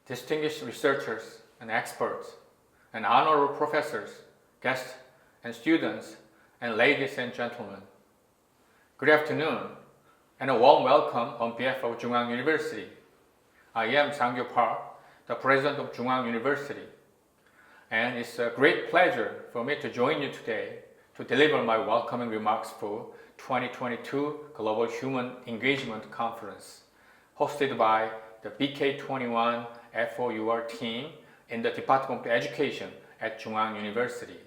distinguished researchers and experts, and honorable professors, guests and students, and ladies and gentlemen. Good afternoon, and a warm welcome on behalf of Chung-Ang University. I am Sang-Gue, the president of Chung-Ang University, and it's a great pleasure for me to join you today to deliver my welcoming remarks for 2022 Global Human Engagement Conference, hosted by the BK21 FOUR team in the Department of Education at Chung-Ang University.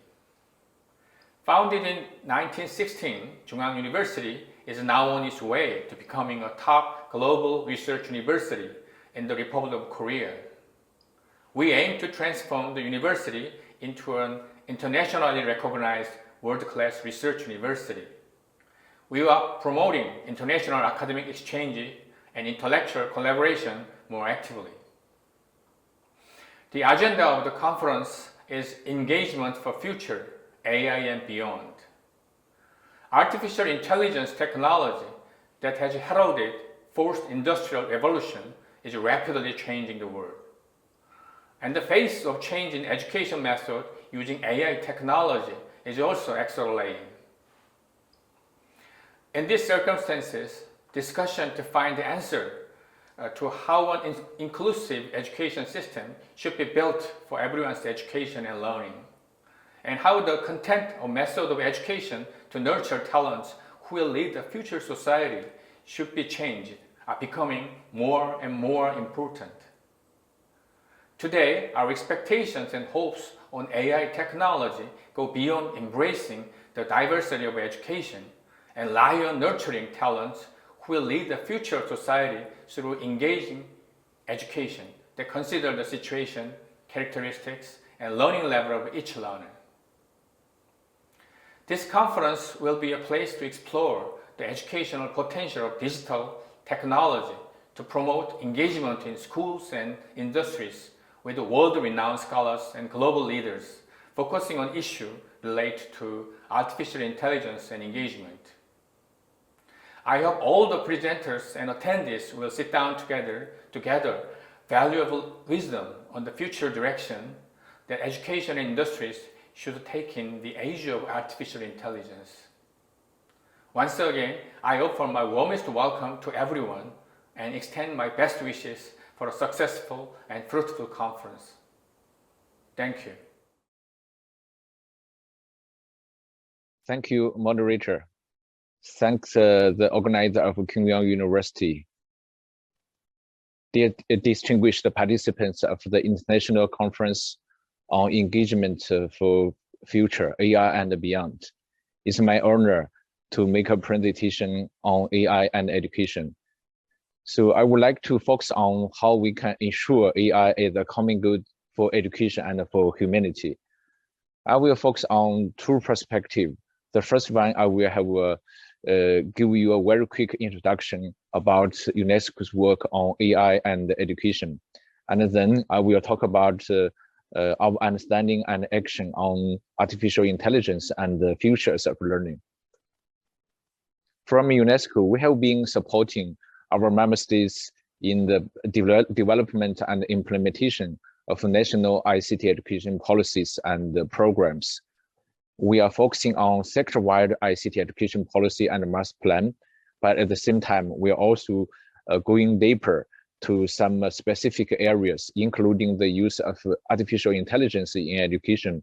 Founded in 1916, Chung-Ang University is now on its way to becoming a top global research university in the Republic of Korea. We aim to transform the university into an internationally recognized world-class research university. We are promoting international academic exchange and intellectual collaboration more actively. The agenda of the conference is engagement for future, AI and beyond. Artificial intelligence technology that has heralded fourth industrial revolution is rapidly changing the world. And the pace of change in education method using AI technology is also accelerating. In these circumstances, discussion to find the answer to how an inclusive education system should be built for everyone's education and learning, and how the content or method of education to nurture talents who will lead the future society should be changed are becoming more and more important. Today, our expectations and hopes on AI technology go beyond embracing the diversity of education and lie on nurturing talents who will lead the future of society through engaging education that consider the situation, characteristics, and learning level of each learner. This conference will be a place to explore the educational potential of digital technology to promote engagement in schools and industries with world-renowned scholars and global leaders focusing on issues related to artificial intelligence and engagement. I hope all the presenters and attendees will sit down together to gather valuable wisdom on the future direction that education and industries should take in the age of artificial intelligence. Once again, I offer my warmest welcome to everyone and extend my best wishes for a successful and fruitful conference. Thank you. Thank you, moderator. Thanks the organizer of Kyung University. Dear distinguished participants of the International Conference on Engagement for Future, AI and Beyond. It's my honor to make a presentation on AI and education. So I would like to focus on how we can ensure AI is a common good for education and for humanity. I will focus on two perspectives. The first one, I will have give you a very quick introduction about UNESCO's work on AI and education. And then I will talk about our understanding and action on artificial intelligence and the futures of learning. From UNESCO, we have been supporting our member states in the development and implementation of national ICT education policies and programs. We are focusing on sector-wide ICT education policy and master plan, but at the same time, we are also going deeper to some specific areas, including the use of artificial intelligence in education.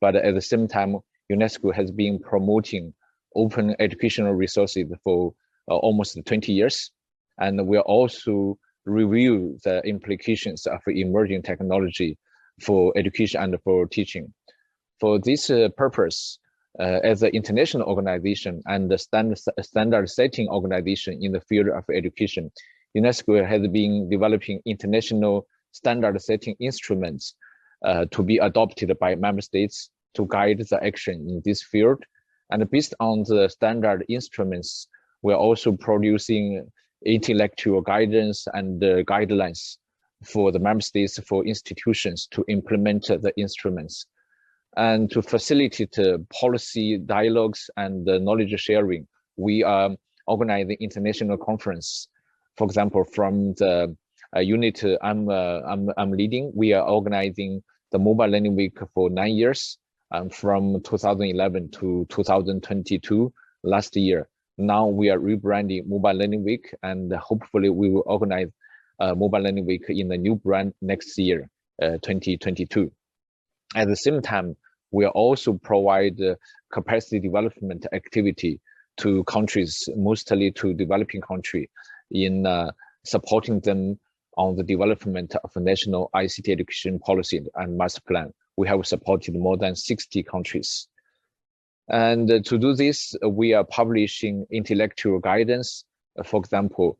But at the same time, UNESCO has been promoting open educational resources for almost 20 years. And we also review the implications of emerging technology for education and for teaching. For this purpose, as an international organization and a standard setting organization in the field of education, UNESCO has been developing international standard setting instruments to be adopted by member states to guide the action in this field. And based on the standard instruments, we're also producing intellectual guidance and guidelines for the member states, for institutions to implement the instruments. And to facilitate policy dialogues and knowledge sharing, we are organizing international conference. For example, from the unit I'm leading, we are organizing the Mobile Learning Week for 9 years, from 2011 to 2022 last year. Now we are rebranding Mobile Learning Week, and hopefully we will organize Mobile Learning Week in the new brand next year, 2022. At the same time, we are also provide capacity development activity to countries, mostly to developing country, in supporting them on the development of a national ICT education policy and master plan. We have supported more than 60 countries. And to do this, we are publishing intellectual guidance. For example,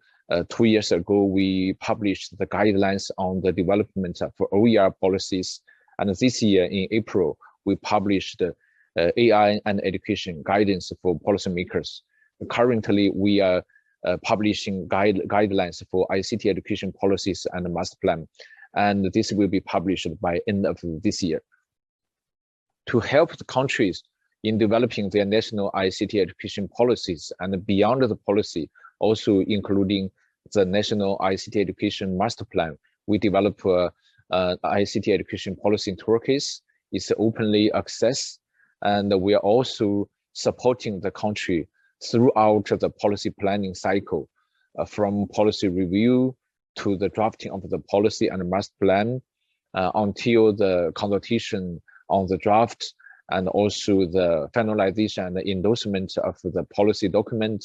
2 years ago, we published the guidelines on the development of OER policies. And this year in April, we published AI and education guidance for policymakers. Currently, we are publishing guidelines for ICT education policies and master plan. And this will be published by end of this year. To help the countries in developing their national ICT education policies and beyond the policy, also including the national ICT education master plan, we develop ICT education policy in Turkey. It's openly accessed, and we are also supporting the country throughout the policy planning cycle, from policy review to the drafting of the policy and master plan, until the consultation on the draft, and also the finalization and the endorsement of the policy document.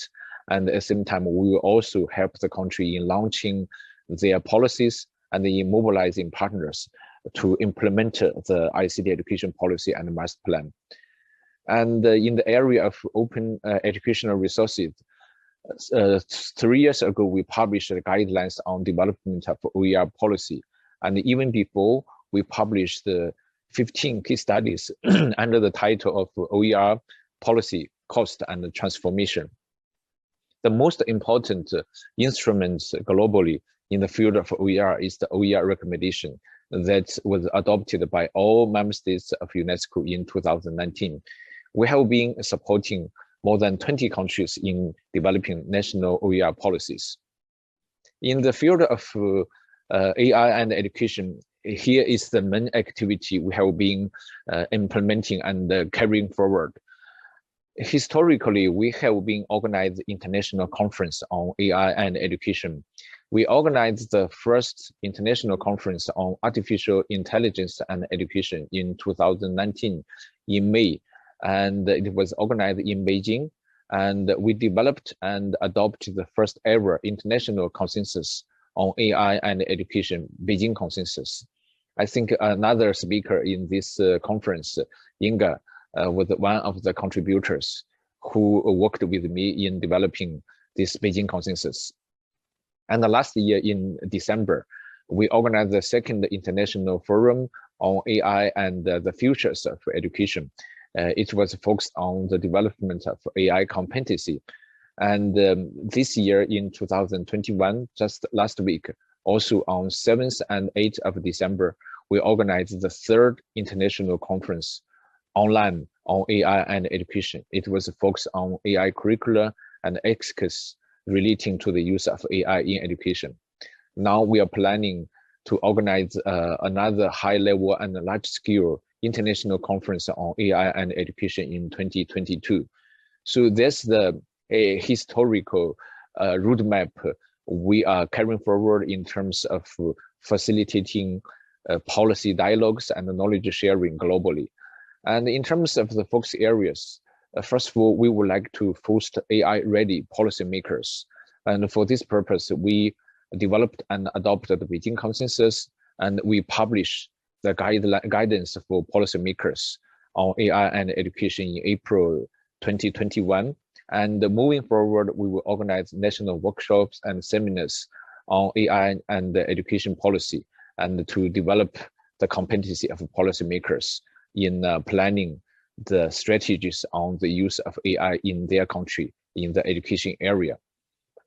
And at the same time, we will also help the country in launching their policies and in mobilizing partners to implement the ICT education policy and master plan. And in the area of open educational resources, 3 years ago, we published guidelines on development of OER policy. And even before, we published 15 case studies under the title of OER policy, cost and transformation. The most important instrument globally in the field of OER is the OER recommendation that was adopted by all member states of UNESCO in 2019. We have been supporting more than 20 countries in developing national OER policies. In the field of AI and education, here is the main activity we have been implementing and carrying forward. Historically, we have been organized international conference on AI and education. We organized the first international conference on artificial intelligence and education in 2019 in May, and it was organized in Beijing. And we developed and adopted the first ever international consensus on AI and education, Beijing Consensus. I think another speaker in this conference, Inge, was one of the contributors who worked with me in developing this Beijing Consensus. And last year in December, we organized the second international forum on AI and the futures of education. It was focused on the development of AI competency. And this year in 2021, just last week, also on 7th and 8th of December, we organized the third international conference online on AI and education. It was focused on AI curricula and ethics relating to the use of AI in education. Now we are planning to organize another high-level and large-scale international conference on AI and education in 2022. So that's the historical roadmap we are carrying forward in terms of facilitating policy dialogues and knowledge sharing globally. And in terms of the focus areas, first of all, we would like to foster AI-ready policymakers. And for this purpose, we developed and adopted the Beijing Consensus, and we published the guidance for policymakers on AI and education in April 2021. And moving forward, we will organize national workshops and seminars on AI and the education policy, and to develop the competency of policymakers in planning the strategies on the use of AI in their country in the education area.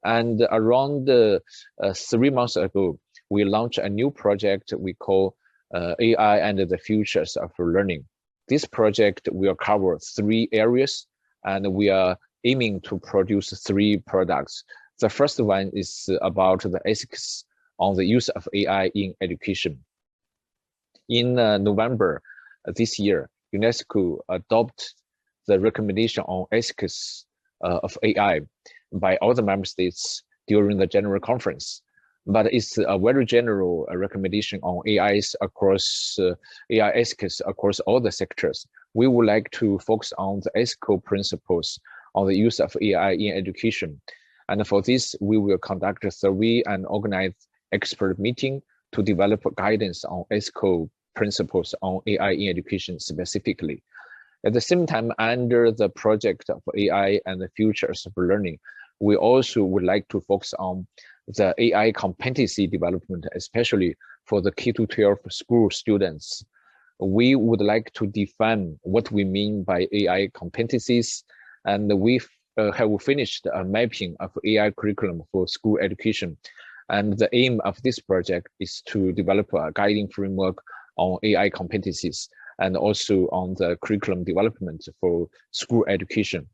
And around 3 months ago, we launched a new project we call AI and the Futures of Learning. This project will cover 3 areas, and we are aiming to produce 3 products. The first one is about the ethics on the use of AI in education. In November this year, UNESCO adopted the recommendation on ethics of AI by all the member states during the general conference. But it's a very general recommendation on AIs across AI ethics across all the sectors. We would like to focus on the ethical principles on the use of AI in education. And for this, we will conduct a survey and organize expert meeting to develop guidance on ethical principles on AI in education specifically. At the same time, under the project of AI and the futures of learning, we also would like to focus on the AI competency development, especially for the K-12 school students. We would like to define what we mean by AI competencies, and we have finished a mapping of AI curriculum for school education. And the aim of this project is to develop a guiding framework on AI competencies and also on the curriculum development for school education.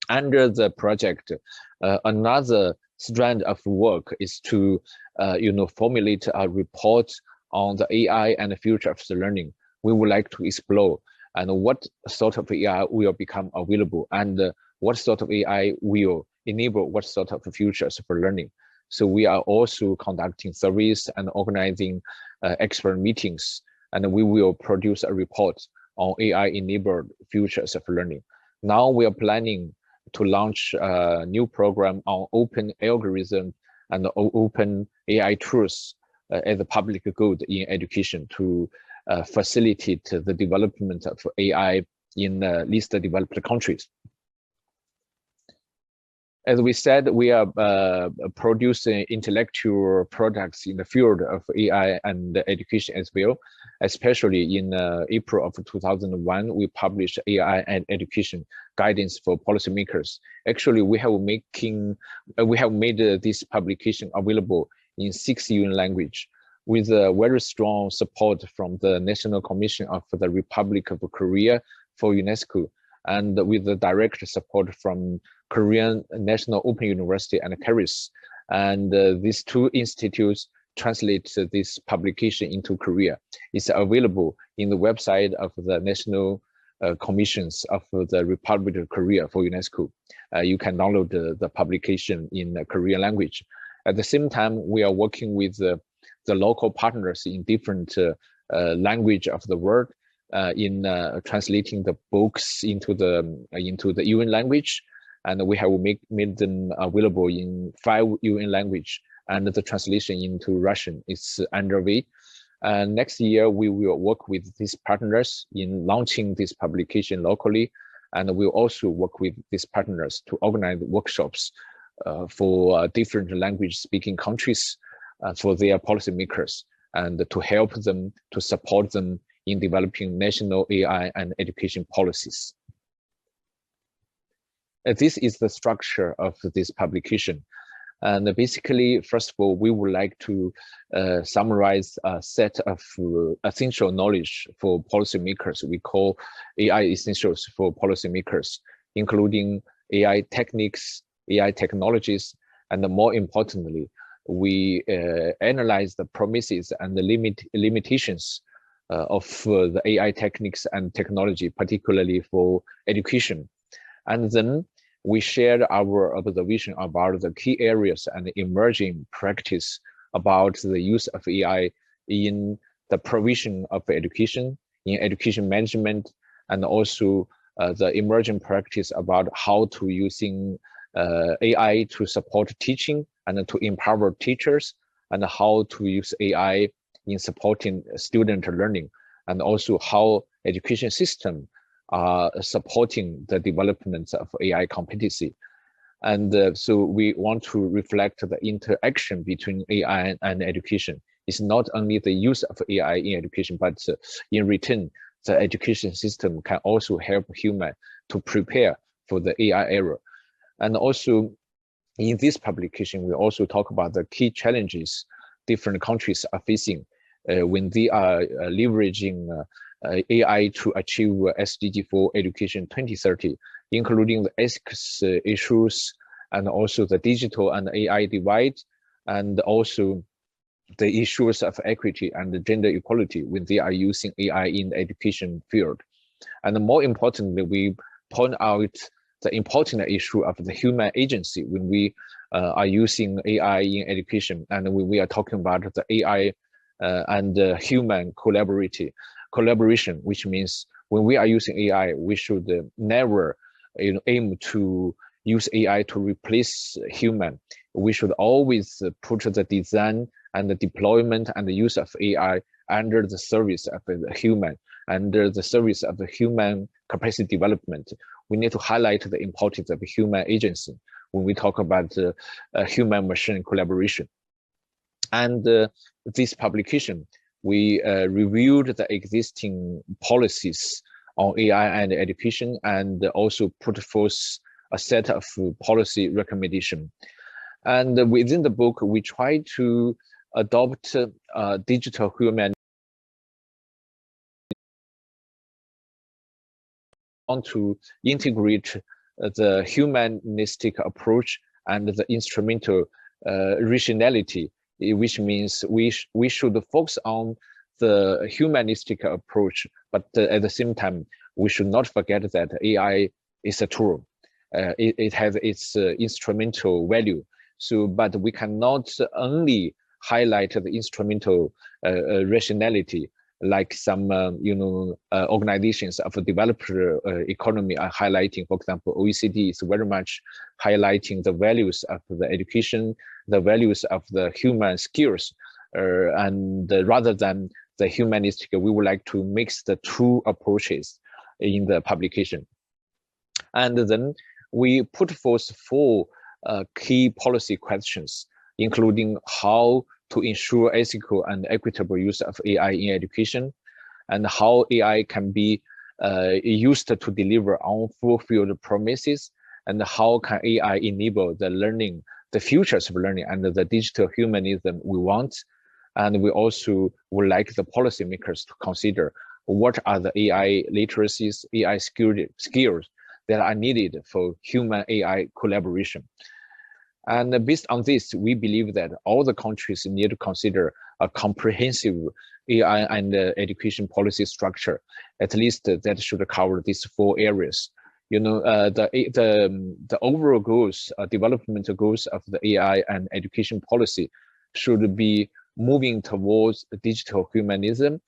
Under the project, another strand of work is to formulate a report on the AI and the future of the learning. We would like to explore and what sort of AI will become available and what sort of AI will enable what sort of futures for learning. So we are also conducting surveys and organizing expert meetings, and we will produce a report on AI-enabled futures of learning. Now we are planning to launch a new program on open algorithm and open AI tools as a public good in education to facilitate the development of AI in least developed countries. As we said, we are producing intellectual products in the field of AI and education as well. Especially in April of 2001, we published AI and education guidance for policymakers. Actually, we have made this publication available in 6 UN language, with very strong support from the National Commission of the Republic of Korea for UNESCO, and with the direct support from Korean National Open University and CARIS. And these two institutes translate this publication into Korea. It's available in the website of the National Commissions of the Republic of Korea for UNESCO. You can download the publication in Korean language. At the same time, we are working with the local partners in different language of the world in translating the books into the UN language, and we have made them available in 5 UN language, and the translation into Russian is underway. Next year, we will work with these partners in launching this publication locally, and we'll also work with these partners to organize workshops for different language-speaking countries for their policymakers, and to help them, to support them in developing national AI and education policies. This is the structure of this publication. And basically, first of all, we would like to summarize a set of essential knowledge for policymakers. We call AI essentials for policymakers, including AI techniques, AI technologies, and more importantly, we analyze the promises and the limitations of the AI techniques and technology, particularly for education. And then we shared our observation about the key areas and emerging practice about the use of AI in the provision of education, in education management, and also the emerging practice about how to using AI to support teaching and to empower teachers, and how to use AI in supporting student learning, and also how education system are supporting the development of AI competency. And so we want to reflect the interaction between AI and education. It's not only the use of AI in education, but in return, the education system can also help human to prepare for the AI era. And also in this publication, we also talk about the key challenges different countries are facing when they are leveraging AI to achieve SDG for Education 2030, including the ethics issues and also the digital and AI divide, and also the issues of equity and gender equality when they are using AI in the education field. And more importantly, we point out the important issue of the human agency when we are using AI in education, and when we are talking about the AI and human collaboration, which means when we are using AI, we should never aim to use AI to replace human. We should always put the design and the deployment and the use of AI under the service of the human, under the service of the human capacity development. We need to highlight the importance of human agency when we talk about human-machine collaboration. And this publication, we reviewed the existing policies on AI and education, and also put forth a set of policy recommendation. And within the book, we try to adopt digital human to integrate the humanistic approach and the instrumental rationality, which means we should focus on the humanistic approach, but at the same time, we should not forget that AI is a tool. It has its instrumental value. So, but we cannot only highlight the instrumental rationality, like some organizations of a developed economy are highlighting. For example, OECD is very much highlighting the values of the education, the values of the human skills, and rather than the humanistic, we would like to mix the two approaches in the publication. And then we put forth 4 key policy questions, including how to ensure ethical and equitable use of AI in education, and how AI can be used to deliver unfulfilled promises, and how can AI enable the learning, the futures of learning, and the digital humanism we want. And we also would like the policymakers to consider what are the AI literacies, AI skills that are needed for human AI collaboration. And based on this, we believe that all the countries need to consider a comprehensive AI and education policy structure. At least that should cover these 4 areas. The overall goals, development goals of the AI and education policy should be moving towards digital humanism.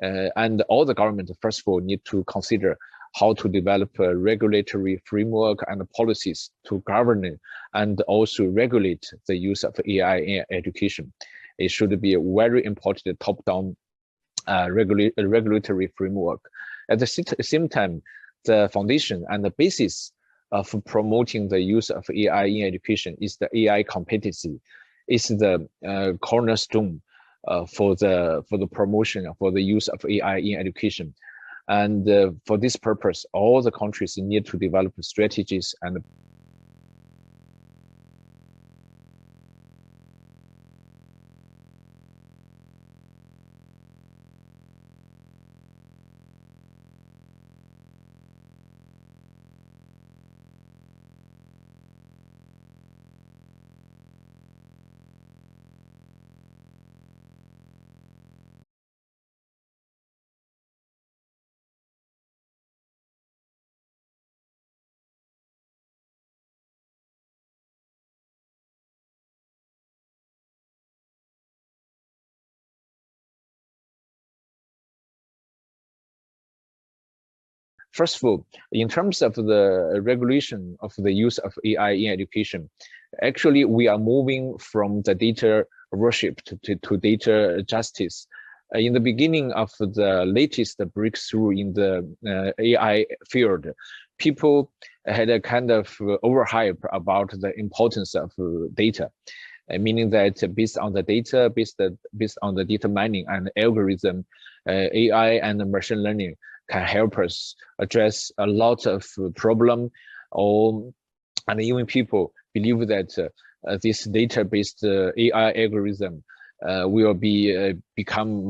And all the government, first of all, need to consider how to develop a regulatory framework and policies to govern and also regulate the use of AI in education. It should be a very important top-down regulatory framework. At the same time, the foundation and the basis of promoting the use of AI in education is the AI competency. It's the cornerstone for the promotion, for the use of AI in education. And for this purpose, all the countries need to develop strategies and first of all, in terms of the regulation of the use of AI in education, actually we are moving from the data worship to data justice. In the beginning of the latest breakthrough in the AI field, people had a kind of overhype about the importance of data, meaning that based on the data, based on the data mining and algorithm, AI and machine learning can help us address a lot of problem, and even people believe that this data-based AI algorithm will become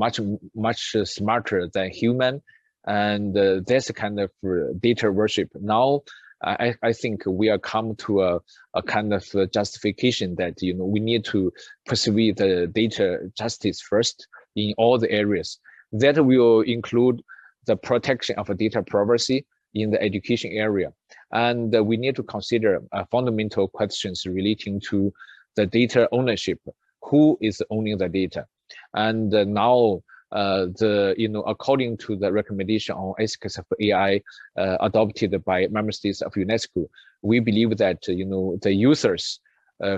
much smarter than human, and that's a kind of data worship. Now I think we are come to a kind of justification that we need to pursue the data justice first in all the areas. That will include the protection of data privacy in the education area, and we need to consider fundamental questions relating to the data ownership. Who is owning the data? And now according to the recommendation on ethics of AI adopted by member states of UNESCO, we believe that the users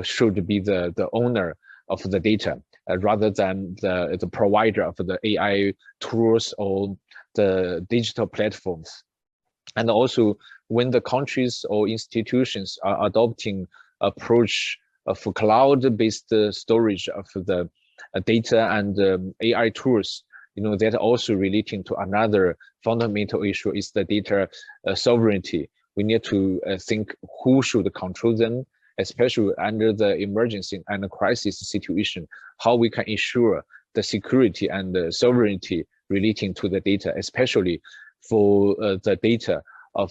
should be the owner of the data rather than the provider of the AI tools or the digital platforms. And also, when the countries or institutions are adopting approach of cloud-based storage of the data and AI tools, that also relating to another fundamental issue is the data sovereignty. We need to think who should control them, especially under the emergency and crisis situation, how we can ensure the security and the sovereignty relating to the data, especially for the data of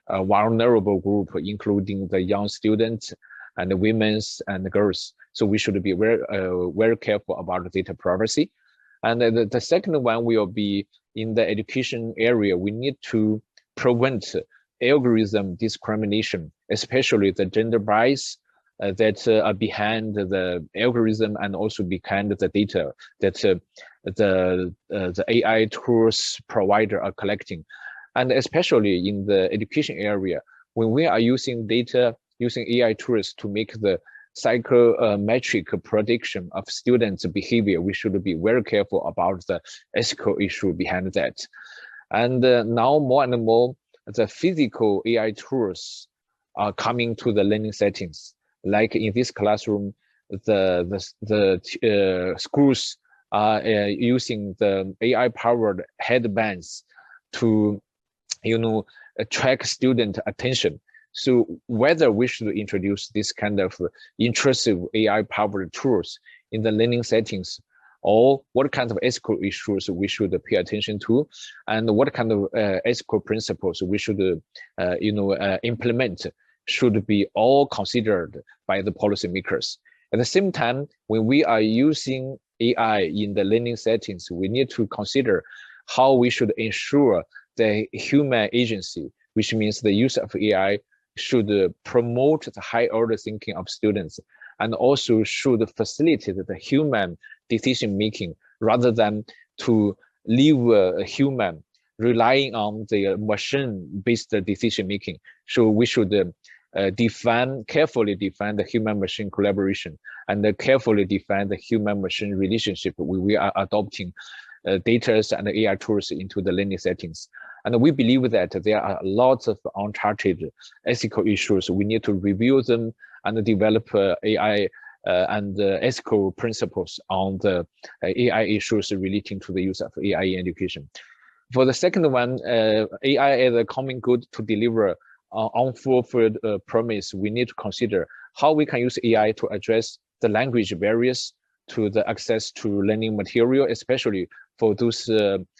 a vulnerable group, including the young students and the women and girls. So we should be very careful about data privacy. And the second one will be in the education area. We need to prevent algorithm discrimination, especially the gender bias that are behind the algorithm and also behind the data that the AI tools provider are collecting. And especially in the education area, when we are using AI tools to make the psychometric prediction of students' behavior, we should be very careful about the ethical issue behind that. And now more and more, the physical AI tools are coming to the learning settings. Like in this classroom, the schools are using the AI-powered headbands to, attract student attention. So whether we should introduce this kind of intrusive AI-powered tools in the learning settings, or what kind of ethical issues we should pay attention to, and what kind of ethical principles we should implement, should be all considered by the policymakers. At the same time, when we are using AI in the learning settings, we need to consider how we should ensure the human agency, which means the use of AI should promote the high order thinking of students, and also should facilitate the human decision making rather than to leave a human relying on the machine-based decision making. So we should carefully define the human-machine collaboration and carefully define the human-machine relationship when we are adopting data and AI tools into the learning settings. And we believe that there are lots of uncharted ethical issues. We need to review them and develop AI and ethical principles on the AI issues relating to the use of AI in education. For the second one, AI as a common good to deliver unfulfilled promise, we need to consider how we can use AI to address the language barriers to the access to learning material, especially for those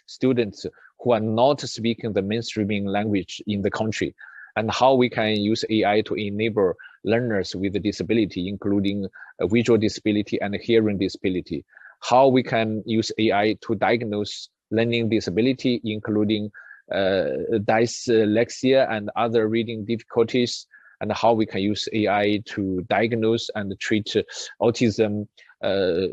students who are not speaking the mainstreaming language in the country, and how we can use AI to enable learners with a disability, including a visual disability and hearing disability, how we can use AI to diagnose learning disability, including dyslexia and other reading difficulties, and how we can use AI to diagnose and treat autism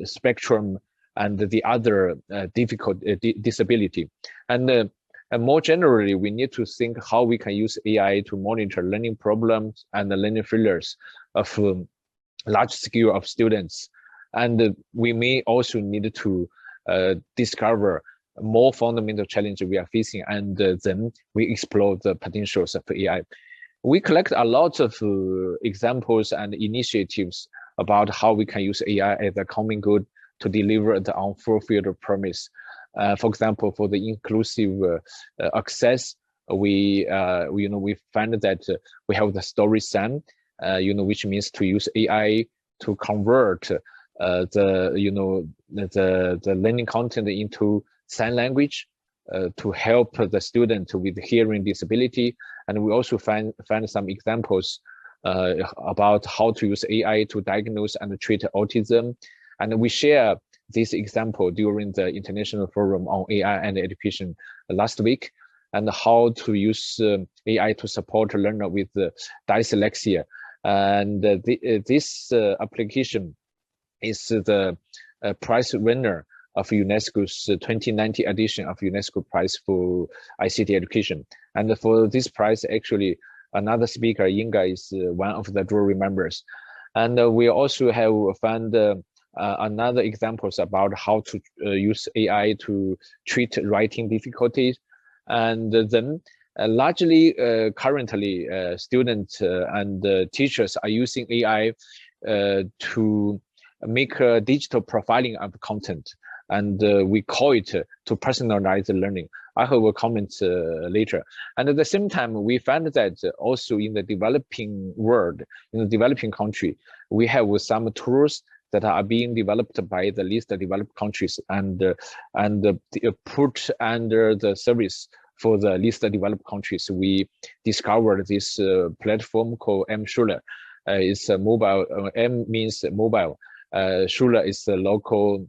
spectrum and the other difficult disability. And more generally, we need to think how we can use AI to monitor learning problems and the learning failures of large scale of students. And we may also need to discover more fundamental challenges we are facing, and then we explore the potentials of AI. We collect a lot of examples and initiatives about how we can use AI as a common good to deliver the unfulfilled promise. For example, for the inclusive access, we find that we have the story Sang, which means to use AI to convert the learning content into sign language to help the student with hearing disability And we also find some examples about how to use AI to diagnose and treat autism. And we share this example during the International Forum on AI and Education last week, and how to use AI to support a learner with dyslexia. And this application is the prize winner of UNESCO's 2019 edition of UNESCO Prize for ICT Education. And for this prize, actually, another speaker, Inge, is one of the jury members. And we also have found another examples about how to use AI to treat writing difficulties. And then largely currently students and teachers are using AI to make a digital profiling of content, and we call it to personalize the learning. I will comment later. And at the same time, we found that also in the developing world, in the developing country, we have some tools that are being developed by the least developed countries and put under the service for the least developed countries. We discovered this platform called M-Schule. It's a mobile, M means mobile. Schule is the local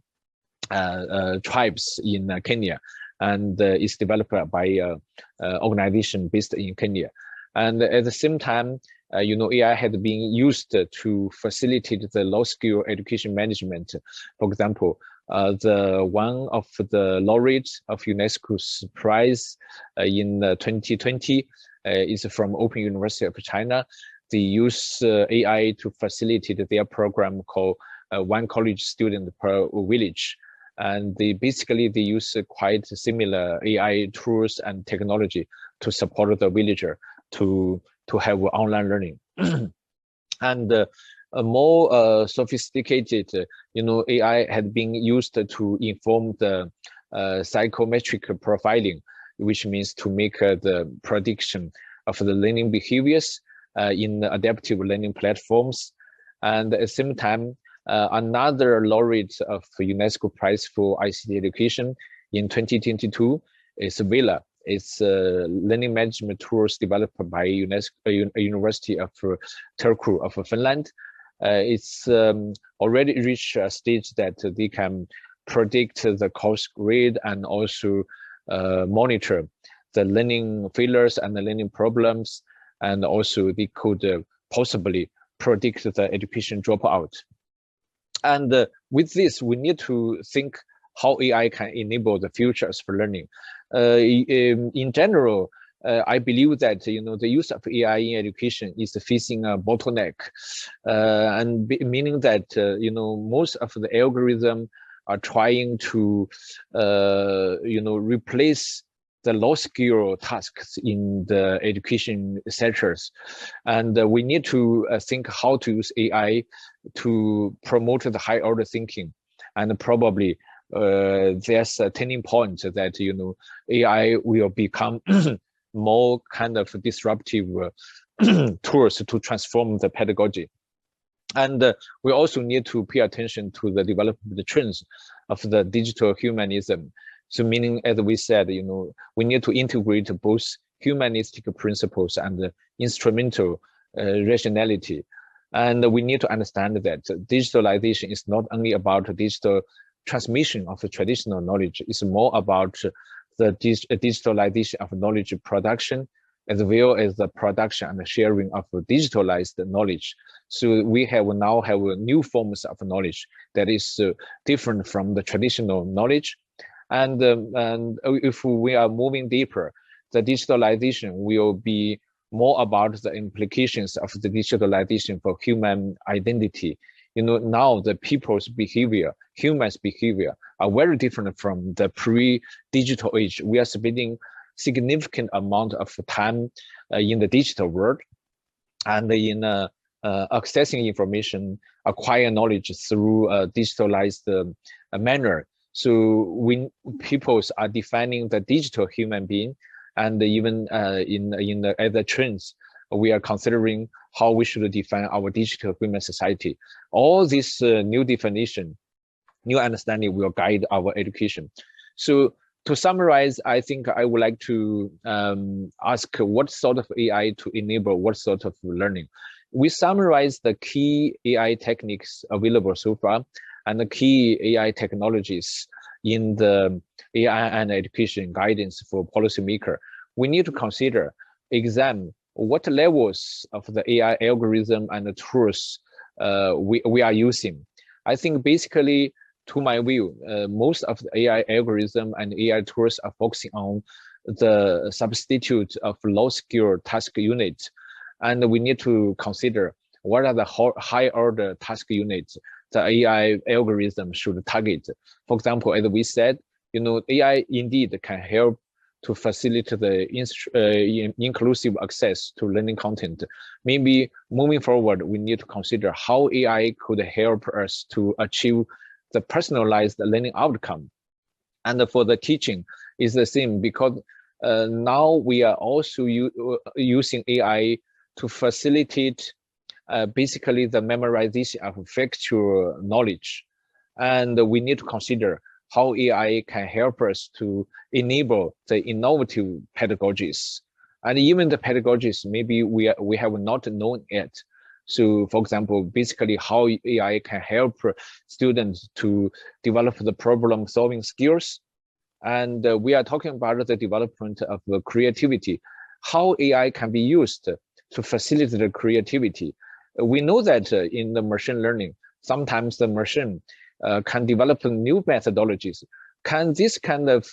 tribes in Kenya, and it's developed by an organization based in Kenya. And at the same time, AI had been used to facilitate the low-skill education management. For example, the one of the laureates of UNESCO's prize in 2020 is from Open University of China. They use AI to facilitate their program called One College Student per Village. And they use quite similar AI tools and technology to support the villager to have psychometric learning. And a more sophisticated, AI had been used to inform the psychometric profiling, which means to make the prediction of the learning behaviors in adaptive learning platforms. And at the same time, another laureate of UNESCO Prize for ICT Education in 2022 is Villa. It's learning management tools developed by University of Turku of Finland. It's already reached a stage that they can predict the course grade and also monitor the learning failures and the learning problems. And also they could possibly predict the education dropout. And with this, we need to think how AI can enable the futures for learning. In general, I believe that the use of AI in education is facing a bottleneck, and meaning that most of the algorithm are trying to replace the low-skill tasks in the education sectors, and we need to think how to use AI to promote the high-order thinking, and probably there's a turning point that AI will become more kind of disruptive tools to transform the pedagogy. And we also need to pay attention to the development trends of the digital humanism. So meaning, as we said, we need to integrate both humanistic principles and instrumental rationality. And we need to understand that digitalization is not only about digital transmission of the traditional knowledge, it's more about the digitalization of knowledge production, as well as the production and sharing of digitalized knowledge. So we now have new forms of knowledge that is different from the traditional knowledge. And if we are moving deeper, the digitalization will be more about the implications of the digitalization for human identity. Now the people's behavior, humans' behavior are very different from the pre-digital age. We are spending significant amount of time in the digital world and in accessing information, acquire knowledge through a digitalized manner. So when people are defining the digital human being, and even in the other trends, we are considering how we should define our digital human society. All this new definition, new understanding will guide our education. So To summarize, I think I would like to ask what sort of AI to enable what sort of learning. We summarize the key AI techniques available so far and the key AI technologies in the AI and education guidance for policymaker. We need to consider, examine what levels of the AI algorithm and the tools we are using. I think basically, to my view, most of the AI algorithm and AI tools are focusing on the substitute of low-skill task units. And we need to consider what are the high-order task units the AI algorithm should target. For example, as we said, AI indeed can help to facilitate the inclusive access to learning content. Maybe moving forward, we need to consider how AI could help us to achieve the personalized learning outcome. And for the teaching, is the same, because now we are also using AI to facilitate basically the memorization of factual knowledge. And we need to consider how AI can help us to enable the innovative pedagogies. And even the pedagogies, maybe we have not known yet. So for example, basically how AI can help students to develop the problem solving skills. And we are talking about the development of the creativity, how AI can be used to facilitate the creativity. We know that in the machine learning, sometimes the machine can develop new methodologies. Can this kind of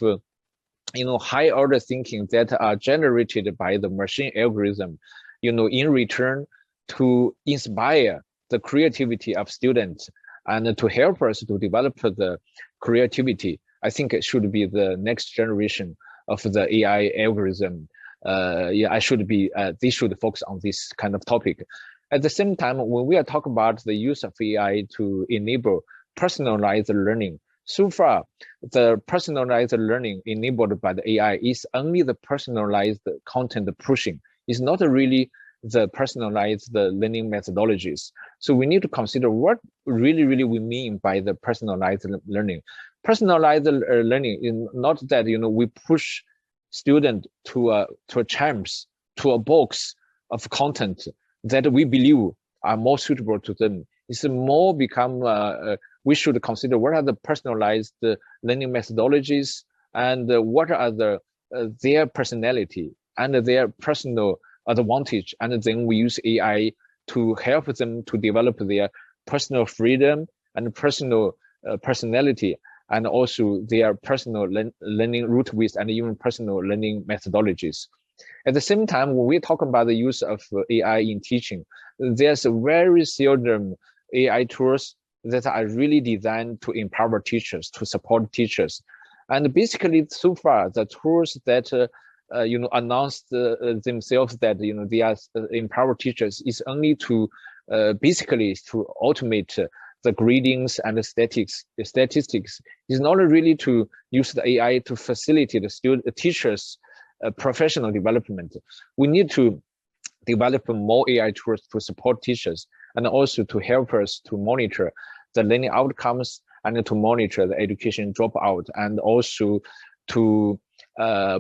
high order thinking that are generated by the machine algorithm, in return to inspire the creativity of students and to help us to develop the creativity? I think it should be the next generation of the AI algorithm. They should focus on this kind of topic. At the same time, when we are talking about the use of AI to enable personalized learning, so far, the personalized learning enabled by the AI is only the personalized content pushing. It's not really the personalized learning methodologies. So we need to consider what really we mean by the personalized learning. Personalized learning is not that we push student to a chance, to a box of content that we believe are more suitable to them. It's more become we should consider what are the personalized learning methodologies and what are their personality and their personal advantage, and then we use AI to help them to develop their personal freedom and personal personality, and also their personal learning route with and even personal learning methodologies. At the same time, when we talk about the use of AI in teaching, there's very seldom AI tools that are really designed to empower teachers, to support teachers. And basically, so far, the tools that announced themselves that they are empower teachers is only to basically to automate the gradings and the statistics. Is not really to use the AI to facilitate the teachers' professional development. We need to develop more AI tools to support teachers and also to help us to monitor the learning outcomes and to monitor the education dropout, and also to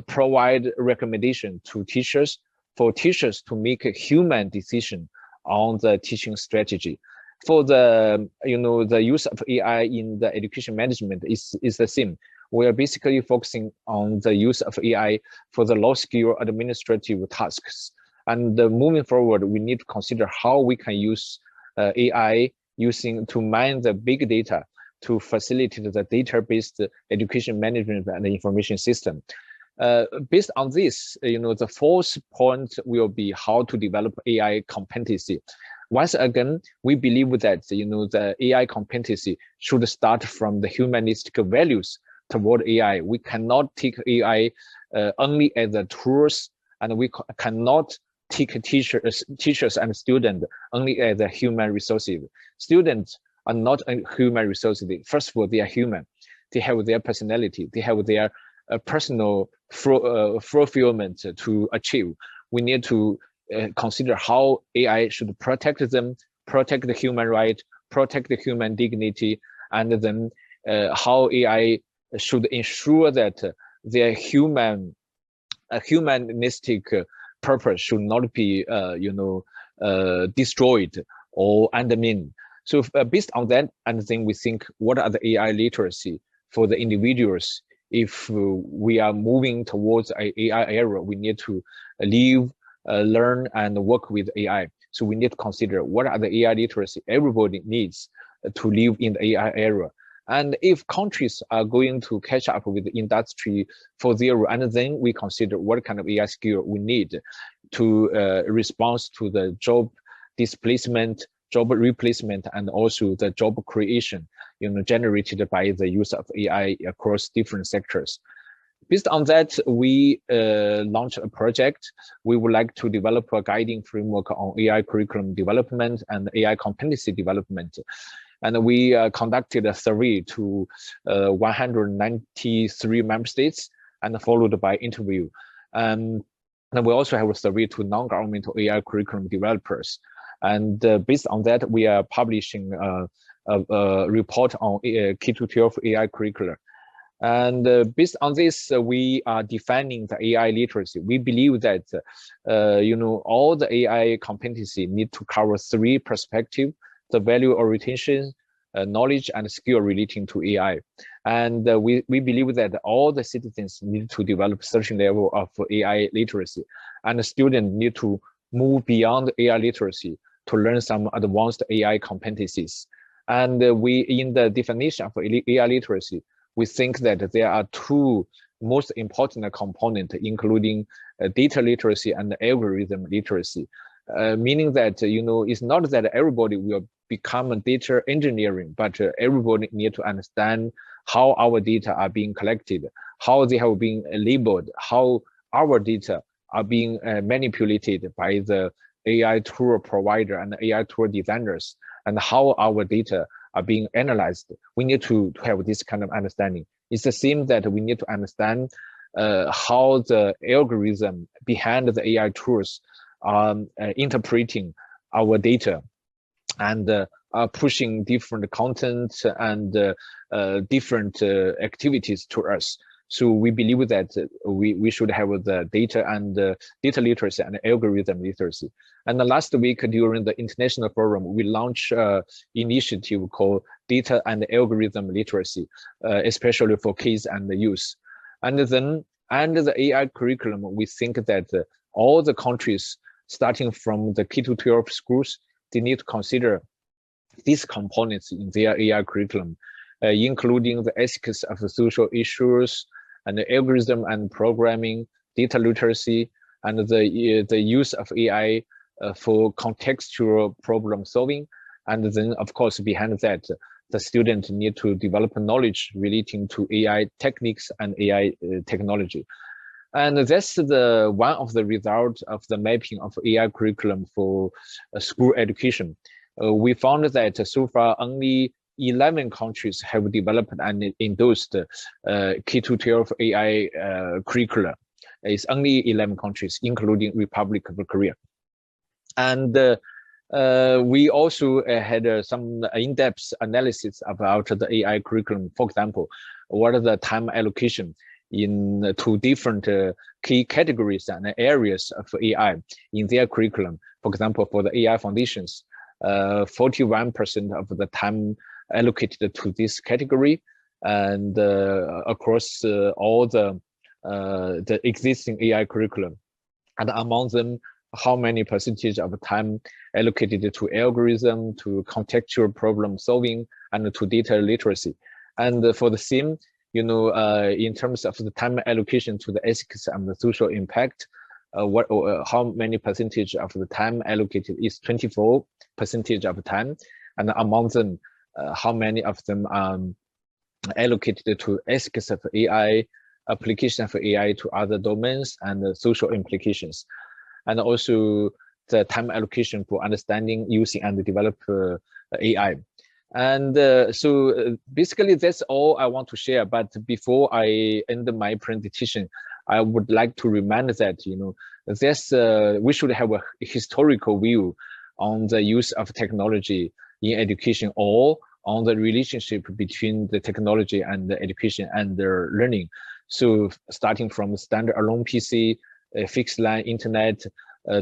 provide recommendation to teachers for teachers to make a human decision on the teaching strategy. For the the use of AI in the education management is the same. We are basically focusing on the use of AI for the low-skill administrative tasks. And moving forward, we need to consider how we can use AI to mine the big data to facilitate the data-based education management and information system. Based on this, the fourth point will be how to develop AI competency. Once again, we believe that the AI competency should start from the humanistic values toward AI. We cannot take AI only as the tools, and we cannot take teachers and students only as the human resources. Students are not a human resources. First of all, they are human. They have their personality. They have their personal fulfillment to achieve. We need to consider how AI should protect them, protect the human right, protect the human dignity, and then how AI should ensure that their humanistic purpose should not be, destroyed or undermined. So based on that, and then we think, what are the AI literacy for the individuals? If we are moving towards an AI era, we need to live, learn, and work with AI. So we need to consider what are the AI literacy everybody needs to live in the AI era. And if countries are going to catch up with the Industry 4.0, and then we consider what kind of AI skill we need to respond to the job displacement, job replacement, and also the job creation, generated by the use of AI across different sectors. Based on that, we launched a project. We would like to develop a guiding framework on AI curriculum development and AI competency development. And we conducted a survey to 193 member states and followed by interview. And we also have a survey to non-governmental AI curriculum developers. And based on that, we are publishing a report on K-12 AI curricula. And based on this, we are defining the AI literacy. We believe that, all the AI competency need to cover three perspectives: the value orientation, knowledge, and skill relating to AI. And we believe that all the citizens need to develop certain level of AI literacy, and the students need to move beyond AI literacy to learn some advanced AI competencies. And we, in the definition of AI literacy, we think that there are two most important components, including data literacy and algorithm literacy. Meaning that, it's not that everybody will become a data engineering, but everybody need to understand how our data are being collected, how they have been labeled, how our data are being manipulated by the AI tool provider and AI tool designers, and how our data are being analyzed. We need to have this kind of understanding. It's the same that we need to understand how the algorithm behind the AI tools are interpreting our data and are pushing different content and different activities to us. So we believe that we should have the data and data literacy and algorithm literacy. And the last week during the international forum, we launched an initiative called Data and Algorithm Literacy, especially for kids and the youth. And then under the AI curriculum, we think that all the countries, starting from the K-12 schools, they need to consider these components in their AI curriculum, including the ethics of the social issues, and the algorithm and programming, data literacy, and the use of AI for contextual problem solving. And then, of course, behind that, the student need to develop knowledge relating to AI techniques and AI technology. And that's one of the results of the mapping of AI curriculum for school education. We found that so far only 11 countries have developed and endorsed K-12 AI curricula. It's only 11 countries, including Republic of Korea. And we also had some in-depth analysis about the AI curriculum. For example, what are the time allocation in two different key categories and areas of AI in their curriculum. For example, for the AI foundations, 41% of the time allocated to this category, and across all the existing AI curriculum. And among them, how many percentage of time allocated to algorithm, to contextual problem solving, and to data literacy. And for the same, in terms of the time allocation to the ethics and the social impact, how many percentage of the time allocated is 24% of time, and among them, how many of them are allocated to ethics of AI, application of AI to other domains, and social implications, and also the time allocation for understanding, using, and develop AI. And so basically that's all I want to share. But before I end my presentation, I would like to remind that we should have a historical view on the use of technology in education or on the relationship between the technology and the education and the learning. So starting from standalone PC, fixed line internet,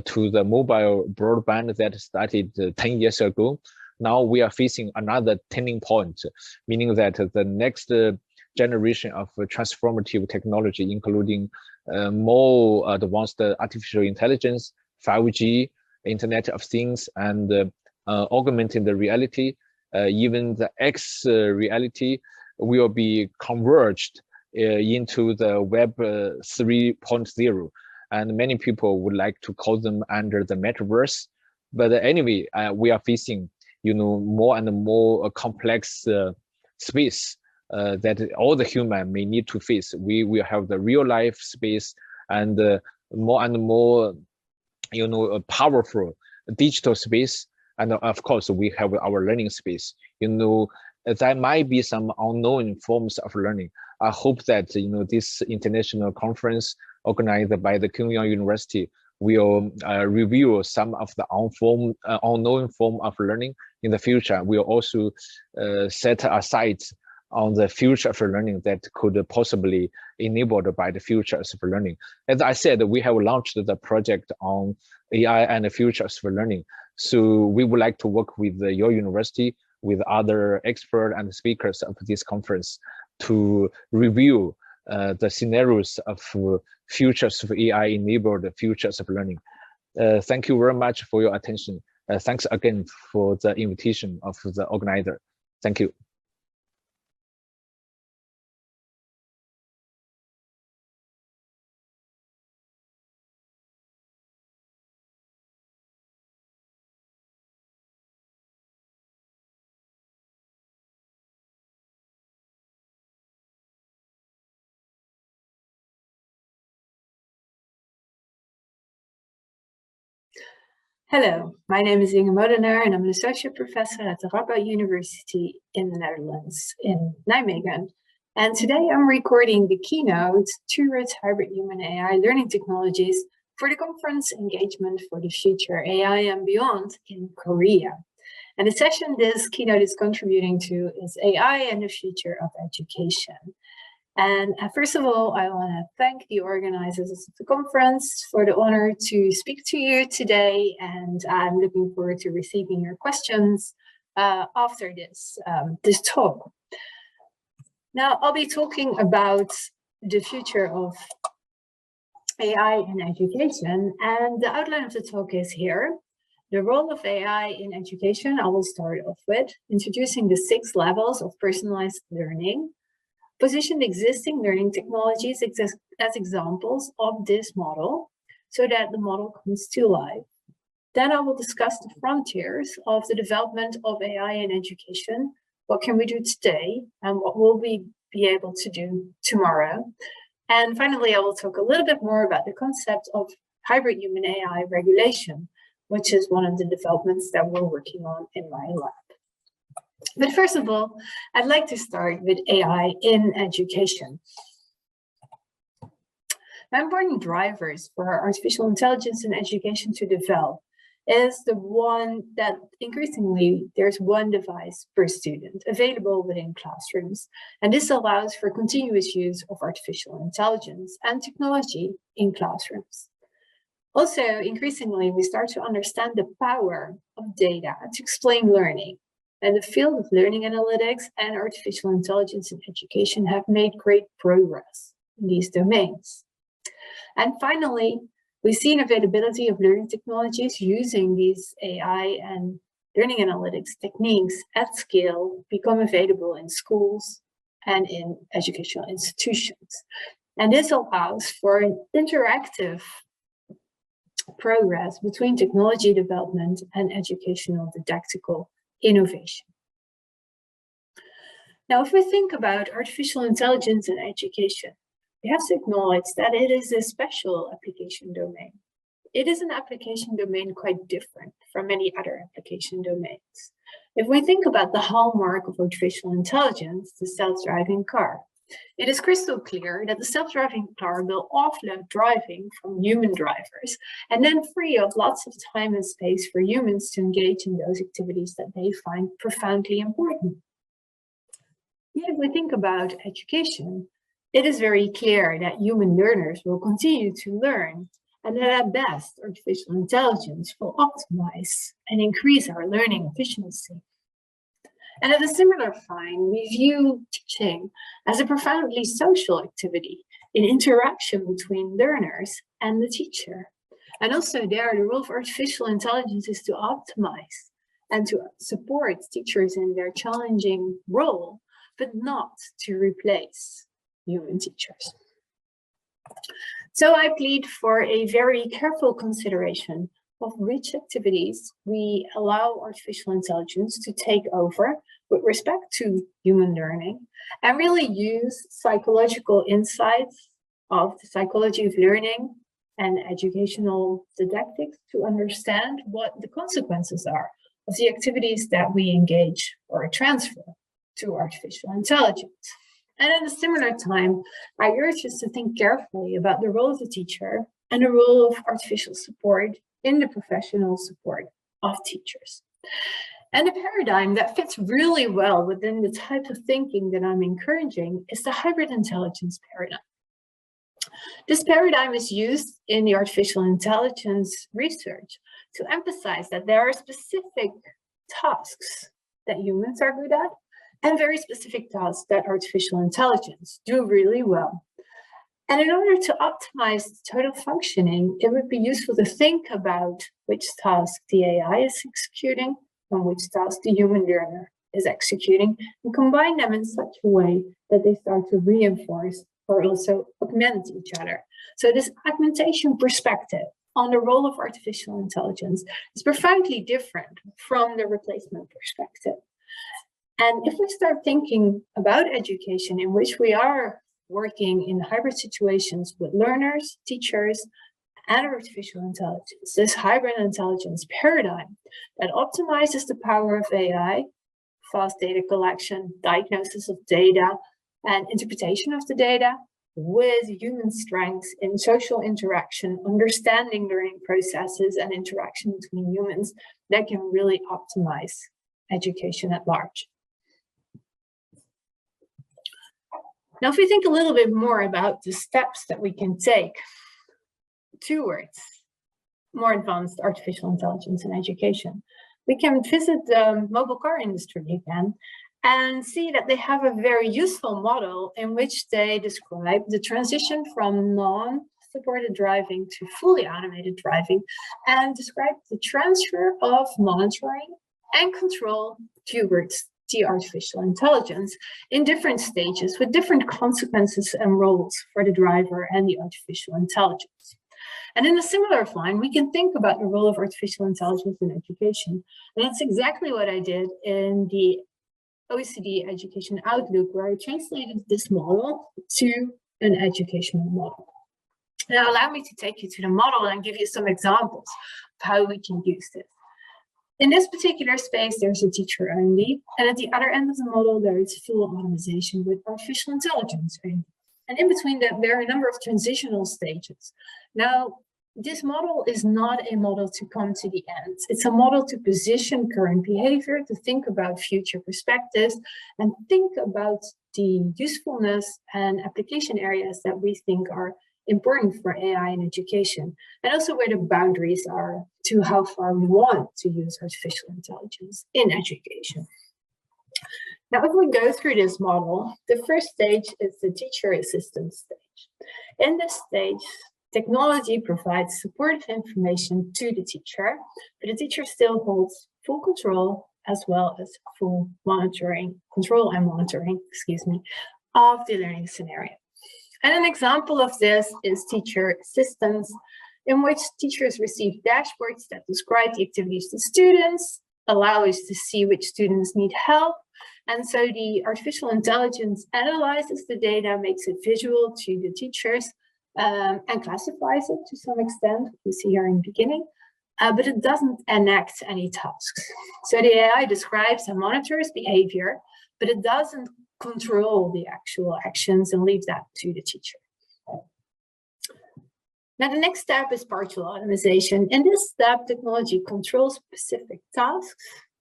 to the mobile broadband that started 10 years ago. Now we are facing another turning point, meaning that the next generation of transformative technology, including more advanced artificial intelligence, 5G, Internet of Things, and augmented reality, even the X reality will be converged into the Web 3.0. And many people would like to call them under the metaverse. But anyway, we are facing, more and more complex space that all the human may need to face. We will have the real life space and more, powerful digital space. And of course, we have our learning space. There might be some unknown forms of learning. I hope that this international conference organized by the Kyung University will reveal some of the unknown form of learning in the future. We'll also set aside on the future of learning that could possibly enabled by the futures of learning. As I said, we have launched the project on AI and the futures for learning. So we would like to work with your university, with other experts and speakers of this conference to review the scenarios of futures of AI-enabled futures of learning. Thank you very much for your attention. Thanks again for the invitation of the organizer. Thank you. Hello, my name is Inge Molenaar and I'm an associate professor at the Radboud University in the Netherlands, in Nijmegen. And today I'm recording the keynote towards hybrid human AI learning technologies for the conference Engagement for the Future AI and Beyond in Korea. And the session this keynote is contributing to is AI and the Future of Education. And first of all, I want to thank the organizers of the conference for the honor to speak to you today, and I'm looking forward to receiving your questions after this talk. Now, I'll be talking about the future of AI in education, and the outline of the talk is here. The role of AI in education, I will start off with introducing the 6 levels of personalized learning, position existing learning technologies as examples of this model so that the model comes to life. Then I will discuss the frontiers of the development of AI in education. What can we do today and what will we be able to do tomorrow? And finally, I will talk a little bit more about the concept of hybrid human AI regulation, which is one of the developments that we're working on in my lab. But first of all, I'd like to start with AI in education. Important drivers for artificial intelligence in education to develop is the one that increasingly there's one device per student available within classrooms. And this allows for continuous use of artificial intelligence and technology in classrooms. Also, increasingly, we start to understand the power of data to explain learning. And the field of learning analytics and artificial intelligence in education have made great progress in these domains. And finally, we see an availability of learning technologies using these AI and learning analytics techniques at scale become available in schools and in educational institutions. And this allows for an interactive progress between technology development and educational didactical innovation. Now, if we think about artificial intelligence in education, we have to acknowledge that it is a special application domain. It is an application domain quite different from many other application domains. If we think about the hallmark of artificial intelligence, the self-driving car, it is crystal clear that the self-driving car will offload driving from human drivers and then free up lots of time and space for humans to engage in those activities that they find profoundly important. Yet if we think about education, it is very clear that human learners will continue to learn, and that at best, artificial intelligence will optimize and increase our learning efficiency. And at a similar time, we view teaching as a profoundly social activity in interaction between learners and the teacher. And also there, the role of artificial intelligence is to optimize and to support teachers in their challenging role, but not to replace human teachers. So I plead for a very careful consideration of which activities we allow artificial intelligence to take over with respect to human learning, and really use psychological insights of the psychology of learning and educational didactics to understand what the consequences are of the activities that we engage or transfer to artificial intelligence. And at a similar time, I urge us to think carefully about the role of the teacher and the role of artificial support in the professional support of teachers. And the paradigm that fits really well within the type of thinking that I'm encouraging is the hybrid intelligence paradigm. This paradigm is used in the artificial intelligence research to emphasize that there are specific tasks that humans are good at and very specific tasks that artificial intelligence do really well. And in order to optimize total functioning, it would be useful to think about which task the AI is executing and which task the human learner is executing, and combine them in such a way that they start to reinforce or also augment each other. So this augmentation perspective on the role of artificial intelligence is profoundly different from the replacement perspective. And if we start thinking about education in which we are working in hybrid situations with learners, teachers, and artificial intelligence, this hybrid intelligence paradigm that optimizes the power of AI, fast data collection, diagnosis of data, and interpretation of the data with human strengths in social interaction, understanding learning processes and interaction between humans, that can really optimize education at large. Now, if we think a little bit more about the steps that we can take towards more advanced artificial intelligence in education, we can visit the mobile car industry again and see that they have a very useful model in which they describe the transition from non-supported driving to fully automated driving, and describe the transfer of monitoring and control towards the artificial intelligence in different stages with different consequences and roles for the driver and the artificial intelligence. And in a similar line, we can think about the role of artificial intelligence in education. And that's exactly what I did in the OECD Education Outlook, where I translated this model to an educational model. Now, allow me to take you to the model and give you some examples of how we can use this. In this particular space, there's a teacher only, and at the other end of the model, there is full automation with artificial intelligence only. And in between that, there are a number of transitional stages. Now, this model is not a model to come to the end. It's a model to position current behavior, to think about future perspectives, and think about the usefulness and application areas that we think are important for AI in education, and also where the boundaries are to how far we want to use artificial intelligence in education. Now, if we go through this model, the first stage is the teacher assistance stage. In this stage, technology provides supportive information to the teacher, but the teacher still holds full control as well as full control and monitoring, of the learning scenario. And an example of this is teacher assistance, in which teachers receive dashboards that describe the activities to students, allow us to see which students need help. And so the artificial intelligence analyzes the data, makes it visual to the teachers, and classifies it to some extent, you see here in the beginning, but it doesn't enact any tasks. So the AI describes and monitors behavior, but it doesn't control the actual actions and leave that to the teacher. Now, the next step is partial automation. In this step, technology controls specific tasks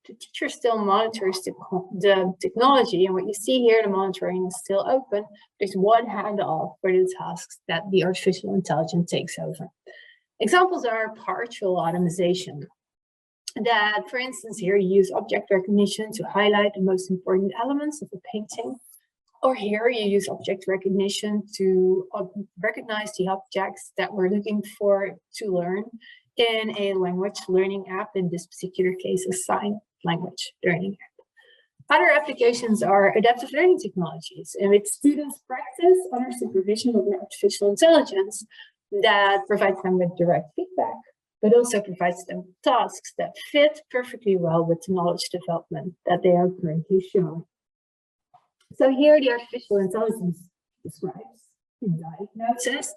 the teacher still monitors the technology, and what you see here, the monitoring is still open. There's one handoff for the tasks that the artificial intelligence takes over. Examples are partial automation. That, for instance, here you use object recognition to highlight the most important elements of a painting. Or here you use object recognition to recognize the objects that we're looking for to learn in a language learning app, in this particular case, a sign language learning app. Other applications are adaptive learning technologies, in which students practice under supervision of artificial intelligence that provides them with direct feedback, but also provides them tasks that fit perfectly well with the knowledge development that they are currently showing. So here the artificial intelligence describes in diagnosis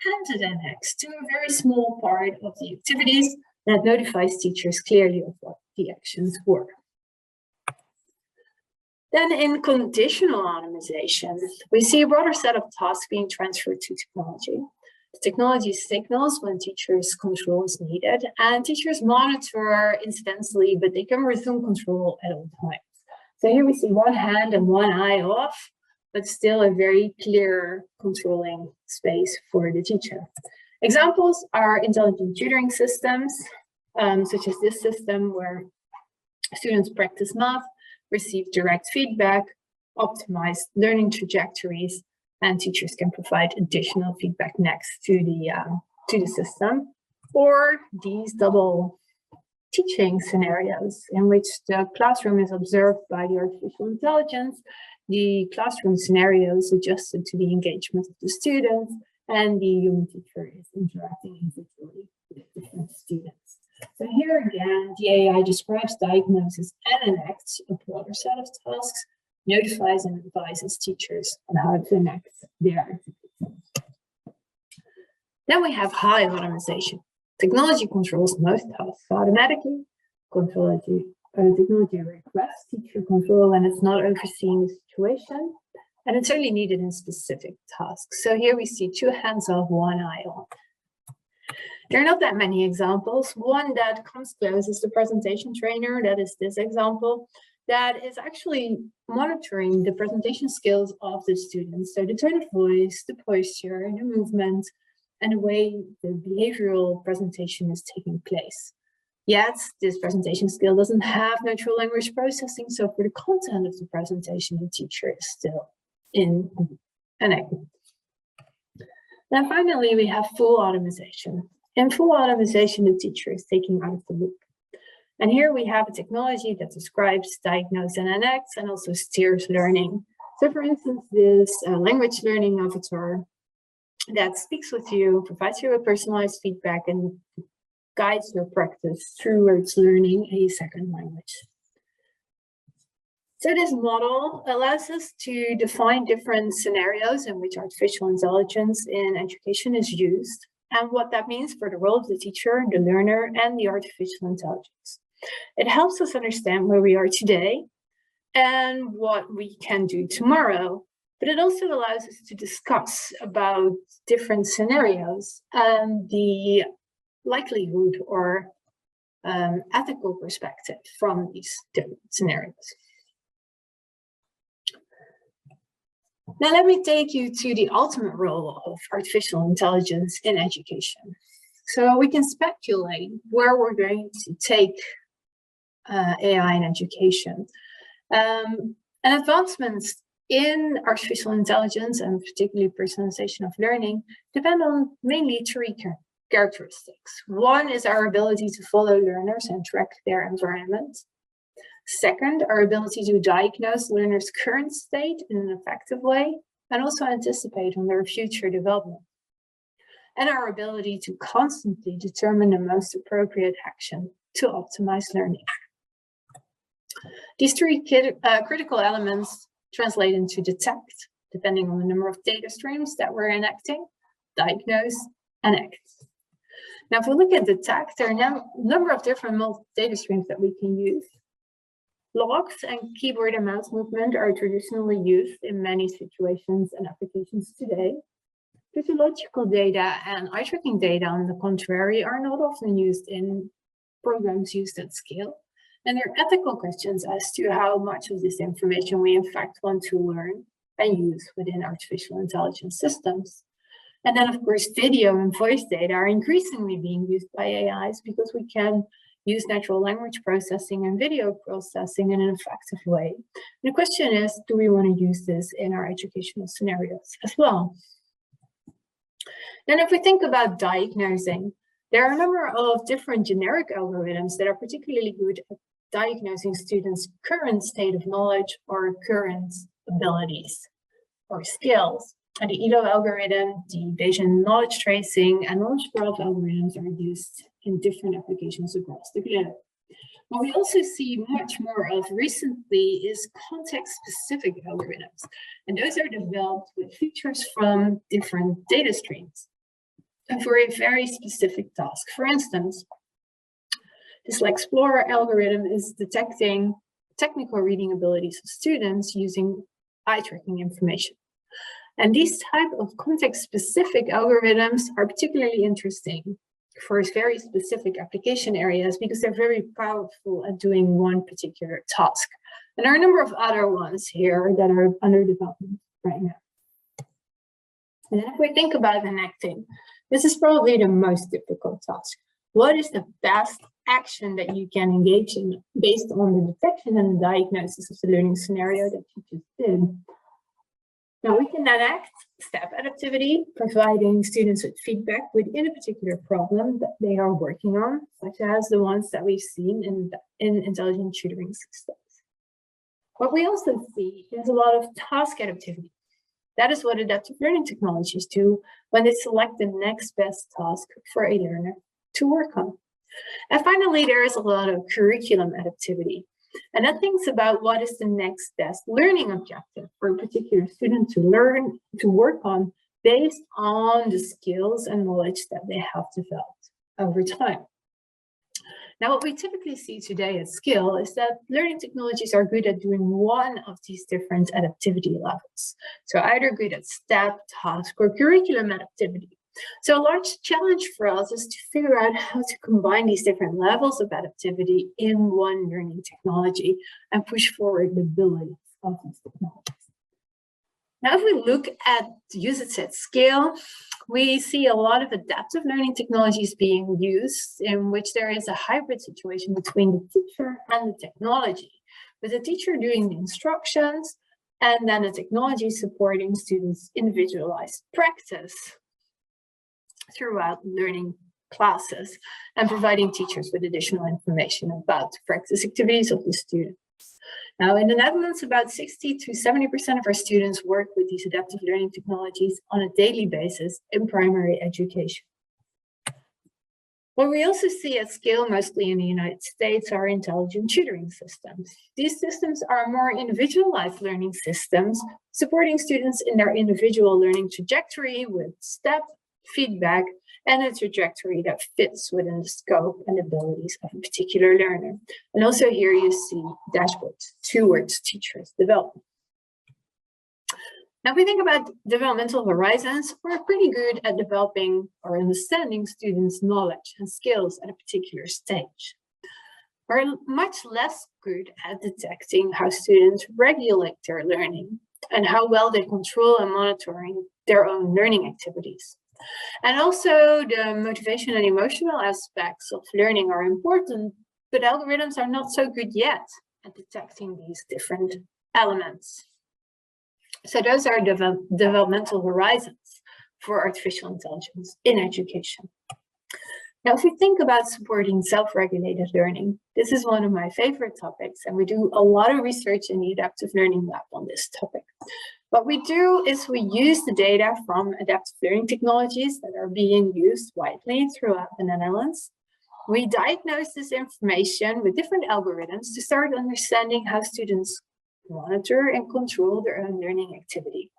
and then next to a very small part of the activities that notifies teachers clearly of what the actions were. Then in conditional automation, we see a broader set of tasks being transferred to technology. The technology signals when teachers' control is needed, and teachers monitor incidentally, but they can resume control at all times. So here we see one hand and one eye off, but still a very clear controlling space for the teacher. Examples are intelligent tutoring systems, such as this system where students practice math, receive direct feedback, optimize learning trajectories, and teachers can provide additional feedback next to the system. Or these double teaching scenarios in which the classroom is observed by the artificial intelligence, the classroom scenario is adjusted to the engagement of the students, and the human teacher is interacting individually with different students. So here again, the AI describes, diagnoses, and enacts a broader set of tasks, notifies and advises teachers on how to enact their activities. Then we have high automation. Technology controls most tasks automatically. Technology requests teacher control when it's not overseeing the situation, and it's only needed in specific tasks. So here we see two hands off, one eye on. There are not that many examples. One that comes close is the presentation trainer, that is this example, that is actually monitoring the presentation skills of the students. So the tone of voice, the posture, the movement, and the way the behavioral presentation is taking place. Yet, this presentation skill doesn't have natural language processing, so for the content of the presentation, the teacher is still in enactment. Then finally, we have full automation. In full automation, the teacher is taking out of the loop. And here we have a technology that describes, diagnoses, and enacts, and also steers learning. So for instance, this language learning avatar that speaks with you, provides you with personalized feedback, and guides your practice towards learning a second language. So this model allows us to define different scenarios in which artificial intelligence in education is used, and what that means for the role of the teacher, the learner, and the artificial intelligence. It helps us understand where we are today and what we can do tomorrow, but it also allows us to discuss about different scenarios and the likelihood or ethical perspective from these different scenarios. Now let me take you to the ultimate role of artificial intelligence in education. So we can speculate where we're going to take AI in education. And advancements in artificial intelligence, and particularly personalization of learning, depend on mainly three characteristics. One is our ability to follow learners and track their environment. Second, our ability to diagnose learners' current state in an effective way, and also anticipate on their future development. And our ability to constantly determine the most appropriate action to optimize learning. These three critical elements translate into detect, depending on the number of data streams that we're enacting, diagnose, and act. Now, if we look at detect, there are a number of different data streams that we can use. Logs and keyboard and mouse movement are traditionally used in many situations and applications today. Physiological data and eye tracking data, on the contrary, are not often used in programs used at scale. And there are ethical questions as to how much of this information we in fact want to learn and use within artificial intelligence systems. And then, of course, video and voice data are increasingly being used by AIs because we can use natural language processing and video processing in an effective way. And the question is, do we want to use this in our educational scenarios as well? Then if we think about diagnosing, there are a number of different generic algorithms that are particularly good at diagnosing students' current state of knowledge or current abilities or skills. And the ELO algorithm, the Bayesian knowledge tracing, and knowledge graph algorithms are used in different applications across the globe. What we also see much more of recently is context-specific algorithms, and those are developed with features from different data streams and for a very specific task. For instance, this Explorer algorithm is detecting technical reading abilities of students using eye tracking information. And these type of context-specific algorithms are particularly interesting for very specific application areas because they're very powerful at doing one particular task. And there are a number of other ones here that are under development right now. And then if we think about connecting, this is probably the most difficult task. What is the best action that you can engage in based on the detection and the diagnosis of the learning scenario that you just did? Now we can then act step adaptivity, providing students with feedback within a particular problem that they are working on, such as the ones that we've seen in intelligent tutoring systems. What we also see is a lot of task adaptivity. That is what adaptive learning technologies do when they select the next best task for a learner to work on. And finally, there is a lot of curriculum adaptivity. And that thinks about what is the next best learning objective for a particular student to learn, to work on based on the skills and knowledge that they have developed over time. Now, what we typically see today at scale is that learning technologies are good at doing one of these different adaptivity levels. So either good at step, task, or curriculum adaptivity. So a large challenge for us is to figure out how to combine these different levels of adaptivity in one learning technology and push forward the abilities of these technologies. Now, if we look at usage at scale, we see a lot of adaptive learning technologies being used in which there is a hybrid situation between the teacher and the technology, with the teacher doing the instructions and then the technology supporting students' individualized practice throughout learning classes and providing teachers with additional information about practice activities of the students. Now, in the Netherlands, about 60 to 70% of our students work with these adaptive learning technologies on a daily basis in primary education. What we also see at scale, mostly in the United States, are intelligent tutoring systems. These systems are more individualized learning systems, supporting students in their individual learning trajectory with step, feedback, and a trajectory that fits within the scope and abilities of a particular learner. And also here you see dashboards towards teachers' development. Now, if we think about developmental horizons, we're pretty good at developing or understanding students' knowledge and skills at a particular stage. We're much less good at detecting how students regulate their learning and how well they control and monitoring their own learning activities. And also the motivation and emotional aspects of learning are important, but algorithms are not so good yet at detecting these different elements. So those are developmental horizons for artificial intelligence in education. Now, if we think about supporting self-regulated learning, this is one of my favorite topics, and we do a lot of research in the Adaptive Learning Lab on this topic. What we do is we use the data from adaptive learning technologies that are being used widely throughout the Netherlands. We diagnose this information with different algorithms to start understanding how students monitor and control their own learning activity.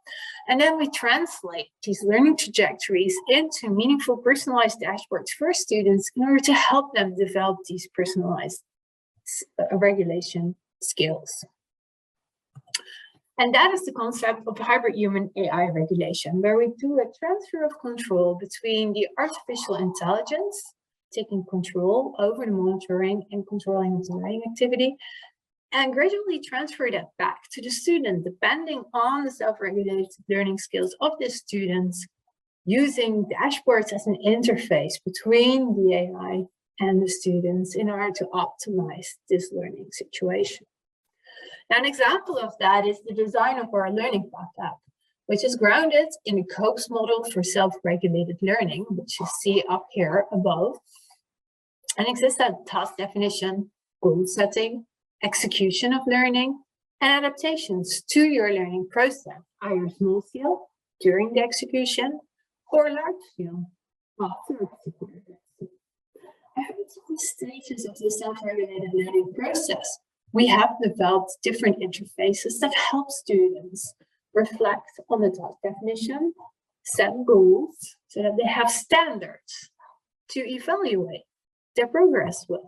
And then we translate these learning trajectories into meaningful personalized dashboards for students in order to help them develop these personalized regulation skills. And that is the concept of hybrid human AI regulation, where we do a transfer of control between the artificial intelligence taking control over the monitoring and controlling of the learning activity, and gradually transfer that back to the student, depending on the self-regulated learning skills of the students, using dashboards as an interface between the AI and the students in order to optimize this learning situation. Now, an example of that is the design of our Learning Path app, which is grounded in the COPES model for self-regulated learning, which you see up here above, and exists as task definition, goal setting, execution of learning, and adaptations to your learning process, either small scale during the execution or large scale after execution. At different stages of the self-regulated learning process, we have developed different interfaces that help students reflect on the task definition, set goals so that they have standards to evaluate their progress with,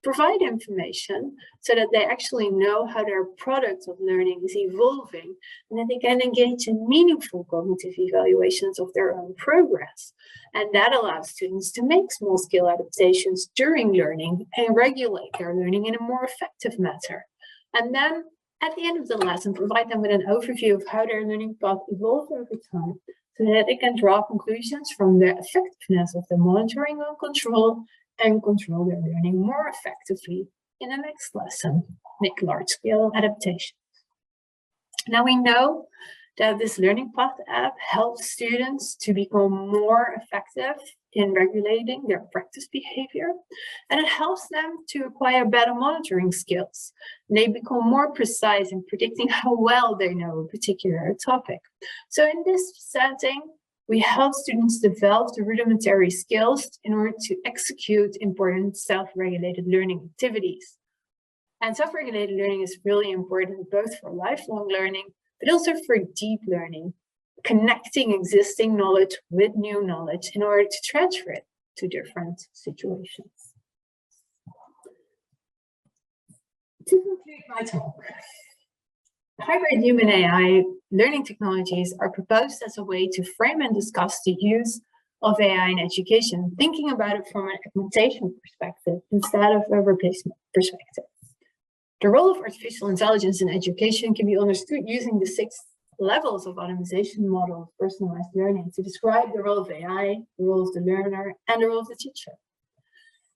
provide information so that they actually know how their product of learning is evolving, and that they can engage in meaningful cognitive evaluations of their own progress. And that allows students to make small-scale adaptations during learning and regulate their learning in a more effective manner. And then at the end of the lesson, provide them with an overview of how their learning path evolved over time, so that they can draw conclusions from the effectiveness of the monitoring and control their learning more effectively in the next lesson, make large-scale adaptations. Now we know that this Learning Path app helps students to become more effective in regulating their practice behavior, and it helps them to acquire better monitoring skills. They become more precise in predicting how well they know a particular topic. So in this setting, we help students develop the rudimentary skills in order to execute important self-regulated learning activities. And self-regulated learning is really important both for lifelong learning, but also for deep learning, connecting existing knowledge with new knowledge in order to transfer it to different situations. To conclude my talk, hybrid human AI learning technologies are proposed as a way to frame and discuss the use of AI in education, thinking about it from an augmentation perspective instead of a replacement perspective. The role of artificial intelligence in education can be understood using the 6 levels of automation model of personalized learning to describe the role of AI, the role of the learner, and the role of the teacher.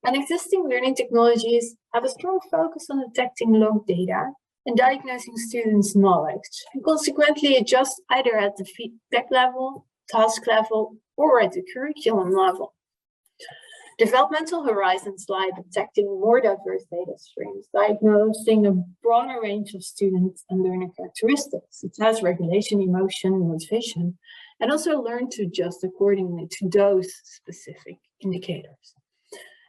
And existing learning technologies have a strong focus on detecting log data and diagnosing students' knowledge, and consequently adjust either at the feedback level, task level, or at the curriculum level. Developmental horizons lie detecting more diverse data streams, diagnosing a broader range of students and learner characteristics, such as regulation, emotion, motivation, and also learn to adjust accordingly to those specific indicators.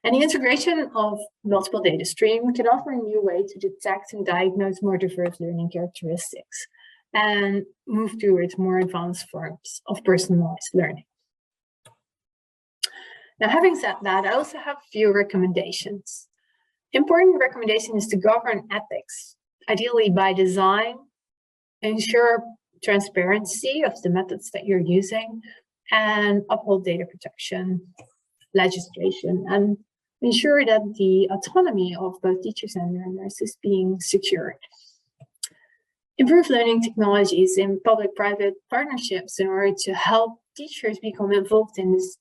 And the integration of multiple data streams can offer a new way to detect and diagnose more diverse learning characteristics and move towards more advanced forms of personalized learning. Now, having said that, I also have a few recommendations. Important recommendation is to govern ethics, ideally by design, ensure transparency of the methods that you're using, and uphold data protection legislation, and ensure that the autonomy of both teachers and learners is being secured. Improve learning technologies in public-private partnerships in order to help teachers become involved in this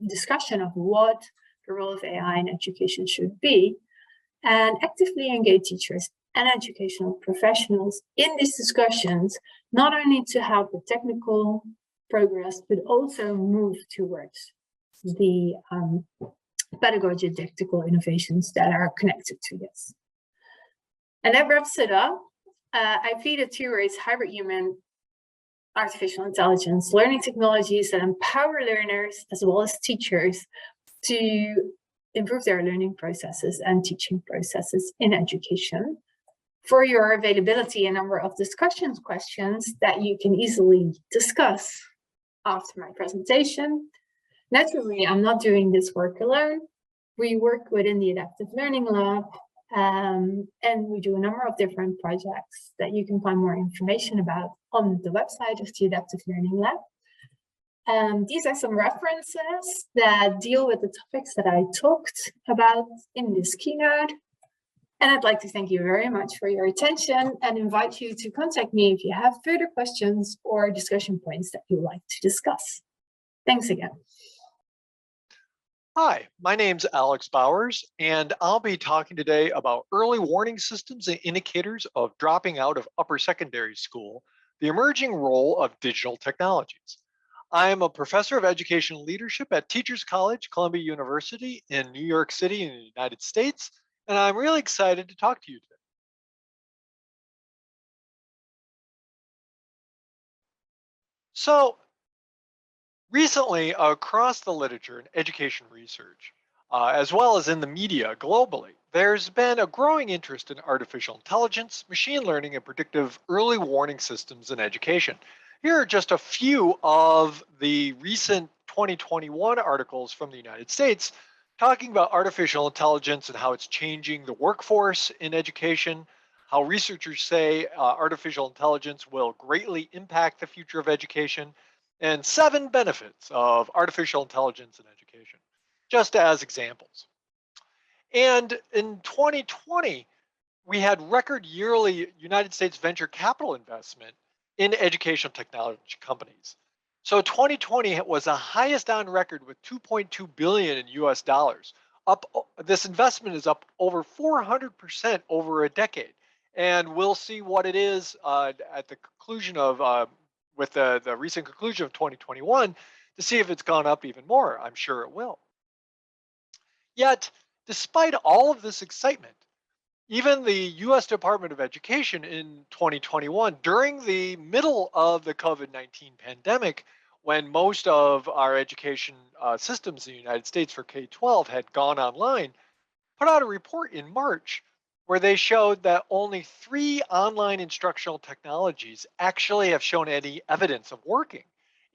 discussion of what the role of AI in education should be, and actively engage teachers and educational professionals in these discussions, not only to help the technical progress, but also move towards the pedagogy didactical innovations that are connected to this. And that wraps it up. I pleaded towards hybrid human artificial intelligence learning technologies that empower learners as well as teachers to improve their learning processes and teaching processes in education. For your availability, a number of discussion questions that you can easily discuss after my presentation. Naturally, I'm not doing this work alone. We work within the Adaptive Learning Lab, and we do a number of different projects that you can find more information about on the website of the Adaptive Learning Lab. These are some references that deal with the topics that I talked about in this keynote. And I'd like to thank you very much for your attention and invite you to contact me if you have further questions or discussion points that you'd like to discuss. Thanks again. Hi, my name's Alex Bowers, and I'll be talking today about early warning systems and indicators of dropping out of upper secondary school, the emerging role of digital technologies. I am a professor of education leadership at Teachers College, Columbia University in New York City in the United States, and I'm really excited to talk to you today. So, recently, across the literature and education research, as well as in the media globally, there's been a growing interest in artificial intelligence, machine learning, and predictive early warning systems in education. Here are just a few of the recent 2021 articles from the United States talking about artificial intelligence and how it's changing the workforce in education, how researchers say artificial intelligence will greatly impact the future of education, and 7 benefits of artificial intelligence in education, just as examples. And in 2020, we had record yearly United States venture capital investment in educational technology companies. So 2020 was the highest on record with 2.2 billion in US dollars. This investment is up over 400% over a decade. And we'll see what it is at the conclusion of with the recent conclusion of 2021 to see if it's gone up even more. I'm sure it will. Yet, despite all of this excitement, even the US Department of Education in 2021, during the middle of the COVID-19 pandemic, when most of our education systems in the United States for K-12 had gone online, put out a report in March where they showed that only 3 online instructional technologies actually have shown any evidence of working.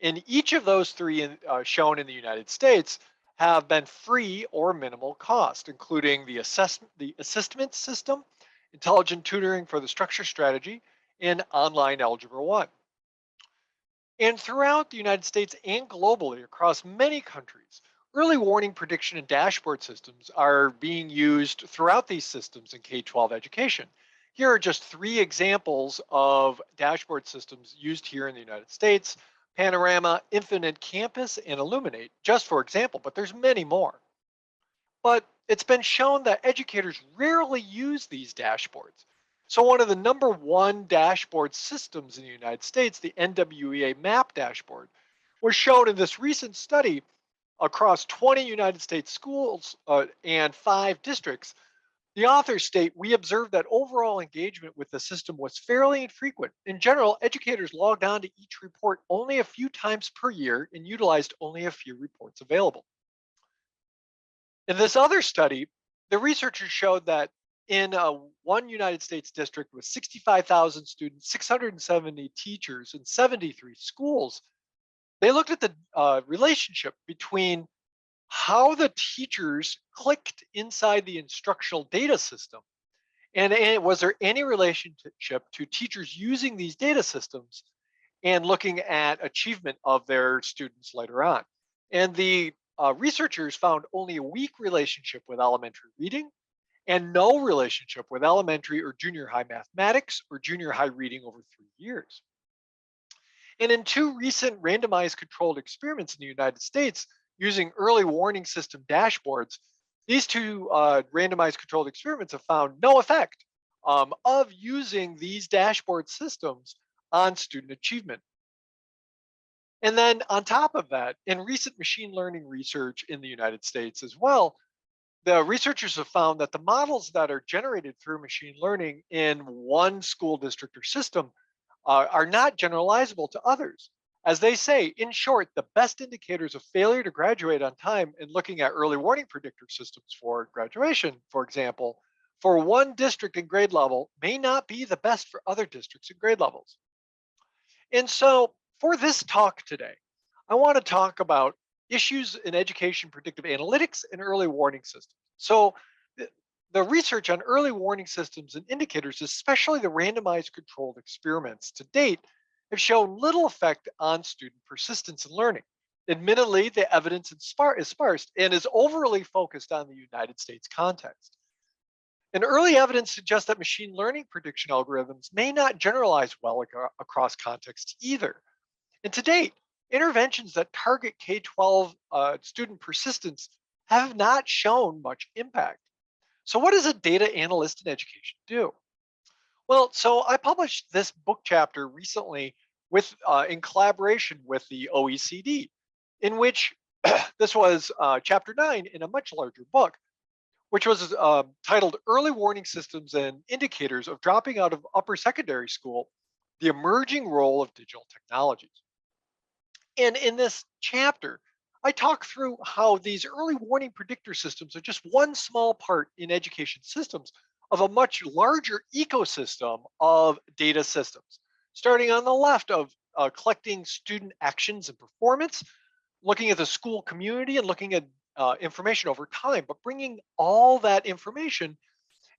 And each of those 3 shown in the United States have been free or minimal cost, including the assessment system, intelligent tutoring for the structure strategy, and online algebra 1. And throughout the United States and globally across many countries, early warning prediction and dashboard systems are being used throughout these systems in K-12 education. Here are just 3 examples of dashboard systems used here in the United States: Panorama, Infinite Campus, and Illuminate, just for example, but there's many more. But it's been shown that educators rarely use these dashboards. So one of the #1 dashboard systems in the United States, the NWEA MAP dashboard, was shown in this recent study across 20 United States schools and 5 districts. The authors state, we observed that overall engagement with the system was fairly infrequent. In general, educators logged on to each report only a few times per year and utilized only a few reports available. In this other study, the researchers showed that in one United States district with 65,000 students, 670 teachers, and 73 schools, they looked at the relationship between how the teachers clicked inside the instructional data system, and was there any relationship to teachers using these data systems and looking at achievement of their students later on. And the researchers found only a weak relationship with elementary reading and no relationship with elementary or junior high mathematics or junior high reading over 3 years. And in 2 recent randomized controlled experiments in the United States using early warning system dashboards, these 2 randomized controlled experiments have found no effect of using these dashboard systems on student achievement. And then on top of that, in recent machine learning research in the United States as well, the researchers have found that the models that are generated through machine learning in one school district or system are not generalizable to others. As they say, in short, the best indicators of failure to graduate on time in looking at early warning predictor systems for graduation, for example, for one district and grade level may not be the best for other districts and grade levels. And so for this talk today, I want to talk about issues in education predictive analytics and early warning systems. So the research on early warning systems and indicators, especially the randomized controlled experiments to date, have shown little effect on student persistence and learning. Admittedly, the evidence is sparse and is overly focused on the United States context. And early evidence suggests that machine learning prediction algorithms may not generalize well across contexts either. And to date, interventions that target K-12 student persistence have not shown much impact. So what does a data analyst in education do? Well, so I published this book chapter recently in collaboration with the OECD, in which this was chapter 9 in a much larger book, which was titled Early Warning Systems and Indicators of Dropping Out of Upper Secondary School, the Emerging Role of Digital Technologies. And in this chapter, I talk through how these early warning predictor systems are just one small part in education systems of a much larger ecosystem of data systems, starting on the left of collecting student actions and performance, looking at the school community and looking at information over time, but bringing all that information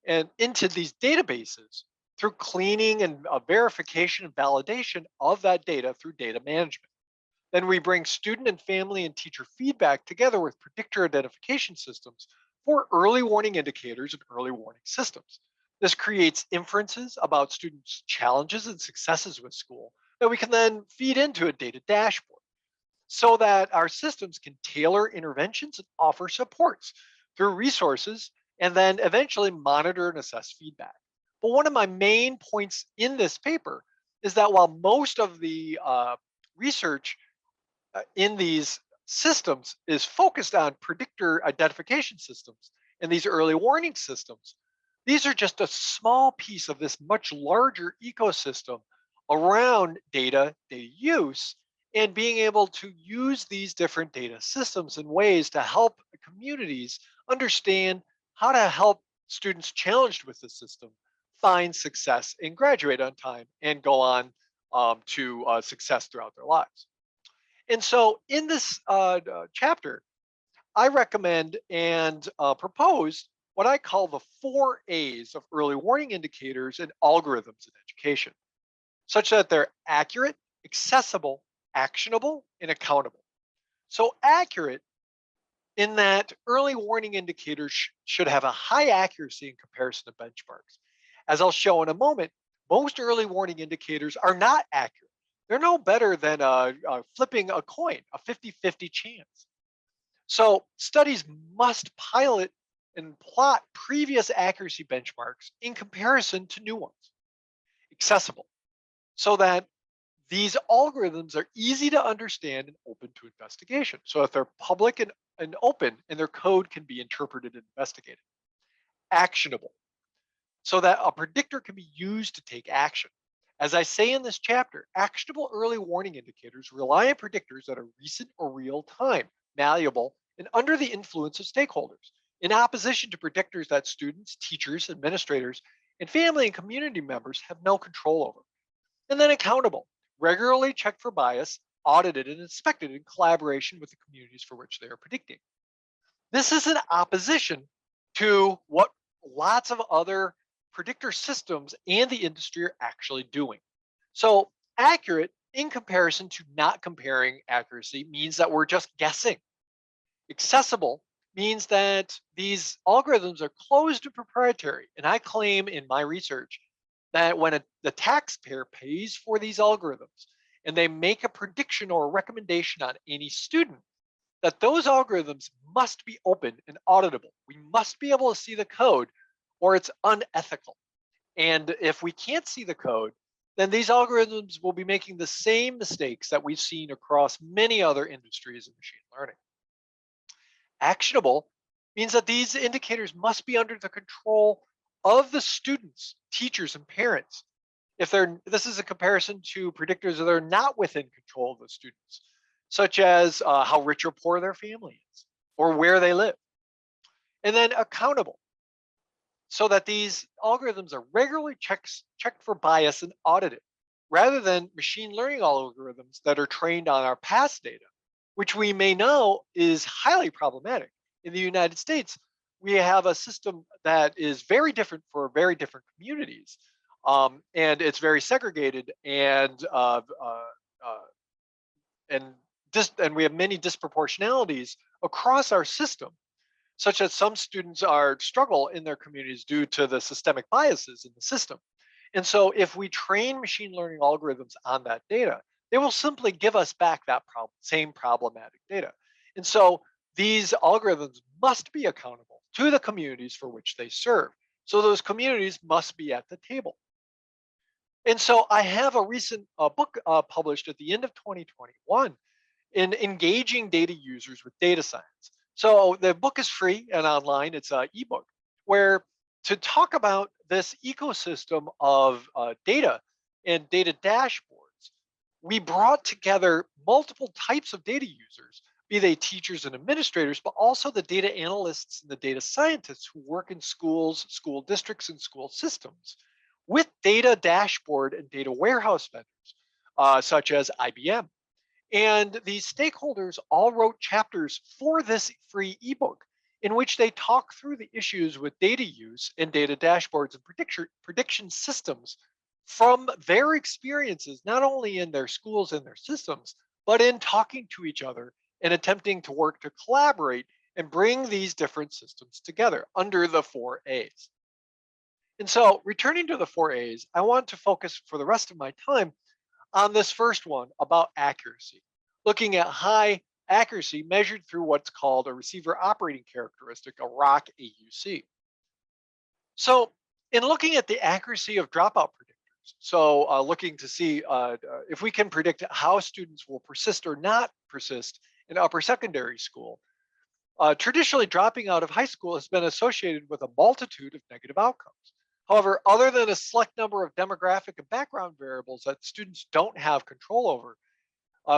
and into these databases through cleaning and verification and validation of that data through data management. Then we bring student and family and teacher feedback together with predictor identification systems for early warning indicators and early warning systems. This creates inferences about students' challenges and successes with school that we can then feed into a data dashboard, so that our systems can tailor interventions and offer supports through resources and then eventually monitor and assess feedback. But one of my main points in this paper is that while most of the research in these systems is focused on predictor identification systems and these early warning systems, these are just a small piece of this much larger ecosystem around data use, and being able to use these different data systems in ways to help communities understand how to help students challenged with the system find success and graduate on time and go on to success throughout their lives. And so in this chapter, I recommend and propose what I call the 4 A's of early warning indicators and algorithms in education, such that they're accurate, accessible, actionable, and accountable. So accurate in that early warning indicators should have a high accuracy in comparison to benchmarks. As I'll show in a moment, most early warning indicators are not accurate. They're no better than flipping a coin, a 50-50 chance. So studies must pilot and plot previous accuracy benchmarks in comparison to new ones. Accessible, so that these algorithms are easy to understand and open to investigation. So if they're public and open and their code can be interpreted and investigated. Actionable, so that a predictor can be used to take action. As I say in this chapter, actionable early warning indicators rely on predictors that are recent or real time, malleable, and under the influence of stakeholders, in opposition to predictors that students, teachers, administrators, and family and community members have no control over. And then accountable, regularly checked for bias, audited and inspected in collaboration with the communities for which they are predicting. This is in opposition to what lots of other predictor systems and the industry are actually doing. So accurate in comparison to not comparing accuracy means that we're just guessing. Accessible means that these algorithms are closed and proprietary. And I claim in my research that when the taxpayer pays for these algorithms and they make a prediction or a recommendation on any student, that those algorithms must be open and auditable. We must be able to see the code or it's unethical. And if we can't see the code, then these algorithms will be making the same mistakes that we've seen across many other industries of machine learning. Actionable means that these indicators must be under the control of the students, teachers, and parents. This is a comparison to predictors that are not within control of the students, such as how rich or poor their family is or where they live. And then accountable, so that these algorithms are regularly checked for bias and audited, rather than machine learning algorithms that are trained on our past data, which we may know is highly problematic. In the United States, we have a system that is very different for very different communities, and it's very segregated, and we have many disproportionalities across our system, such that some students struggle in their communities due to the systemic biases in the system. And so if we train machine learning algorithms on that data, they will simply give us back that same problematic data. And so these algorithms must be accountable to the communities for which they serve. So those communities must be at the table. And so I have a recent book published at the end of 2021 in engaging data users with data science. So the book is free and online. It's an ebook where to talk about this ecosystem of data and data dashboards, we brought together multiple types of data users, be they teachers and administrators, but also the data analysts and the data scientists who work in schools, school districts, and school systems with data dashboard and data warehouse vendors, such as IBM. And these stakeholders all wrote chapters for this free ebook in which they talk through the issues with data use and data dashboards and prediction systems from their experiences, not only in their schools and their systems, but in talking to each other and attempting to work to collaborate and bring these different systems together under the 4 A's. And so returning to the 4 A's, I want to focus for the rest of my time on this first one about accuracy, looking at high accuracy measured through what's called a receiver operating characteristic, a ROC AUC. So in looking at the accuracy of dropout predictors, so looking to see if we can predict how students will persist or not persist in upper secondary school, traditionally dropping out of high school has been associated with a multitude of negative outcomes. However, other than a select number of demographic and background variables that students don't have control over,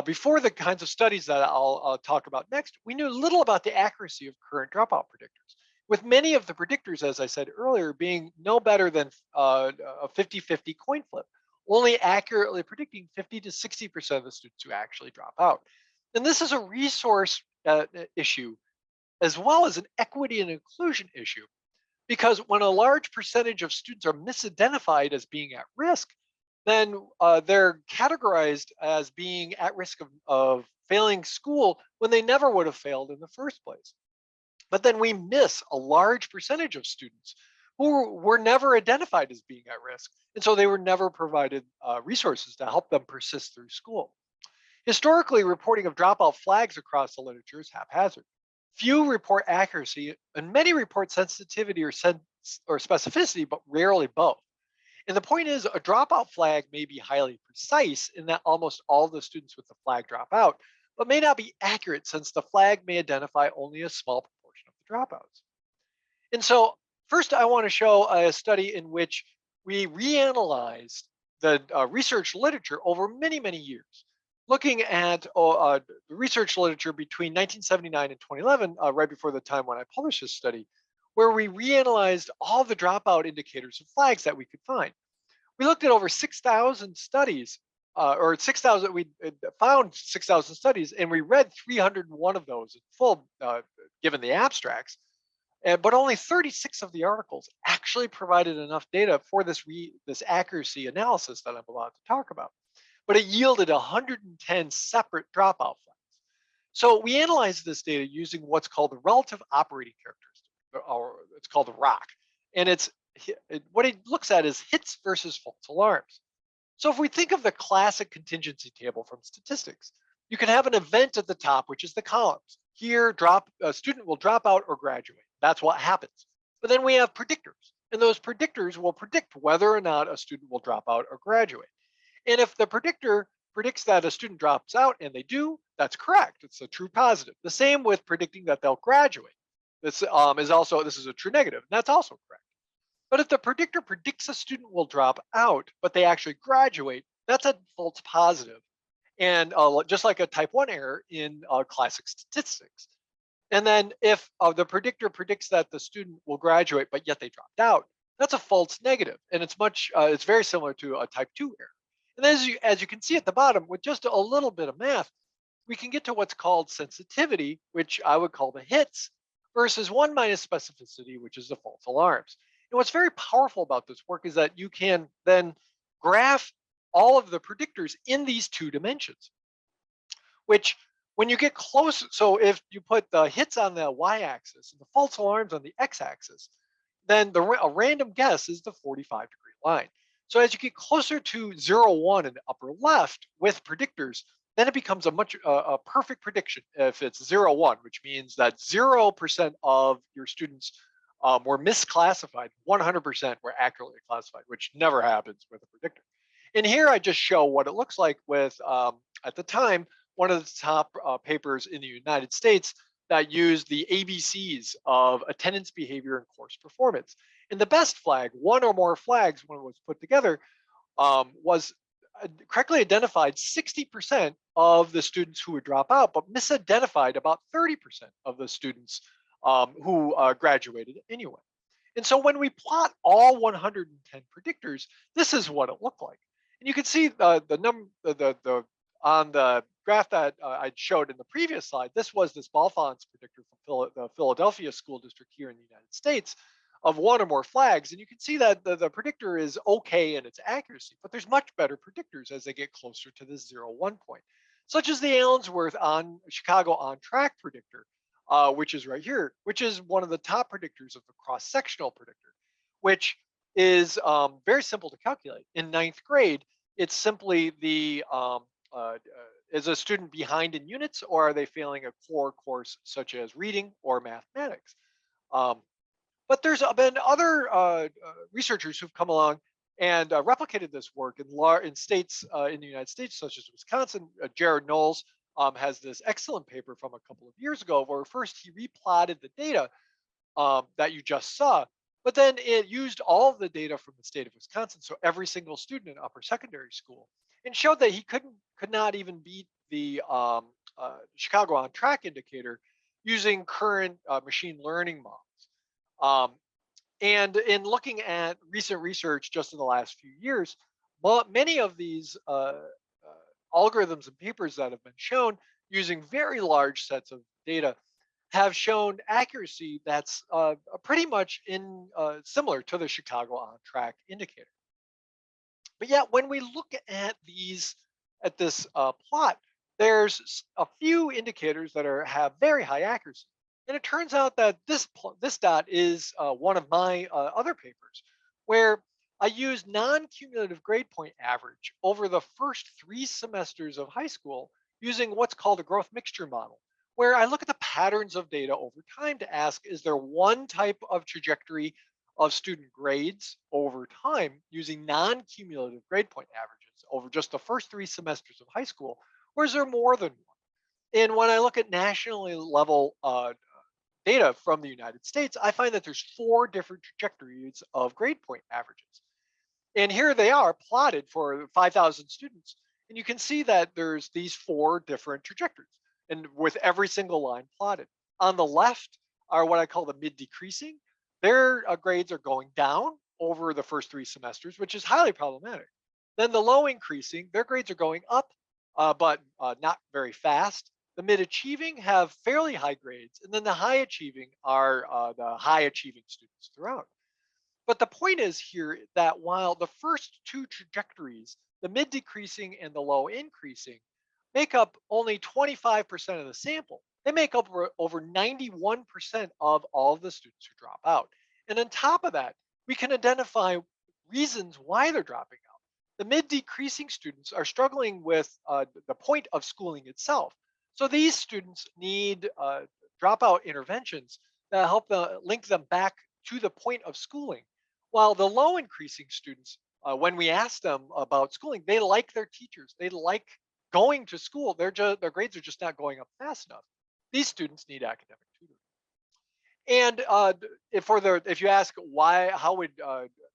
before the kinds of studies that I'll talk about next, we knew little about the accuracy of current dropout predictors, with many of the predictors, as I said earlier, being no better than a 50-50 coin flip, only accurately predicting 50 to 60% of the students who actually drop out. And this is a resource issue, as well as an equity and inclusion issue, because when a large percentage of students are misidentified as being at risk, then they're categorized as being at risk of failing school when they never would have failed in the first place. But then we miss a large percentage of students who were never identified as being at risk. And so they were never provided resources to help them persist through school. Historically, reporting of dropout flags across the literature is haphazard. Few report accuracy, and many report sensitivity or specificity, but rarely both. And the point is, a dropout flag may be highly precise in that almost all the students with the flag drop out, but may not be accurate since the flag may identify only a small proportion of the dropouts. And so first, I want to show a study in which we reanalyzed the research literature over many, many years, looking at the research literature between 1979 and 2011, right before the time when I published this study, where we reanalyzed all the dropout indicators and flags that we could find. We looked at over 6,000 studies, or 6,000, we found 6,000 studies, and we read 301 of those in full, given the abstracts. But only 36 of the articles actually provided enough data for this accuracy analysis that I'm about to talk about. But it yielded 110 separate dropout flags. So we analyzed this data using what's called the relative operating characteristic, or it's called the ROC. And what it looks at is hits versus false alarms. So if we think of the classic contingency table from statistics, you can have an event at the top, which is the columns. Here, a student will drop out or graduate. That's what happens. But then we have predictors, and those predictors will predict whether or not a student will drop out or graduate. And if the predictor predicts that a student drops out and they do, that's correct. It's a true positive. The same with predicting that they'll graduate. This is a true negative, and that's also correct. But if the predictor predicts a student will drop out, but they actually graduate, that's a false positive. And just like a type 1 error in classic statistics. And then if the predictor predicts that the student will graduate, but yet they dropped out, that's a false negative. And it's very similar to a type 2 error. And as you can see at the bottom, with just a little bit of math, we can get to what's called sensitivity, which I would call the hits, versus 1 minus specificity, which is the false alarms. And what's very powerful about this work is that you can then graph all of the predictors in these 2 dimensions, which When you get close, so if you put the hits on the y-axis and the false alarms on the x-axis, then a random guess is the 45-degree line. So as you get closer to 0, 1 in the upper left with predictors, then it becomes a perfect prediction if it's 0, 1, which means that 0% of your students were misclassified, 100% were accurately classified, which never happens with a predictor. And here I just show what it looks like with, at the time, one of the top papers in the United States that used the ABCs of attendance, behavior, and course performance. And the best flag, one or more flags when it was put together, was correctly identified 60% of the students who would drop out, but misidentified about 30% of the students who graduated anyway. And so when we plot all 110 predictors, this is what it looked like. And you can see on the graph that I showed in the previous slide, this was this Balfont's predictor from the Philadelphia School District here in the United States of one or more flags. And you can see that the predictor is okay in its accuracy, but there's much better predictors as they get closer to this 0, 1 point, such as the Allensworth Chicago on track predictor, which is right here, which is one of the top predictors of the cross-sectional predictor, which is very simple to calculate. In 9th grade, it's simply the is a student behind in units, or are they failing a core course such as reading or mathematics? But there's been other researchers who've come along and replicated this work in states in the United States, such as Wisconsin. Jared Knowles has this excellent paper from a couple of years ago, where first he replotted the data that you just saw, but then it used all of the data from the state of Wisconsin, so every single student in upper secondary school, and showed that he could not even beat the Chicago on track indicator using current machine learning models. And in looking at recent research just in the last few years, many of these algorithms and papers that have been shown using very large sets of data have shown accuracy that's pretty much similar to the Chicago on track indicator. But yet, when we look at this plot, there's a few indicators that have very high accuracy. And it turns out that this dot is one of my other papers, where I used non-cumulative grade point average over the first 3 semesters of high school using what's called a growth mixture model, where I look at the patterns of data over time to ask, is there one type of trajectory of student grades over time using non-cumulative grade point averages over just the first 3 semesters of high school, or is there more than one? And when I look at nationally level data from the United States, I find that there's 4 different trajectories of grade point averages. And here they are plotted for 5,000 students. And you can see that there's these 4 different trajectories, and with every single line plotted. On the left are what I call the mid-decreasing. Their grades are going down over the first 3 semesters, which is highly problematic. Then the low increasing, their grades are going up, but not very fast. The mid-achieving have fairly high grades, and then the high achieving are the high achieving students throughout. But the point is here that while the first 2 trajectories, the mid-decreasing and the low increasing, make up only 25% of the sample, they make up over 91% of all of the students who drop out. And on top of that, we can identify reasons why they're dropping out. The mid-decreasing students are struggling with the point of schooling itself. So these students need dropout interventions that help link them back to the point of schooling. While the low increasing students, when we ask them about schooling, they like their teachers. They like going to school. Their grades are just not going up fast enough. These students need academic tutoring. And if you ask how would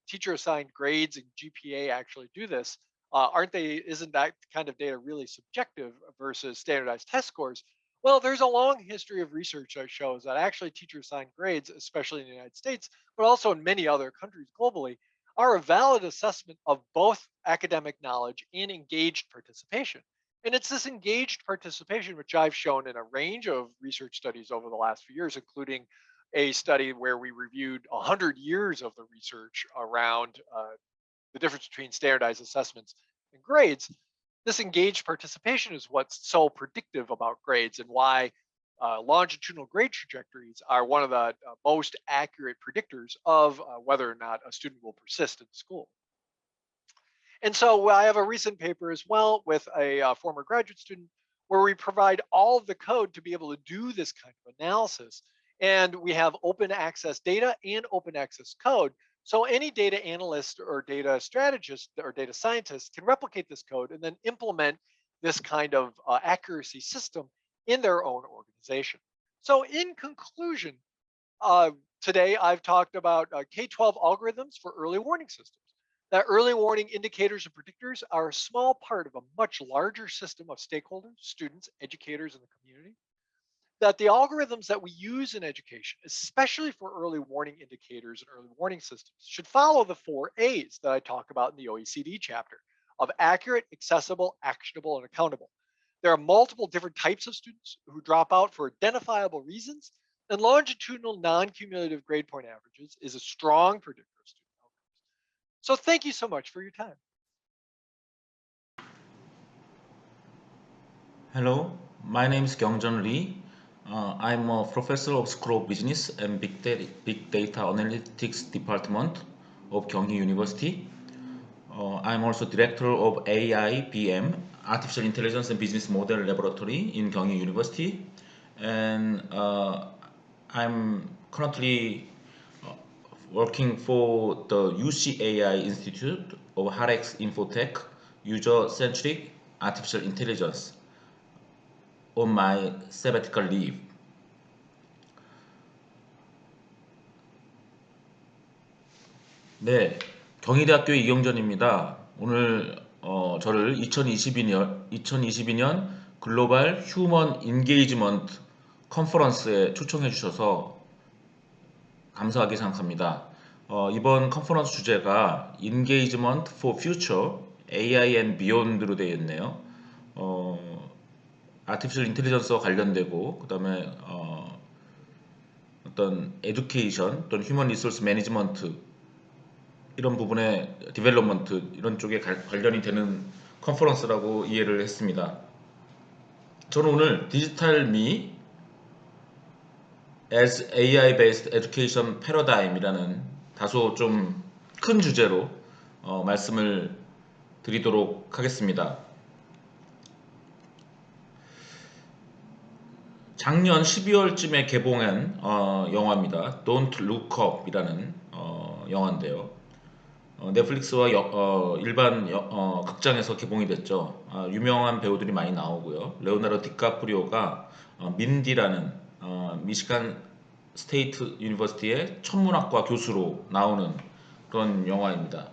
teacher assigned grades and GPA actually do this, isn't that kind of data really subjective versus standardized test scores? Well, there's a long history of research that shows that actually teacher assigned grades, especially in the United States, but also in many other countries globally, are a valid assessment of both academic knowledge and engaged participation. And it's this engaged participation which I've shown in a range of research studies over the last few years, including a study where we reviewed 100 years of the research around the difference between standardized assessments and grades, This engaged participation is what's so predictive about grades and why longitudinal grade trajectories are one of the most accurate predictors of whether or not a student will persist in school. And so I have a recent paper as well with a former graduate student where we provide all of the code to be able to do this kind of analysis. And we have open access data and open access code. So any data analyst or data strategist or data scientist can replicate this code and then implement this kind of accuracy system in their own organization. So in conclusion, today I've talked about K-12 algorithms for early warning systems. That early warning indicators and predictors are a small part of a much larger system of stakeholders, students, educators, and the community. That the algorithms that we use in education, especially for early warning indicators and early warning systems, should follow the 4 A's that I talk about in the OECD chapter of accurate, accessible, actionable, and accountable. There are multiple different types of students who drop out for identifiable reasons, and longitudinal non-cumulative grade point averages is a strong predictor of student outcomes. So thank you so much for your time. Hello, my name is Kyung Lee. I'm a professor of School of Business and Big Data Analytics Department of Kyung University. I'm also director of AIBM, Artificial Intelligence and Business Model Laboratory in Kyung University. And I'm currently working for the UCAI Institute of Harex Infotech, User-Centric Artificial Intelligence, on my sabbatical leave. 네, 경희대학교 이경전입니다. 오늘 저를 2022년 글로벌 휴먼 인게이지먼트 컨퍼런스에 초청해 주셔서 감사하게 생각합니다. 이번 컨퍼런스 주제가 Engagement for Future, AI and Beyond로 되어 있네요. 아티피셜 인텔리전스와 관련되고 그 다음에 어떤 에듀케이션 또는 휴먼 리소스 매니지먼트 이런 부분의 디벨롭먼트 이런 쪽에 관련이 되는 컨퍼런스라고 이해를 했습니다. 저는 오늘 디지털 미 as AI based education paradigm이라는 다소 좀 큰 주제로 말씀을 드리도록 하겠습니다. 작년 12월쯤에 개봉한 영화입니다. Don't Look Up이라는 영화인데요. 넷플릭스와 일반 극장에서 개봉이 됐죠. 유명한 배우들이 많이 나오고요. 레오나르도 디카프리오가 민디라는 미시간 스테이트 유니버시티의 천문학과 교수로 나오는 그런 영화입니다.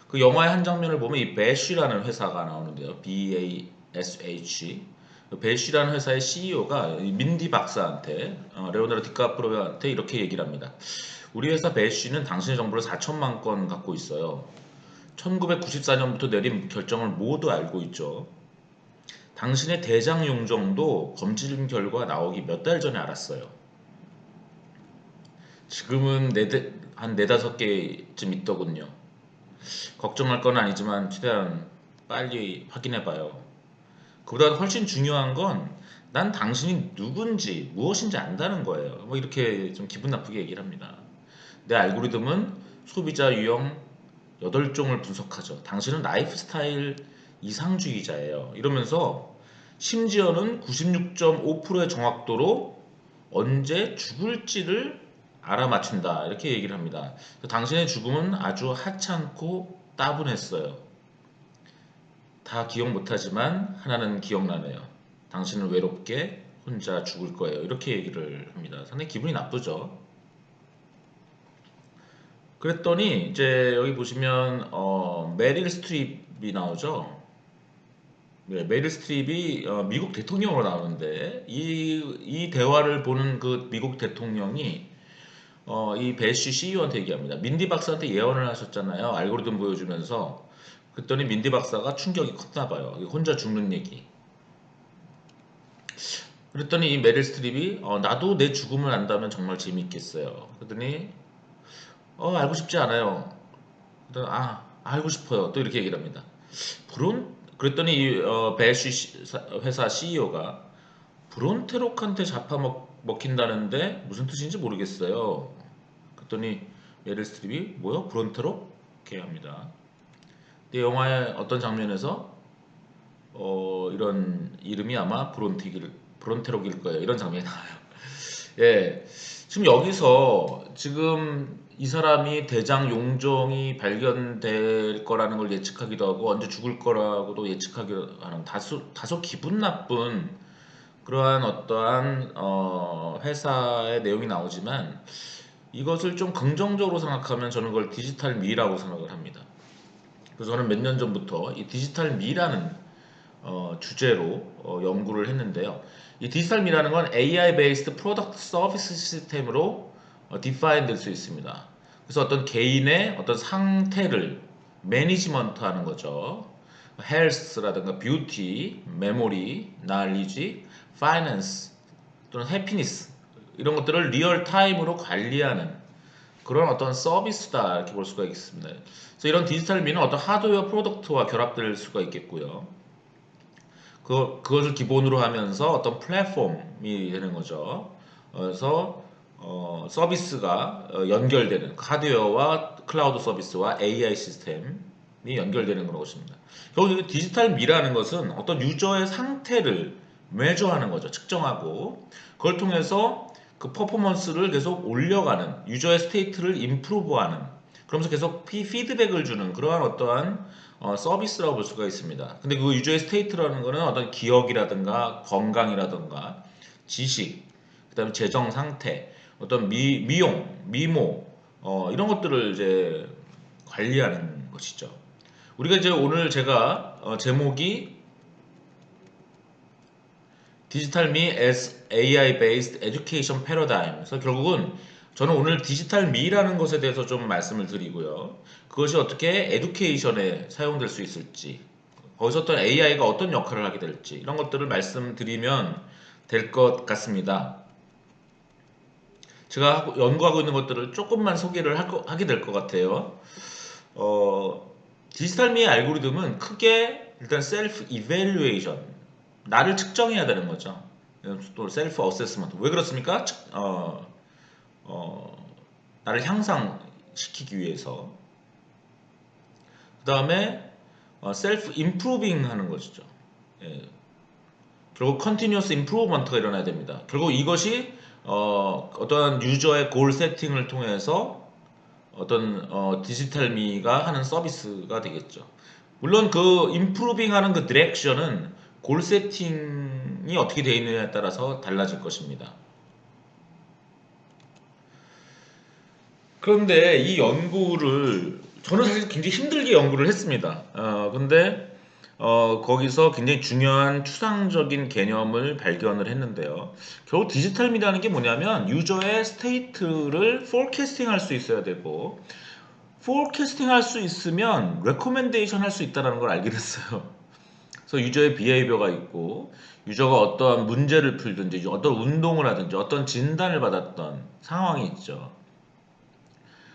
그 영화의 한 장면을 보면 이 배쉬라는 회사가 나오는데요. BASH. 배쉬라는 회사의 CEO가 민디 박사한테 레오나르도 디카프리오한테 이렇게 얘기를 합니다. 우리 회사 배쉬는 당신의 정보를 4천만 건 갖고 있어요. 1994년부터 내린 결정을 모두 알고 있죠. 당신의 대장 용종도 검진 결과 나오기 몇 달 전에 알았어요. 지금은 한 4-5개쯤 있더군요. 걱정할 건 아니지만 최대한 빨리 확인해봐요. 그보다 훨씬 중요한 건 난 당신이 누군지 무엇인지 안다는 거예요. 뭐 이렇게 좀 기분 나쁘게 얘기를 합니다. 내 알고리즘은 소비자 유형 8종을 분석하죠. 당신은 라이프 스타일 이상주의자예요. 이러면서 심지어는 96.5%의 정확도로 언제 죽을지를 알아맞힌다. 이렇게 얘기를 합니다. 당신의 죽음은 아주 하찮고 따분했어요. 다 기억 못하지만 하나는 기억나네요. 당신은 외롭게 혼자 죽을 거예요. 이렇게 얘기를 합니다. 상당히 기분이 나쁘죠. 그랬더니 이제 여기 보시면 메릴 스트립이 나오죠. 네, 메릴 스트립이 미국 대통령으로 나오는데 이 대화를 보는 그 미국 대통령이 이 배쉬 CEO한테 얘기합니다. 민디 박사한테 예언을 하셨잖아요. 알고리즘 보여주면서. 그랬더니 민디 박사가 충격이 컸나 봐요. 혼자 죽는 얘기. 그랬더니 이 메릴 스트립이 나도 내 죽음을 안다면 정말 재미있겠어요. 그랬더니 알고 싶지 않아요. 그랬더니 알고 싶어요. 또 이렇게 얘기를 합니다. 그랬더니 회사 CEO가 브론테록한테 잡아먹힌다는데 무슨 뜻인지 모르겠어요. 그랬더니 메릴 스트립이 뭐요? 브론테록? 이렇게 합니다. 근데 영화의 어떤 장면에서 이런 이름이 아마 브론테록일 거예요. 이런 장면이 나와요. 예, 지금 여기서 지금 이 사람이 대장 용종이 발견될 거라는 걸 예측하기도 하고 언제 죽을 거라고도 예측하기도 하는 다소 기분 나쁜 그러한 어떠한 회사의 내용이 나오지만 이것을 좀 긍정적으로 생각하면 저는 그걸 디지털 미라고 생각을 합니다. 그래서 저는 몇 년 전부터 이 디지털 미라는 주제로 연구를 했는데요. 이 디지털 미라는 건 AI based product service 시스템으로 디파인 될 수 있습니다. 그래서 어떤 개인의 어떤 상태를 매니지먼트 하는 거죠. 헬스라든가 뷰티, 메모리, 날리지, 파이낸스 또는 해피니스 이런 것들을 리얼 타임으로 관리하는 그런 어떤 서비스다 이렇게 볼 수가 있습니다. 그래서 이런 디지털 미는 어떤 하드웨어 프로덕트와 결합될 수가 있겠고요. 그것을 기본으로 하면서 어떤 플랫폼이 되는 거죠. 그래서 서비스가 연결되는 하드웨어와 클라우드 서비스와 AI 시스템이 연결되는 그런 것입니다. 결국 디지털 미라는 것은 어떤 유저의 상태를 매저하는 거죠. 측정하고 그걸 통해서 그 퍼포먼스를 계속 올려가는 유저의 스테이트를 임프루브하는 그러면서 계속 피드백을 주는 그러한 어떠한 서비스라고 볼 수가 있습니다. 근데 그 유저의 스테이트라는 거는 어떤 기억이라든가 건강이라든가 지식, 그 다음에 재정 상태, 어떤 미용, 미모 이런 것들을 이제 관리하는 것이죠. 우리가 이제 오늘 제가 제목이 디지털 미 as AI based education paradigm. 그래서 결국은 저는 오늘 디지털 미라는 것에 대해서 좀 말씀을 드리고요. 그것이 어떻게 에듀케이션에 사용될 수 있을지, 거기서 어떤 AI가 어떤 역할을 하게 될지 이런 것들을 말씀드리면 될 것 같습니다. 제가 연구하고 있는 것들을 조금만 소개를 하게 될 것 같아요. 디지털 미의 알고리즘은 크게 일단 셀프 이밸루에이션 나를 측정해야 되는 거죠. 또 셀프 어세스먼트 왜 그렇습니까? 나를 향상시키기 위해서. 그 다음에 셀프 임프루빙 하는 것이죠. 예. 결국 컨티뉴어스 임프루먼트가 일어나야 됩니다. 결국 이것이 어떤 유저의 골 세팅을 통해서 어떤 디지털 미가 하는 서비스가 되겠죠. 물론 그 임프루빙 하는 그 디렉션은 골 세팅이 어떻게 되어 있느냐에 따라서 달라질 것입니다. 그런데 이 연구를 저는 사실 굉장히 힘들게 연구를 했습니다. 근데 거기서 굉장히 중요한 추상적인 개념을 발견을 했는데요. 결국 디지털 미라는 게 뭐냐면 유저의 스테이트를 포캐스팅 할 수 있어야 되고 포캐스팅 할 수 있으면 레코멘데이션 할 수 있다는 걸 알게 됐어요. 그래서 유저의 비헤이비어가 있고 유저가 어떠한 문제를 풀든지 어떤 운동을 하든지 어떤 진단을 받았던 상황이 있죠.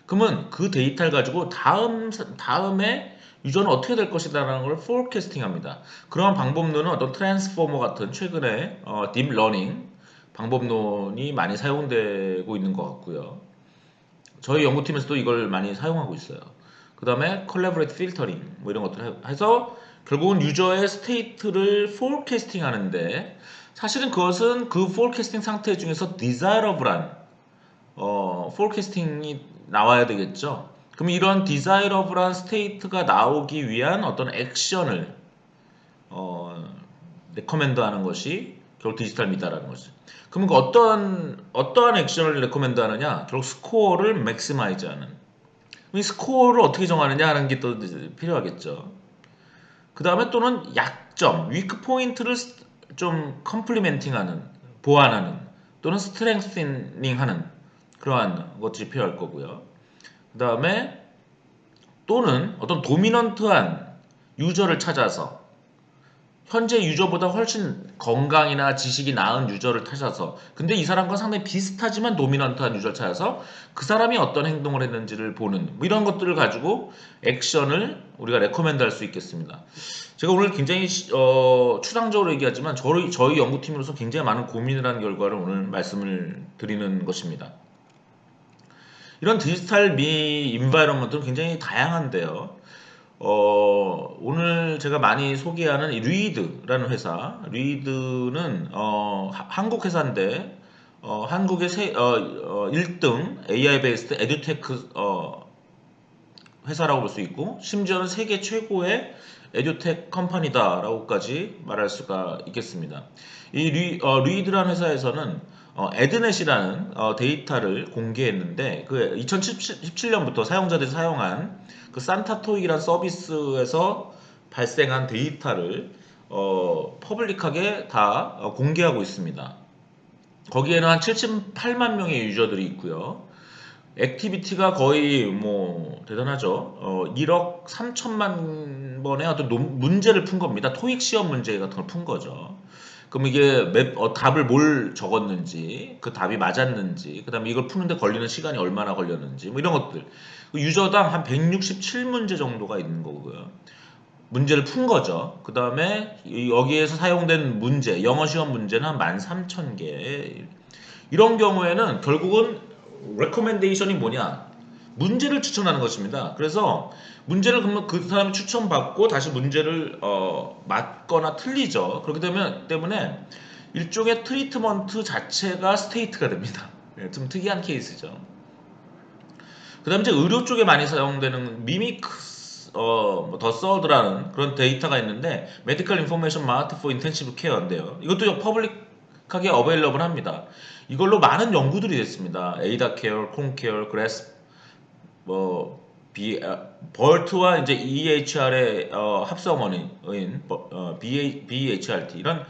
그러면 그 데이터를 가지고 다음에 유저는 어떻게 될 것이다라는 걸 포캐스팅 합니다. 그러한 방법론은 어떤 트랜스포머 같은 최근에 딥러닝 방법론이 많이 사용되고 있는 것 같고요. 저희 연구팀에서도 이걸 많이 사용하고 있어요. 그 다음에 컬래버레이트 필터링 뭐 이런 것들을 해서 결국은 유저의 스테이트를 포캐스팅 하는데 사실은 그것은 그 포캐스팅 상태 중에서 디자이러블한 포캐스팅이 나와야 되겠죠. 그럼 이런 디자이러블한 스테이트가 나오기 위한 어떤 액션을 레커멘드 하는 것이 결국 디지털 미다라는 거죠. 그럼 그 어떠한 액션을 레커멘드 하느냐? 결국 스코어를 맥시마이즈 하는. 이 스코어를 어떻게 정하느냐 하는 게 또 필요하겠죠. 그 다음에 또는 약점, 위크 포인트를 좀 컴플리멘팅하는, 보완하는 또는 스트렝스닝하는 그러한 것들이 필요할 거고요. 그 다음에 또는 어떤 도미넌트한 유저를 찾아서 현재 유저보다 훨씬 건강이나 지식이 나은 유저를 찾아서, 근데 이 사람과 상당히 비슷하지만 도미넌트한 유저를 찾아서 그 사람이 어떤 행동을 했는지를 보는, 뭐 이런 것들을 가지고 액션을 우리가 레코멘드 할 수 있겠습니다. 제가 오늘 굉장히 추상적으로 얘기하지만 저희 연구팀으로서 굉장히 많은 고민을 한 결과를 오늘 말씀을 드리는 것입니다. 이런 디지털 미 인바이러먼트는 굉장히 다양한데요. 오늘 제가 많이 소개하는 이 리드라는 회사, 리드는 한국 회사인데 한국의 1등 AI 베이스드 에듀테크 회사라고 볼 수 있고, 심지어는 세계 최고의 에듀텍 컴퍼니다라고까지 말할 수가 있겠습니다. 이 리드라는 회사에서는 에드넷이라는 데이터를 공개했는데, 그 2017년부터 사용자들이 사용한 그 산타토익이라는 서비스에서 발생한 데이터를 퍼블릭하게 다 공개하고 있습니다. 거기에는 한 78만 명의 유저들이 있고요. 액티비티가 거의 뭐 대단하죠. 1억 3천만 번의 어떤 문제를 푼 겁니다. 토익 시험 문제 같은 걸 푼 거죠. 그럼 이게 답을 뭘 적었는지, 그 답이 맞았는지, 그 다음에 이걸 푸는데 걸리는 시간이 얼마나 걸렸는지, 뭐 이런 것들. 유저당 한 167문제 정도가 있는 거고요. 문제를 푼 거죠. 그 다음에 여기에서 사용된 문제, 영어 시험 문제는 한 13,000개. 이런 경우에는 결국은 레코멘데이션이 뭐냐? 문제를 추천하는 것입니다. 그래서 문제를 그러면 그 사람이 추천받고 다시 문제를 맞거나 틀리죠. 그렇기 때문에 일종의 트리트먼트 자체가 스테이트가 됩니다. 네, 좀 특이한 케이스죠. 그 다음에 이제 의료 쪽에 많이 사용되는 더 서드라는 그런 데이터가 있는데, 메디컬 인포메이션 마트 포 인텐시브 케어인데요. 이것도 퍼블릭하게 어베일러블 합니다. 이걸로 많은 연구들이 됐습니다. 에이다 케어, 콩 케어, 그래스, 벌트와 이제 EHR의 합성어인 BHRT, 이런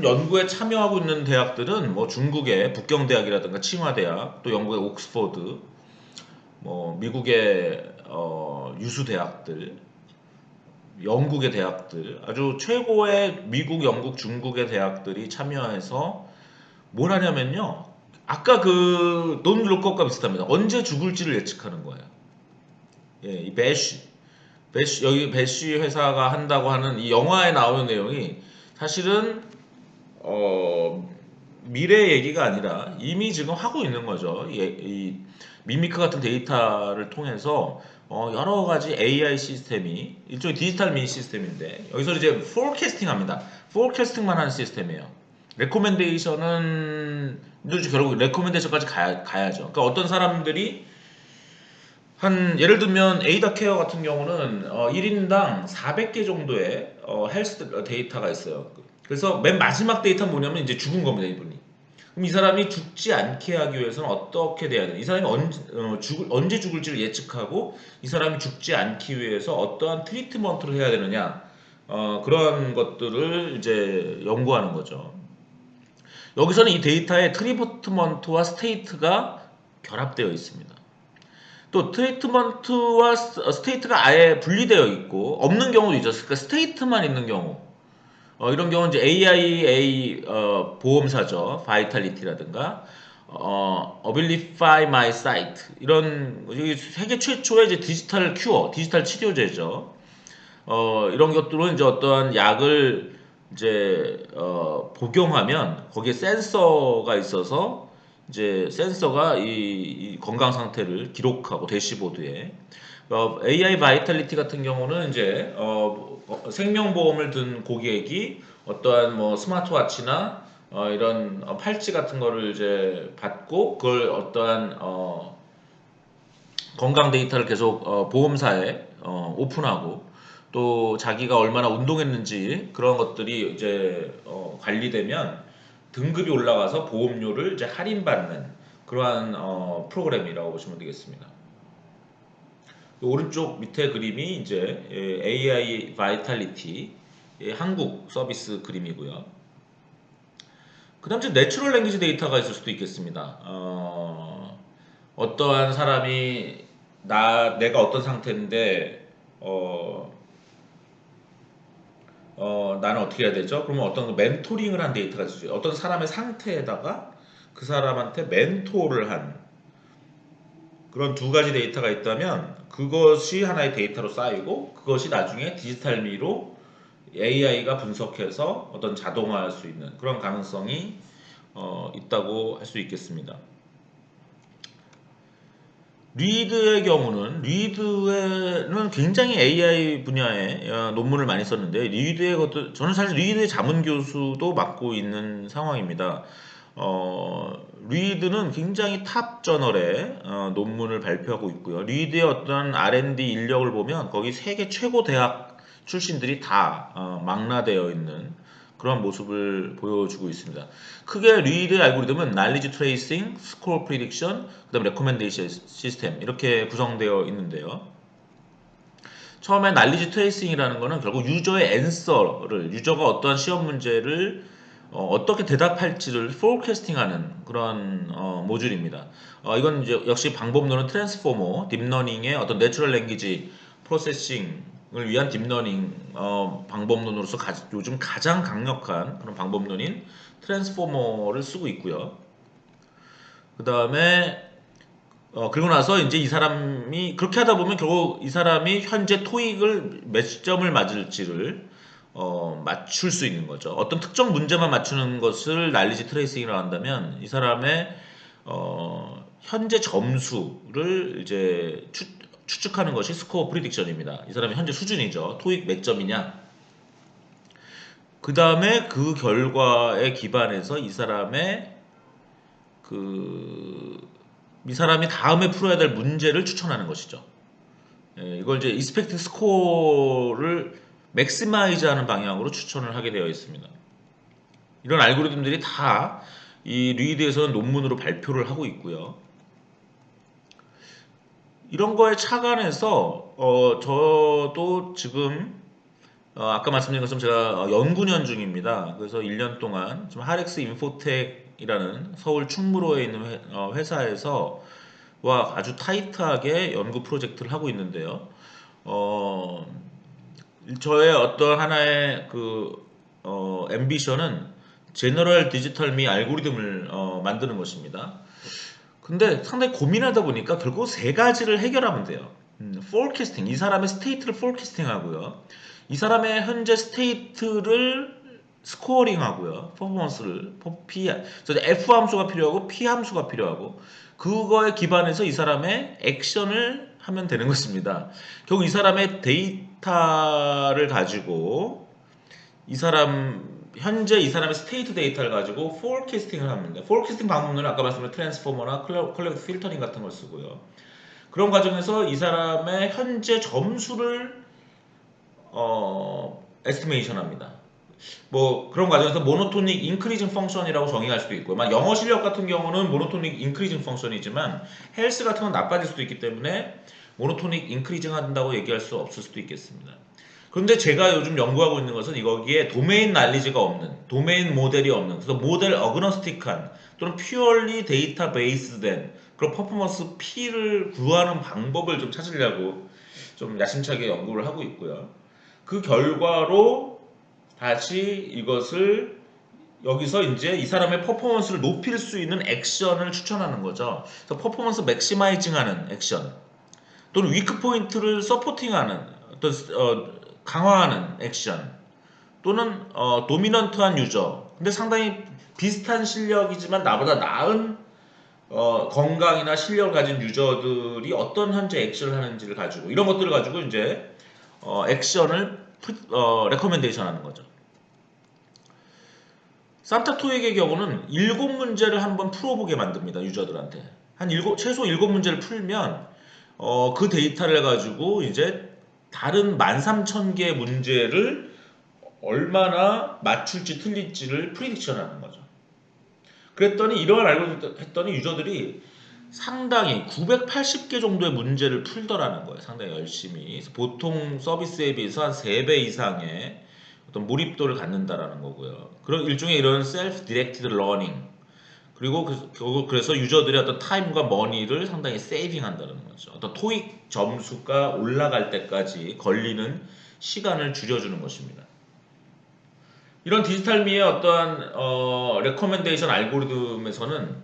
연구에 참여하고 있는 대학들은 뭐 중국의 북경대학이라든가 칭화대학, 또 영국의 옥스퍼드, 뭐 미국의 유수 대학들, 영국의 대학들, 아주 최고의 미국, 영국, 중국의 대학들이 참여해서 뭘 하냐면요. 아까 그 논룩업과 비슷합니다. 언제 죽을지를 예측하는 거예요. 예, 이 여기 배쉬 회사가 한다고 하는 이 영화에 나오는 내용이 사실은 미래 얘기가 아니라 이미 지금 하고 있는 거죠. 이 미미크 같은 데이터를 통해서 여러 가지 AI 시스템이 일종의 디지털 미니 시스템인데, 여기서 이제 포캐스팅 합니다. 포캐스팅만 하는 시스템이에요. 레코멘데이션은 결국 레코멘데이션까지 가야죠. 그러니까 어떤 사람들이 예를 들면 에이다 케어 같은 경우는 1인당 400개 정도의 헬스 데이터가 있어요. 그래서 맨 마지막 데이터는 뭐냐면 이제 죽은 겁니다, 이분이. 그럼 이 사람이 죽지 않게 하기 위해서는 어떻게 돼야 되나? 이 사람이 언제 죽을지를 예측하고 이 사람이 죽지 않기 위해서 어떠한 트리트먼트를 해야 되느냐? 그런 것들을 이제 연구하는 거죠. 여기서는 이 데이터에 트리트먼트와 스테이트가 결합되어 있습니다. 또 트리트먼트와 스테이트가 아예 분리되어 있고 없는 경우도 있죠. 그러니까 스테이트만 있는 경우. 이런 경우는 이제 AIA 보험사죠. 바이탈리티라든가 Abilify My Sight, 이런 세계 최초의 이제 디지털 큐어, 디지털 치료제죠. 이런 것들은 이제 어떠한 약을 이제 복용하면 거기에 센서가 있어서 이제 센서가 이 건강 상태를 기록하고 대시보드에, AI 바이탈리티 같은 경우는 이제 생명보험을 든 고객이 어떠한 뭐 스마트워치나 이런 팔찌 같은 거를 이제 받고 그걸 어떠한 건강 데이터를 계속 보험사에 오픈하고, 또 자기가 얼마나 운동했는지 그런 것들이 이제 관리되면 등급이 올라가서 보험료를 이제 할인받는 그러한 프로그램이라고 보시면 되겠습니다. 오른쪽 밑에 그림이 이제 AI 바이탈리티 한국 서비스 그림이고요. 그 다음 내추럴 랭귀지 데이터가 있을 수도 있겠습니다. 어떠한 사람이 내가 어떤 상태인데 나는 어떻게 해야 되죠? 그러면 어떤 멘토링을 한 데이터가 있어요. 어떤 사람의 상태에다가 그 사람한테 멘토를 한 그런 두 가지 데이터가 있다면 그것이 하나의 데이터로 쌓이고 그것이 나중에 디지털미로 AI가 분석해서 어떤 자동화할 수 있는 그런 가능성이 있다고 할 수 있겠습니다. 리드는 굉장히 AI 분야에 논문을 많이 썼는데 리드의 것도 저는 사실 리드의 자문 교수도 맡고 있는 상황입니다. 리드는 굉장히 탑 저널에 논문을 발표하고 있고요. 리드의 어떤 R&D 인력을 보면 거기 세계 최고 대학 출신들이 다 망라되어 있는 그런 모습을 보여주고 있습니다. 크게 리드의 알고리즘은 knowledge tracing, score prediction, 그다음 recommendation 시스템 이렇게 구성되어 있는데요. 처음에 knowledge tracing이라는 거는 결국 유저의 answer를 유저가 어떠한 시험 문제를 어떻게 대답할지를 forecasting하는 그런 모듈입니다. 이건 이제 역시 방법론은 트랜스포머, 딥러닝의 어떤 내추럴 랭귀지 프로세싱을 위한 딥러닝 방법론으로서 요즘 가장 강력한 그런 방법론인 트랜스포머를 쓰고 있고요. 그 다음에 그리고 나서 이제 이 사람이 그렇게 하다 보면 결국 이 사람이 현재 토익을 몇 점을 맞을지를 맞출 수 있는 거죠. 어떤 특정 문제만 맞추는 것을 난리지 트레이싱이라고 한다면 이 사람의 현재 점수를 이제 추측하는 것이 스코어 프리딕션입니다. 이 사람의 현재 수준이죠. 토익 몇 점이냐. 그 다음에 그 결과에 기반해서 이 사람이 다음에 풀어야 될 문제를 추천하는 것이죠. 이걸 이제 익스펙트 스코어를 맥시마이즈하는 방향으로 추천을 하게 되어 있습니다. 이런 알고리즘들이 다 이 리드에서는 논문으로 발표를 하고 있고요. 이런 거에 착안해서 저도 지금 아까 말씀드린 것처럼 제가 연구년 중입니다. 그래서 1년 동안 지금 하렉스 인포텍이라는 서울 충무로에 있는 회사에서 와 아주 타이트하게 연구 프로젝트를 하고 있는데요. 저의 어떤 하나의 앰비션은 제너럴 디지털 미 알고리즘을 만드는 것입니다. 근데 상당히 고민하다 보니까 결국 세 가지를 해결하면 돼요. 포캐스팅, 이 사람의 스테이트를 포캐스팅 하고요. 이 사람의 현재 스테이트를 스코어링 하고요. 퍼포먼스를 P, F 함수가 필요하고 P 함수가 필요하고 그거에 기반해서 이 사람의 액션을 하면 되는 것입니다. 결국 이 사람의 데이터를 가지고 현재 이 사람의 스테이트 데이터를 가지고 포캐스팅을 합니다. 포캐스팅 방법은 아까 말씀드린 트랜스포머나 컬렉트 필터링 같은 걸 쓰고요. 그런 과정에서 이 사람의 현재 점수를 에스티메이션 합니다. 뭐 그런 과정에서 모노토닉 인크리징 펑션이라고 정의할 수도 있고 영어 실력 같은 경우는 모노토닉 인크리징 펑션이지만 헬스 같은 건 나빠질 수도 있기 때문에 모노토닉 인크리징 한다고 얘기할 수 없을 수도 있겠습니다. 그런데 제가 요즘 연구하고 있는 것은 거기에 도메인 난리지가 없는 도메인 모델이 없는 그래서 모델 어그노스틱한 또는 퓨얼리 데이터베이스된 그런 퍼포먼스 P를 구하는 방법을 좀 찾으려고 좀 야심차게 연구를 하고 있고요. 그 결과로 다시 이것을 여기서 이제 이 사람의 퍼포먼스를 높일 수 있는 액션을 추천하는 거죠. 그래서 퍼포먼스 맥시마이징하는 액션 또는 위크 포인트를 서포팅하는 어떤 강화하는 액션 또는 도미넌트한 유저 근데 상당히 비슷한 실력이지만 나보다 나은 건강이나 실력을 가진 유저들이 어떤 현재 액션을 하는지를 가지고 이런 것들을 가지고 이제 액션을 레커멘데이션 하는 거죠. 산타 토익의 경우는 7문제를 한번 풀어보게 만듭니다. 유저들한테. 최소 7문제를 풀면 그 데이터를 가지고 이제 다른 13,000개의 문제를 얼마나 맞출지 틀릴지를 프리딕션 하는 거죠. 그랬더니 이런 알고리즘 했더니 유저들이 상당히 980개 정도의 문제를 풀더라는 거예요. 상당히 열심히. 보통 서비스에 비해서 한 3배 이상의 어떤 몰입도를 갖는다라는 거고요. 그런 일종의 이런 셀프 디렉티드 러닝 그리고 그래서 유저들의 어떤 타임과 머니를 상당히 세이빙한다는 거죠. 어떤 토익 점수가 올라갈 때까지 걸리는 시간을 줄여주는 것입니다. 이런 디지털미의 어떠한 레커멘데이션 알고리즘에서는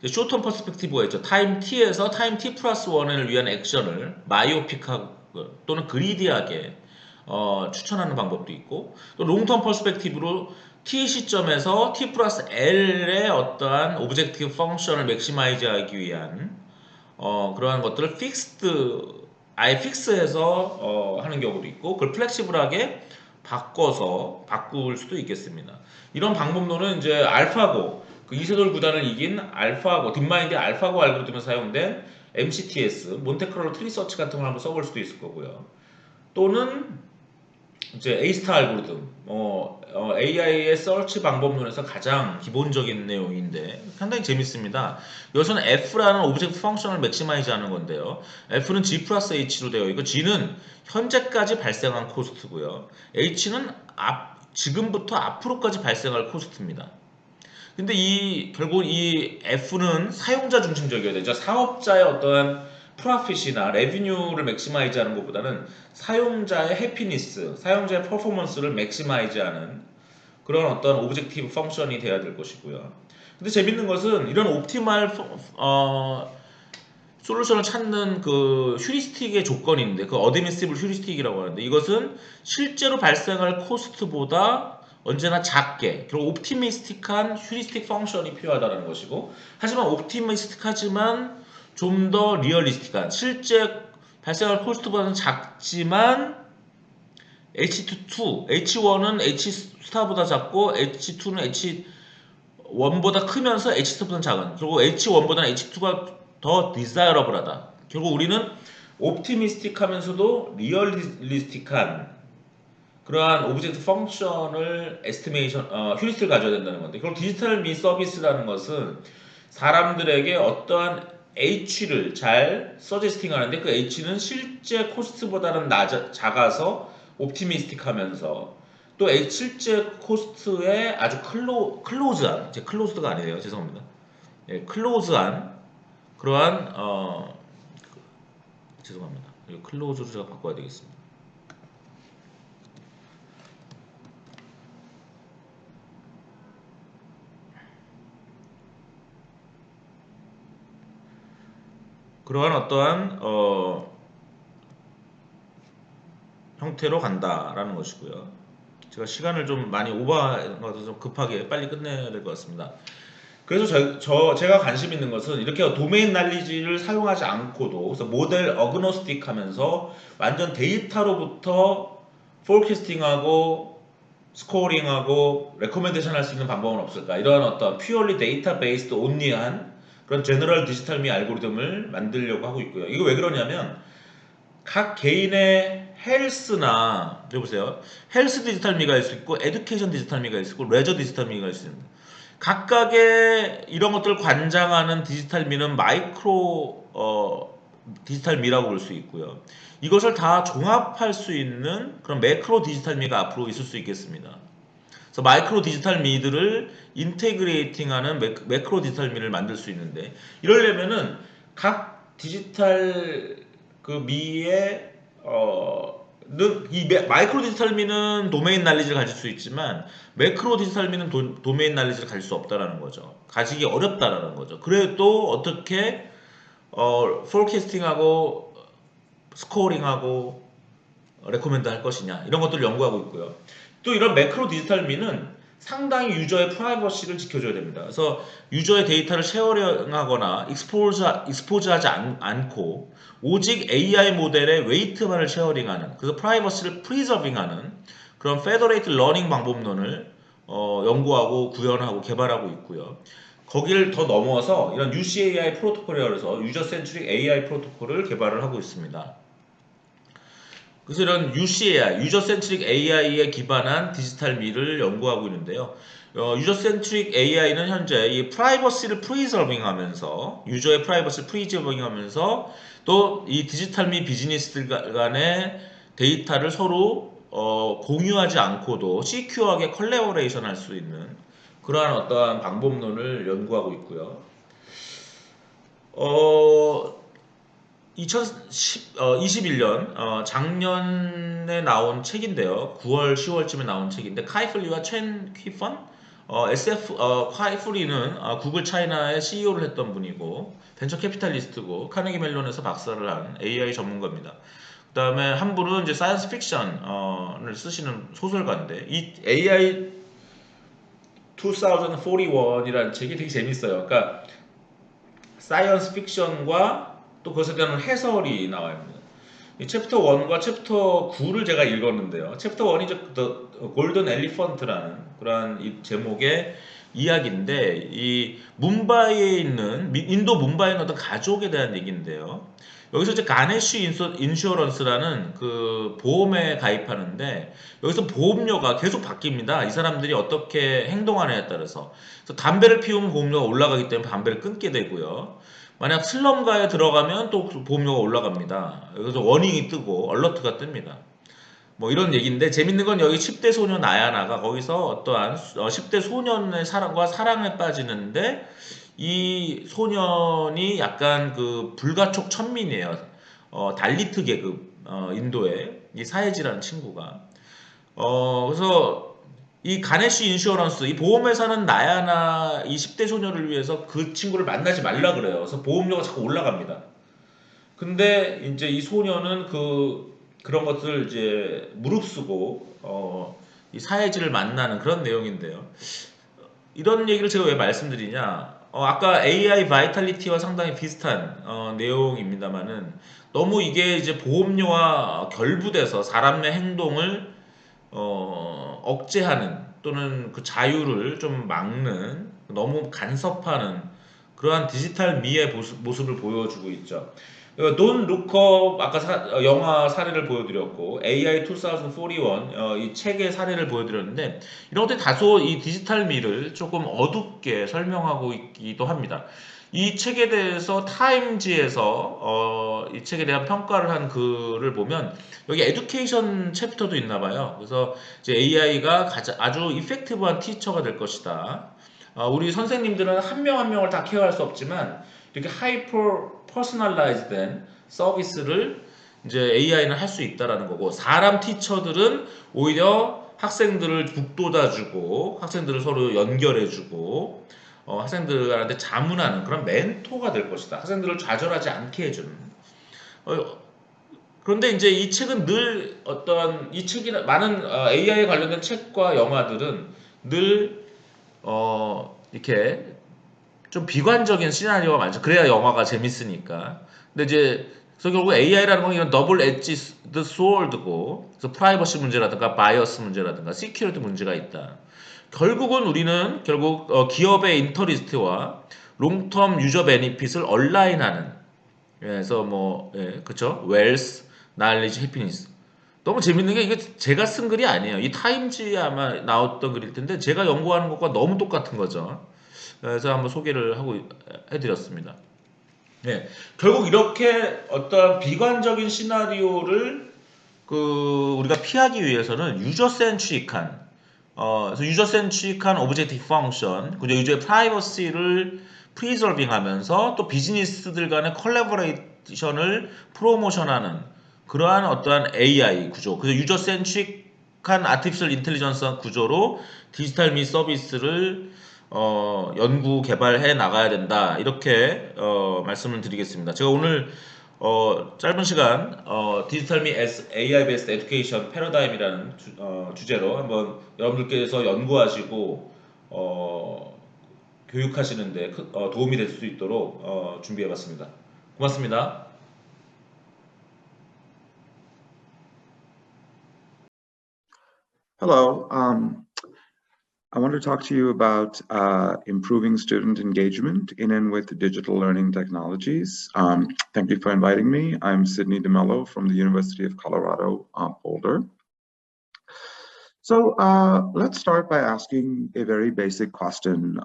쇼텀 퍼스펙티브가 있죠. 타임 t에서 타임 t 플러스 1을 위한 액션을 마이오픽하고 또는 그리디하게 추천하는 방법도 있고, 또 롱텀 퍼스펙티브로 t 시점에서 t 플러스 l의 어떠한 오브젝티브 펑션을 맥시마이즈하기 위한 그러한 것들을 아예 픽스해서 하는 경우도 있고, 그걸 플렉시블하게 바꿀 수도 있겠습니다. 이런 방법론은 이제 알파고, 그 이세돌 구단을 이긴 알파고, 딥마인드의 알파고 알고리즘에 사용된 MCTS, 몬테크를로 트리 서치 같은 걸 한번 써볼 수도 있을 거고요. 또는 이제 A-스타 알고리즘, AI의 서치 방법론에서 가장 기본적인 내용인데 상당히 재밌습니다. 여기서는 F라는 오브젝트 펑션을 맥시마이즈하는 건데요. F는 G 플러스 H로 되어 있고, G는 현재까지 발생한 코스트고요. H는 지금부터 앞으로까지 발생할 코스트입니다. 근데 결국 이 F는 사용자 중심적이어야 되죠. 사업자의 어떠한 프로핏이나 레비뉴를 맥시마이즈하는 것보다는 사용자의 해피니스, 사용자의 퍼포먼스를 맥시마이즈하는 그런 어떤 오브젝티브 펑션이 돼야 될 것이고요. 근데 재밌는 것은 이런 옵티멀 솔루션을 찾는 그 휴리스틱의 조건인데, 그 어드미시블 휴리스틱이라고 하는데, 이것은 실제로 발생할 코스트보다 언제나 작게, 그리고 옵티미스틱한 휴리스틱 펑션이 필요하다는 것이고, 하지만 옵티미스틱하지만 좀 더 리얼리스틱한, 실제 발생할 코스트보다는 작지만 H1은 H 스타보다 작고 H2는 H1보다 크면서 H 스타보다 작은, 그리고 H1보다는 H2가 더 디자이러블하다. 결국 우리는 옵티미스틱하면서도 리얼리스틱한 그러한 오브젝트 펑션을 휴리스틱을 가져야 된다는 건데, 그럼 디지털 미 서비스라는 것은 사람들에게 어떠한 H를 잘 서제스팅 하는데, 그 H는 실제 코스트보다는 작아서 옵티미스틱하면서 또 실제 코스트에 아주 클로즈한, 클로즈드가 아니에요, 죄송합니다. 예, 클로즈한 그러한 죄송합니다. 클로즈로 제가 바꿔야 되겠습니다. 그러한 어떠한 형태로 간다라는 것이고요. 제가 시간을 좀 많이 오버한 것 같아서 좀 급하게 빨리 끝내야 될 것 같습니다. 그래서 제가 관심 있는 것은 이렇게 도메인 날리지를 사용하지 않고도, 그래서 모델 어그노스틱 하면서 완전 데이터로부터 포캐스팅하고 스코어링하고 레코멘데이션 할 수 있는 방법은 없을까? 이러한 어떤 퓨어리 데이터 베이스드 온리한 그런 제너럴 디지털 미 알고리즘을 만들려고 하고 있고요. 이거 왜 그러냐면 각 개인의 헬스나, 여보세요, 헬스 디지털 미가 있을 수 있고 에듀케이션 디지털 미가 있을 수 있고 레저 디지털 미가 있을 수 있습니다. 각각의 이런 것들을 관장하는 디지털 미는 마이크로 디지털 미라고 볼 수 있고요. 이것을 다 종합할 수 있는 그런 매크로 디지털 미가 앞으로 있을 수 있겠습니다. 그래서 마이크로 디지털 미들을 인테그레이팅하는 매크로 디지털 미를 만들 수 있는데, 이러려면은 각 디지털 그 미의 이 마이크로 디지털 미는 도메인 날리지를 가질 수 있지만 매크로 디지털 미는 도메인 날리지를 가질 수 없다라는 거죠. 가지기 어렵다라는 거죠. 그래도 어떻게 포캐스팅하고 스코어링하고 레코멘드 할 것이냐, 이런 것들을 연구하고 있고요. 또 이런 매크로 디지털 미는 상당히 유저의 프라이버시를 지켜줘야 됩니다. 그래서 유저의 데이터를 쉐어링하거나 익스포즈하지 않고 오직 AI 모델의 웨이트만을 쉐어링하는, 그래서 프라이버시를 프리저빙하는 그런 페더레이트 러닝 방법론을 연구하고 구현하고 개발하고 있고요. 거기를 더 넘어서 이런 UCAI 프로토콜이라고 해서 유저 센트릭 AI 프로토콜을 개발을 하고 있습니다. 그래서 이런 UCAI, 유저 센트릭 AI에 기반한 디지털 미를 연구하고 있는데요. 유저 센트릭 AI는 현재 이 프라이버시를 프리저빙하면서, 유저의 프라이버시를 프리저빙하면서 또 이 디지털 미 비즈니스들 간의 데이터를 서로 공유하지 않고도 시큐어하게 컬래버레이션 할 수 있는 그러한 어떠한 방법론을 연구하고 있고요. 2021년 작년에 나온 책인데요. 9월, 10월쯤에 나온 책인데 카이플리와 첸 퀴펀 SF 카이플리는 구글 차이나의 CEO를 했던 분이고 벤처 캐피탈리스트고 카네기 멜론에서 박사를 한 AI 전문가입니다. 그 다음에 한 분은 이제 사이언스 픽션을 쓰시는 소설가인데 이 AI 2041이라는 책이 되게 재밌어요. 그러니까 사이언스 픽션과 또 그것에 대한 해설이 나와요. 이 챕터 1과 챕터 9를 제가 읽었는데요. 챕터 1이 골든 엘리펀트라는 그러한 이 제목의 이야기인데 이 문바이에 있는 인도 문바이에 있는 어떤 가족에 대한 얘기인데요. 여기서 이제 가네쉬 인슈어런스라는 그 보험에 가입하는데 여기서 보험료가 계속 바뀝니다. 이 사람들이 어떻게 행동하느냐에 따라서. 그래서 담배를 피우면 보험료가 올라가기 때문에 담배를 끊게 되고요. 만약 슬럼가에 들어가면 또 보험료가 올라갑니다. 그래서 워닝이 뜨고 얼러트가 뜹니다. 뭐 이런 얘기인데 재밌는 건 여기 10대 소년 아야나가 거기서 어떠한 10대 소년의 사랑에 빠지는데 이 소년이 약간 그 불가촉 천민이에요. 달리트 계급 인도의 이 사해지라는 친구가 그래서 이 가네쉬 인슈어런스 이 보험회사는 나야나 이 10대 소녀를 위해서 그 친구를 만나지 말라 그래요. 그래서 보험료가 자꾸 올라갑니다. 근데 이제 이 소녀는 그런 것들 이제 무릅쓰고 이 사해지를 만나는 그런 내용인데요. 이런 얘기를 제가 왜 말씀드리냐? 아까 AI 바이탈리티와 상당히 비슷한 내용입니다만은 너무 이게 이제 보험료와 결부돼서 사람의 행동을 억제하는 또는 그 자유를 좀 막는 너무 간섭하는 그러한 디지털 미의 모습을 보여주고 있죠. Don't Look Up 아까 영화 사례를 보여드렸고 AI 2041 이 책의 사례를 보여드렸는데 이런 것들이 다소 이 디지털 미를 조금 어둡게 설명하고 있기도 합니다. 이 책에 대해서 타임지에서 이 책에 대한 평가를 한 글을 보면 여기 에듀케이션 챕터도 있나 봐요. 그래서 이제 AI가 아주 이펙티브한 티처가 될 것이다. 우리 선생님들은 한 명 한 명을 다 케어할 수 없지만 이렇게 하이퍼 퍼스널라이즈된 서비스를 이제 AI는 할 수 있다라는 거고 사람 티처들은 오히려 학생들을 북돋아주고 학생들을 서로 연결해주고 학생들한테 자문하는 그런 멘토가 될 것이다. 학생들을 좌절하지 않게 해주는. 그런데 이제 이 책은 늘 어떤 이 책이나 많은 AI에 관련된 책과 영화들은 늘 이렇게 좀 비관적인 시나리오가 많죠. 그래야 영화가 재밌으니까. 근데 이제 그래서 결국 AI라는 건 이런 더블 엣지 스워드고 그래서 프라이버시 문제라든가 바이어스 문제라든가 시큐리티 문제가 있다. 결국은 우리는 기업의 인터리스트와 롱텀 유저 베니핏을 얼라인하는 그래서 그쵸? 웰스, 날리지, 해피니스. 너무 재밌는 게 이게 제가 쓴 글이 아니에요. 이 타임지에 아마 나왔던 글일 텐데 제가 연구하는 것과 너무 똑같은 거죠. 그래서 한번 소개를 해드렸습니다. 네, 결국 이렇게 어떤 비관적인 시나리오를 우리가 피하기 위해서는 유저 센트릭한 그래서 유저 센트릭한 오브젝티브 펑션, 그리고 유저의 프라이버시를 프리저빙하면서 또 비즈니스들 간의 콜라보레이션을 프로모션하는 그러한 어떠한 AI 구조, 그래서 유저 센트릭한 아티피셜 인텔리전스 구조로 디지털 및 서비스를 연구 개발해 나가야 된다 이렇게 말씀을 드리겠습니다. 제가 오늘 짧은 시간 디지털 및 AI 베이스드 에듀케이션 패러다임이라는 주제로 한번 여러분들께서 연구하시고 교육하시는데 도움이 될 수 있도록 준비해봤습니다. 고맙습니다. Hello. I want to talk to you about improving student engagement in and with digital learning technologies. Thank you for inviting me. I'm Sidney DeMello from the University of Colorado, Boulder. So let's start by asking a very basic question.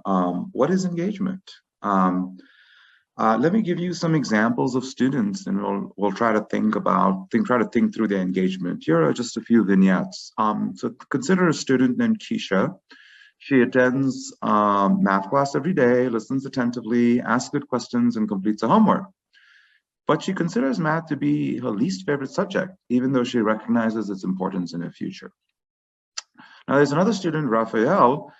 What is engagement? Let me give you some examples of students, and we'll try to think through their engagement. Here are just a few vignettes. So consider a student named Keisha. She attends math class every day, listens attentively, asks good questions, and completes her homework. but she considers math to be her least favorite subject, even though she recognizes its importance in her future. Now, there's another student, Raphael.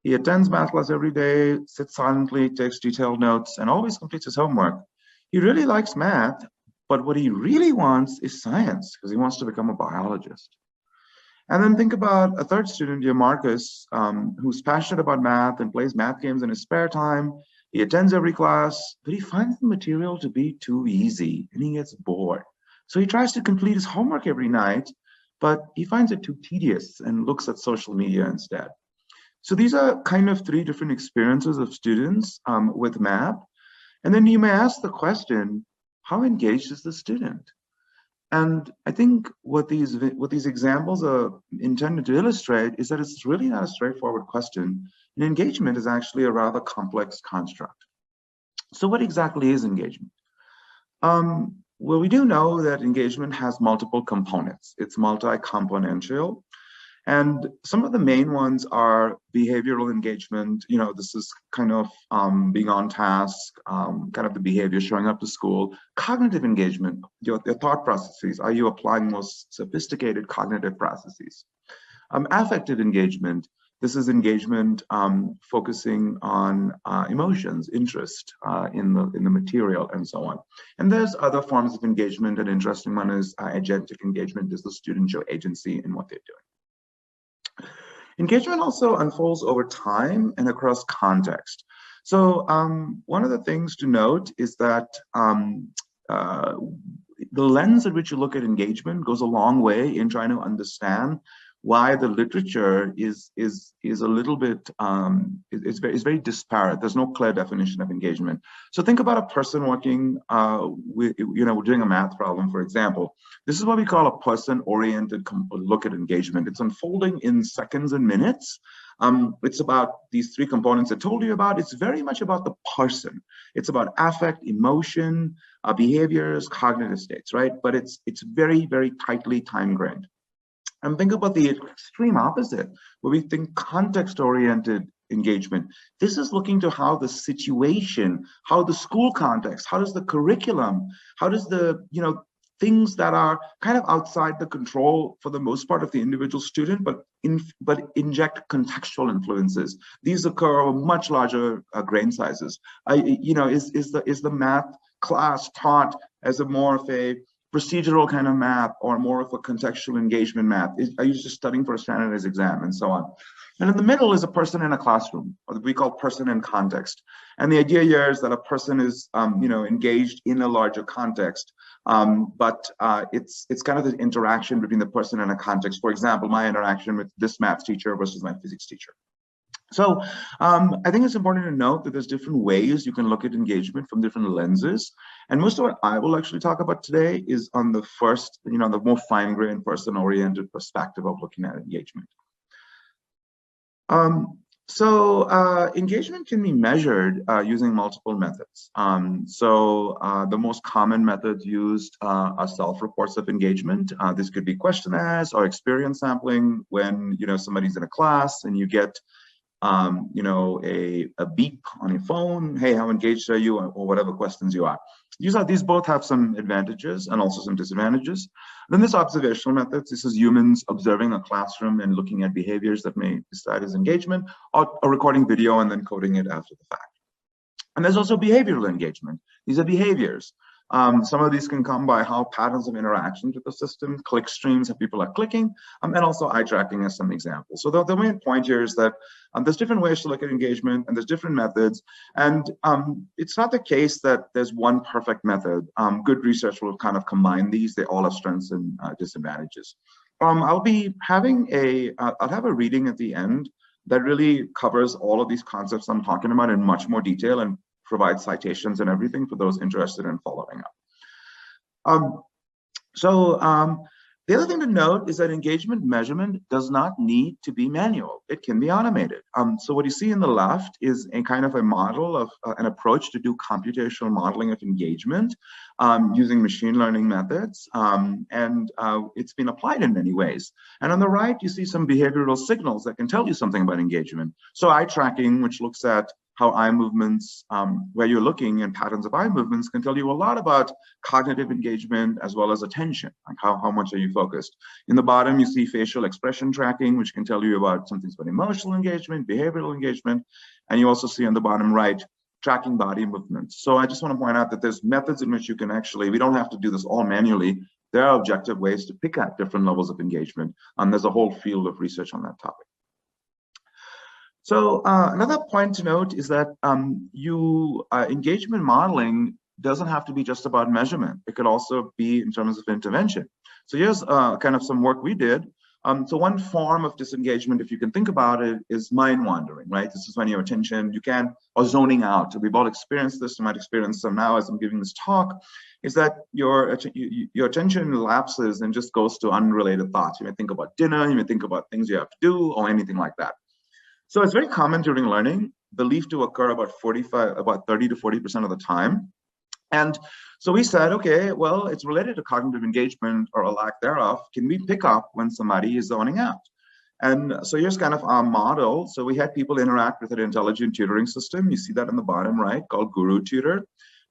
He attends math class every day, sits silently, takes detailed notes, and always completes his homework. He really likes math, but what he really wants is science, because he wants to become a biologist. And then think about a third student, dear Marcus, who's passionate about math and plays math games in his spare time. He attends every class, but he finds the material to be too easy and he gets bored. So he tries to complete his homework every night, but he finds it too tedious and looks at social media instead. So these are kind of three different experiences of students with math. And then you may ask the question, how engaged is the student? And I think what these examples are intended to illustrate is that it's really not a straightforward question. And engagement is actually a rather complex construct. So what exactly is engagement? Well, we do know that engagement has multiple components. It's multi-componential. And some of the main ones are behavioral engagement. You know, this is kind of being on task, kind of the behavior showing up to school. Cognitive engagement, your thought processes. Are you applying most sophisticated cognitive processes? Affective engagement. This is engagement focusing on emotions, interest in the material, and so on. And there's other forms of engagement. An interesting one is agentic engagement. Does the student show agency in what they're doing? Engagement also unfolds over time and across context. So one of the things to note is that the lens at which you look at engagement goes a long way in trying to understand why the literature is a little bit is very disparate. There's no clear definition of engagement. So think about a person working with, doing a math problem, for example. This is what we call a person-oriented look at engagement. It's unfolding in seconds and minutes. It's about these three components I told you about. It's very much about the person. It's about affect, emotion, behaviors, cognitive states, right? But it's very, very tightly time-grained. And think about the extreme opposite, where we think context-oriented engagement. This is looking to how the situation, how the school context, how does the curriculum, how does the, things that are kind of outside the control for the most part of the individual student, but inject contextual influences. These occur over much larger grain sizes. Is the math class taught as a more of a procedural kind of math or more of a contextual engagement math? Are you just studying for a standardized exam and so on? And in the middle is a person in a classroom, or we call person in context. And the idea here is that a person is, engaged in a larger context, but it's kind of the interaction between the person and a context. For example, my interaction with this math teacher versus my physics teacher. So I think it's important to note that there's different ways you can look at engagement from different lenses. And most of what I will actually talk about today is on the first, the more fine-grained person-oriented perspective of looking at engagement. Engagement can be measured using multiple methods. The most common methods used are self-reports of engagement. This could be questionnaires or experience sampling when, somebody's in a class and you get a beep on your phone, hey, how engaged are you, or whatever questions you are. These both have some advantages and also some disadvantages. Then there's observational methods. This is humans observing a classroom and looking at behaviors that may decide as engagement, or recording video and then coding it after the fact. And there's also behavioral engagement. These are behaviors. Some of these can come by how patterns of interactions with the system, click streams, how people are clicking, and also eye tracking as some examples. So the main point here is that there's different ways to look at engagement and there's different methods. And it's not the case that there's one perfect method. Good research will kind of combine these. They all have strengths and disadvantages. I'll have a reading at the end that really covers all of these concepts I'm talking about in much more detail and provide citations and everything for those interested in following up. The other thing to note is that engagement measurement does not need to be manual. It can be automated. So what you see in the left is a kind of a model of an approach to do computational modeling of engagement using machine learning methods. It's been applied in many ways. And on the right, you see some behavioral signals that can tell you something about engagement. So eye tracking, which looks at how eye movements, where you're looking and patterns of eye movements can tell you a lot about cognitive engagement as well as attention, like how much are you focused. In the bottom, you see facial expression tracking, which can tell you about something about emotional engagement, behavioral engagement. And you also see on the bottom right, tracking body movements. So I just want to point out that there's methods in which you can actually, we don't have to do this all manually. There are objective ways to pick at different levels of engagement. There's a whole field of research on that topic. So another point to note is that engagement modeling doesn't have to be just about measurement. It could also be in terms of intervention. So here's kind of some work we did. So one form of disengagement, if you can think about it, is mind wandering, right? This is when your attention, or zoning out. We've all experienced this. You might experience some now as I'm giving this talk, is that your attention lapses and just goes to unrelated thoughts. You may think about dinner, you may think about things you have to do, or anything like that. So it's very common during learning, believed to occur about 30 to 40% of the time. And so we said, okay, well, it's related to cognitive engagement or a lack thereof. Can we pick up when somebody is zoning out? And so here's kind of our model. So we had people interact with an intelligent tutoring system. You see that on the bottom right, called Guru Tutor.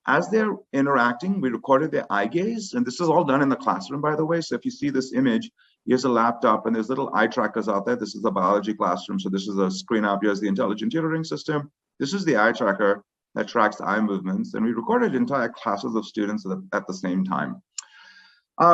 As they're interacting, we recorded their eye gaze. And this is all done in the classroom, by the way. So if you see this image, here's a laptop and there's little eye trackers out there. This is the biology classroom. So this is a screen up. Here's the intelligent tutoring system. This is the eye tracker that tracks eye movements. And we recorded entire classes of students at the same time.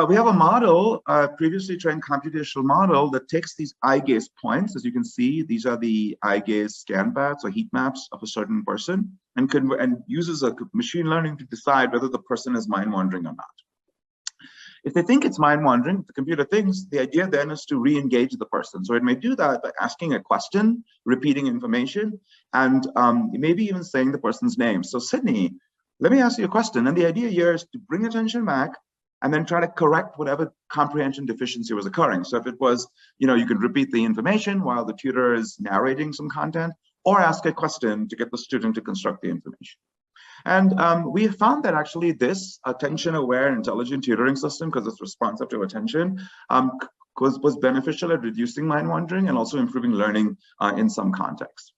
We have a model, previously trained computational model that takes these eye gaze points. As you can see, these are the eye gaze scan paths or heat maps of a certain person, and uses a machine learning to decide whether the person is mind wandering or not. If they think it's mind wandering, the computer thinks, the idea then is to re-engage the person. So it may do that by asking a question, repeating information, and maybe even saying the person's name. So Sidney, let me ask you a question. And the idea here is to bring attention back and then try to correct whatever comprehension deficiency was occurring. So if it was, you could repeat the information while the tutor is narrating some content, or ask a question to get the student to construct the information. And we found that actually this attention-aware intelligent tutoring system, because it's responsive to attention, was beneficial at reducing mind wandering and also improving learning in some contexts.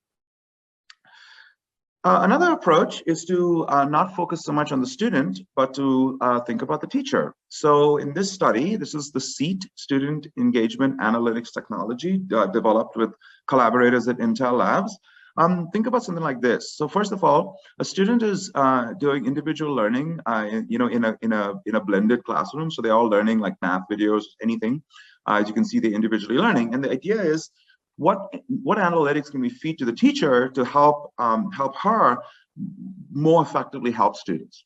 Another approach is to not focus so much on the student, but to think about the teacher. So in this study, this is the SEAT, Student Engagement Analytics Technology, developed with collaborators at Intel Labs. Think about something like this. So first of all, a student is doing individual learning, in a blended classroom. So they're all learning like math videos, anything. As you can see, they're individually learning. And the idea is, what analytics can we feed to the teacher to help her more effectively help students?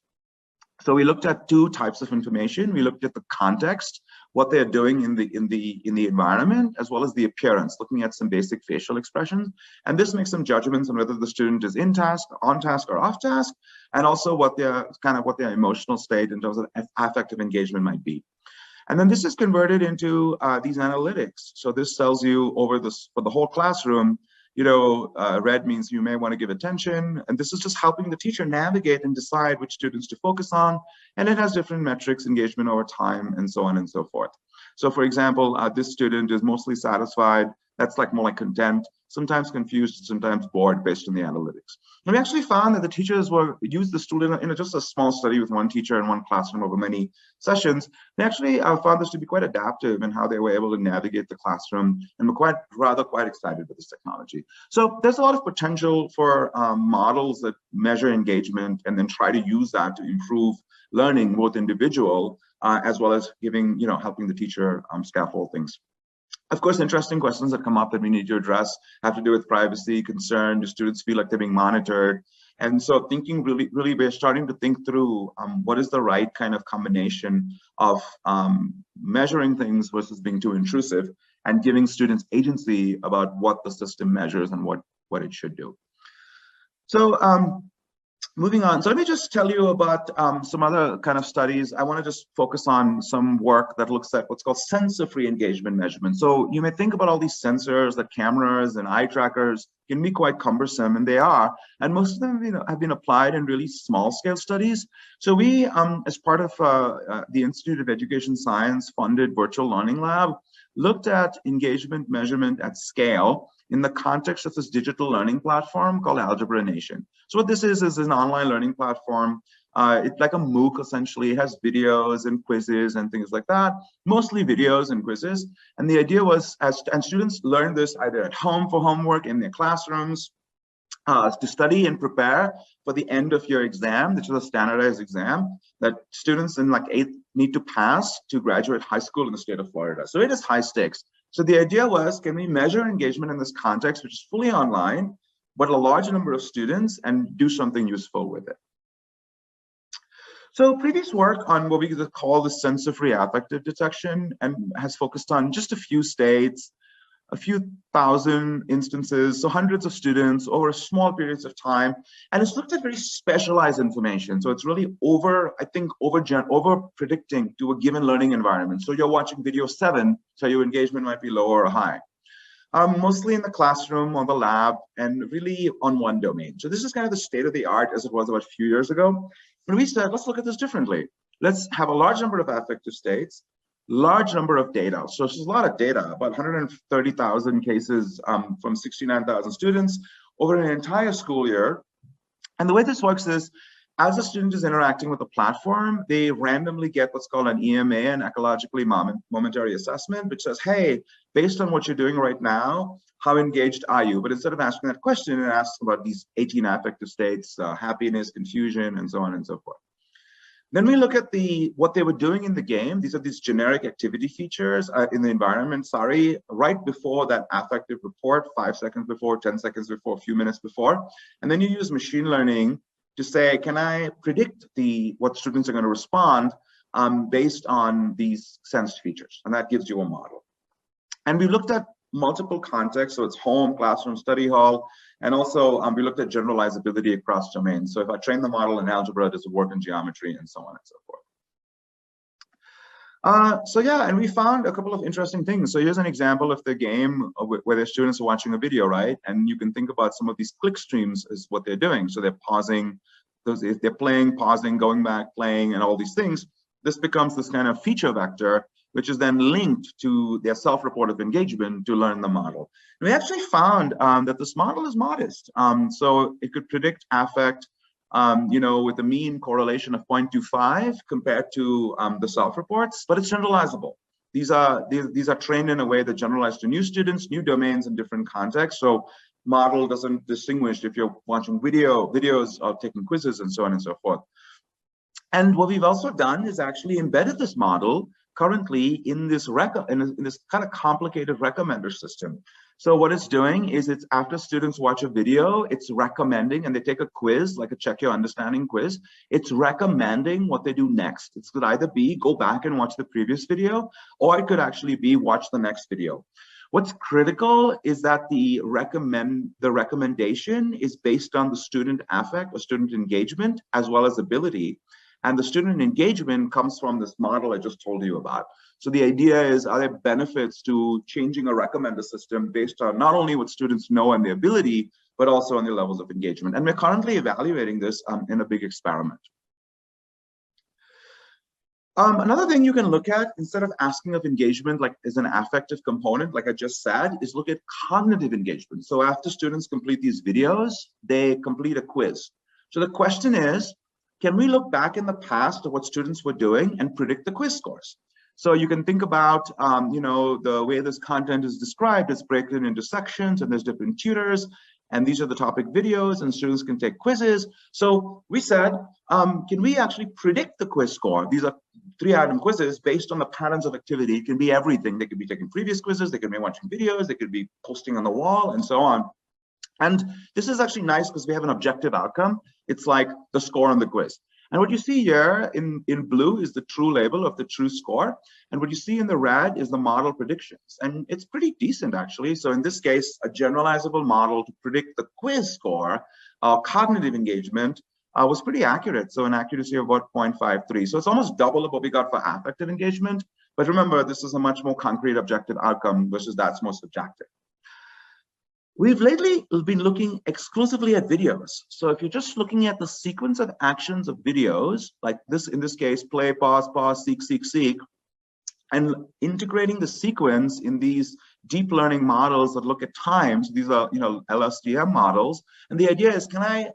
So we looked at two types of information. We looked at the context, what they're doing in the environment, as well as the appearance, looking at some basic facial expressions. And this makes some judgments on whether the student is in task, on task, or off task, and also what their emotional state in terms of affective engagement might be. And then this is converted into these analytics. So this tells you for the whole classroom, red means you may want to give attention. And this is just helping the teacher navigate and decide which students to focus on. And it has different metrics, engagement over time, and so on and so forth. So for example, this student is mostly satisfied. That's more like content, sometimes confused, sometimes bored based on the analytics. And we actually found that the teachers used this tool in just a small study with one teacher in one classroom over many sessions. They actually found this to be quite adaptive in how they were able to navigate the classroom, and were quite excited with this technology. So there's a lot of potential for models that measure engagement and then try to use that to improve learning, both individual as well as helping the teacher scaffold things. Of course, interesting questions that come up that we need to address have to do with privacy, concern. Do students feel like they're being monitored? And so thinking really, we're starting to think through what is the right kind of combination of measuring things versus being too intrusive, and giving students agency about what the system measures and what it should do. So moving on, so let me just tell you about some other kind of studies. I want to just focus on some work that looks at what's called sensor-free engagement measurement. So you may think about all these sensors, the cameras and eye trackers can be quite cumbersome, and they are. And most of them have been applied in really small-scale studies. So we, as part of the Institute of Education Science funded Virtual Learning Lab, looked at engagement measurement at scale in the context of this digital learning platform called Algebra Nation. So what this is an online learning platform. It's like a MOOC essentially. It has videos and quizzes and things like that, mostly videos and quizzes. And the idea was, and students learn this either at home for homework, in their classrooms, to study and prepare for the end of your exam, which is a standardized exam that students in like 8th need to pass to graduate high school in the state of Florida. So it is high stakes. So the idea was, can we measure engagement in this context, which is fully online, but a large number of students, and do something useful with it? So previous work on what we could call the sensory affective detection and has focused on just a few states, a few thousand instances, so hundreds of students over small periods of time, and it's looked at very specialized information. So it's really over predicting to a given learning environment. So you're watching video 7, so your engagement might be low or high. Mostly in the classroom, on the lab, and really on one domain. So this is kind of the state of the art as it was about a few years ago. And we said, let's look at this differently. Let's have a large number of affective states, large number of data. So there's a lot of data, about 130,000 cases from 69,000 students over an entire school year. And the way this works is, as a student is interacting with the platform, they randomly get what's called an EMA, an ecologically momentary assessment, which says, hey, based on what you're doing right now, how engaged are you? But instead of asking that question, it asks about these 18 affective states, happiness, confusion, and so on and so forth. Then we look at what they were doing in the game. These are these generic activity features in the environment, right before that affective report, 5 seconds before, 10 seconds before, a few minutes before. And then you use machine learning to say, can I predict what students are going to respond based on these sensed features? And that gives you a model. And we looked at multiple contexts, so it's home, classroom, study hall, and also we looked at generalizability across domains. So if I train the model in algebra, does it work in geometry, and so on and so forth. So yeah, and we found a couple of interesting things. So here's an example of the game where the students are watching a video, right? And you can think about some of these click streams is what they're doing. So they're pausing, if they're playing, pausing, going back, playing, and all these things. This becomes this kind of feature vector, which is then linked to their self-report of engagement to learn the model. And we actually found that this model is modest. So it could predict affect, with a mean correlation of 0.25 compared to the self-reports, but it's generalizable. These are trained in a way that generalize to new students, new domains in different contexts. So model doesn't distinguish if you're watching videos or taking quizzes and so on and so forth. And what we've also done is actually embedded this model currently in this kind of complicated recommender system. So what it's doing is, it's after students watch a video, it's recommending, and they take a quiz, like a check your understanding quiz, it's recommending what they do next. It could either be go back and watch the previous video, or it could actually be watch the next video. What's critical is that the recommendation is based on the student affect or student engagement as well as ability. And the student engagement comes from this model I just told you about. So the idea is, are there benefits to changing a recommender system based on not only what students know and their ability, but also on their levels of engagement? And we're currently evaluating this in a big experiment. Another thing you can look at, instead of asking of engagement like as an affective component, like I just said, is look at cognitive engagement. So after students complete these videos, they complete a quiz. So the question is, can we look back in the past at what students were doing and predict the quiz scores? So you can think about, the way this content is described is broken into sections, and there's different tutors, and these are the topic videos, and students can take quizzes. So we said, can we actually predict the quiz score? These are 3-item quizzes based on the patterns of activity. It can be everything. They could be taking previous quizzes, they could be watching videos, they could be posting on the wall, and so on. And this is actually nice because we have an objective outcome. It's like the score on the quiz. And what you see here in blue is the true label of the true score. And what you see in the red is the model predictions. And it's pretty decent, actually. So in this case, a generalizable model to predict the quiz score, cognitive engagement, was pretty accurate. So an accuracy of about 0.53. So it's almost double of what we got for affective engagement. But remember, this is a much more concrete objective outcome versus that's more subjective. We've lately been looking exclusively at videos. So if you're just looking at the sequence of actions of videos, like this, in this case, play, pause, pause, seek, seek, seek, and integrating the sequence in these deep learning models that look at time. So these are, LSTM models. And the idea is, can I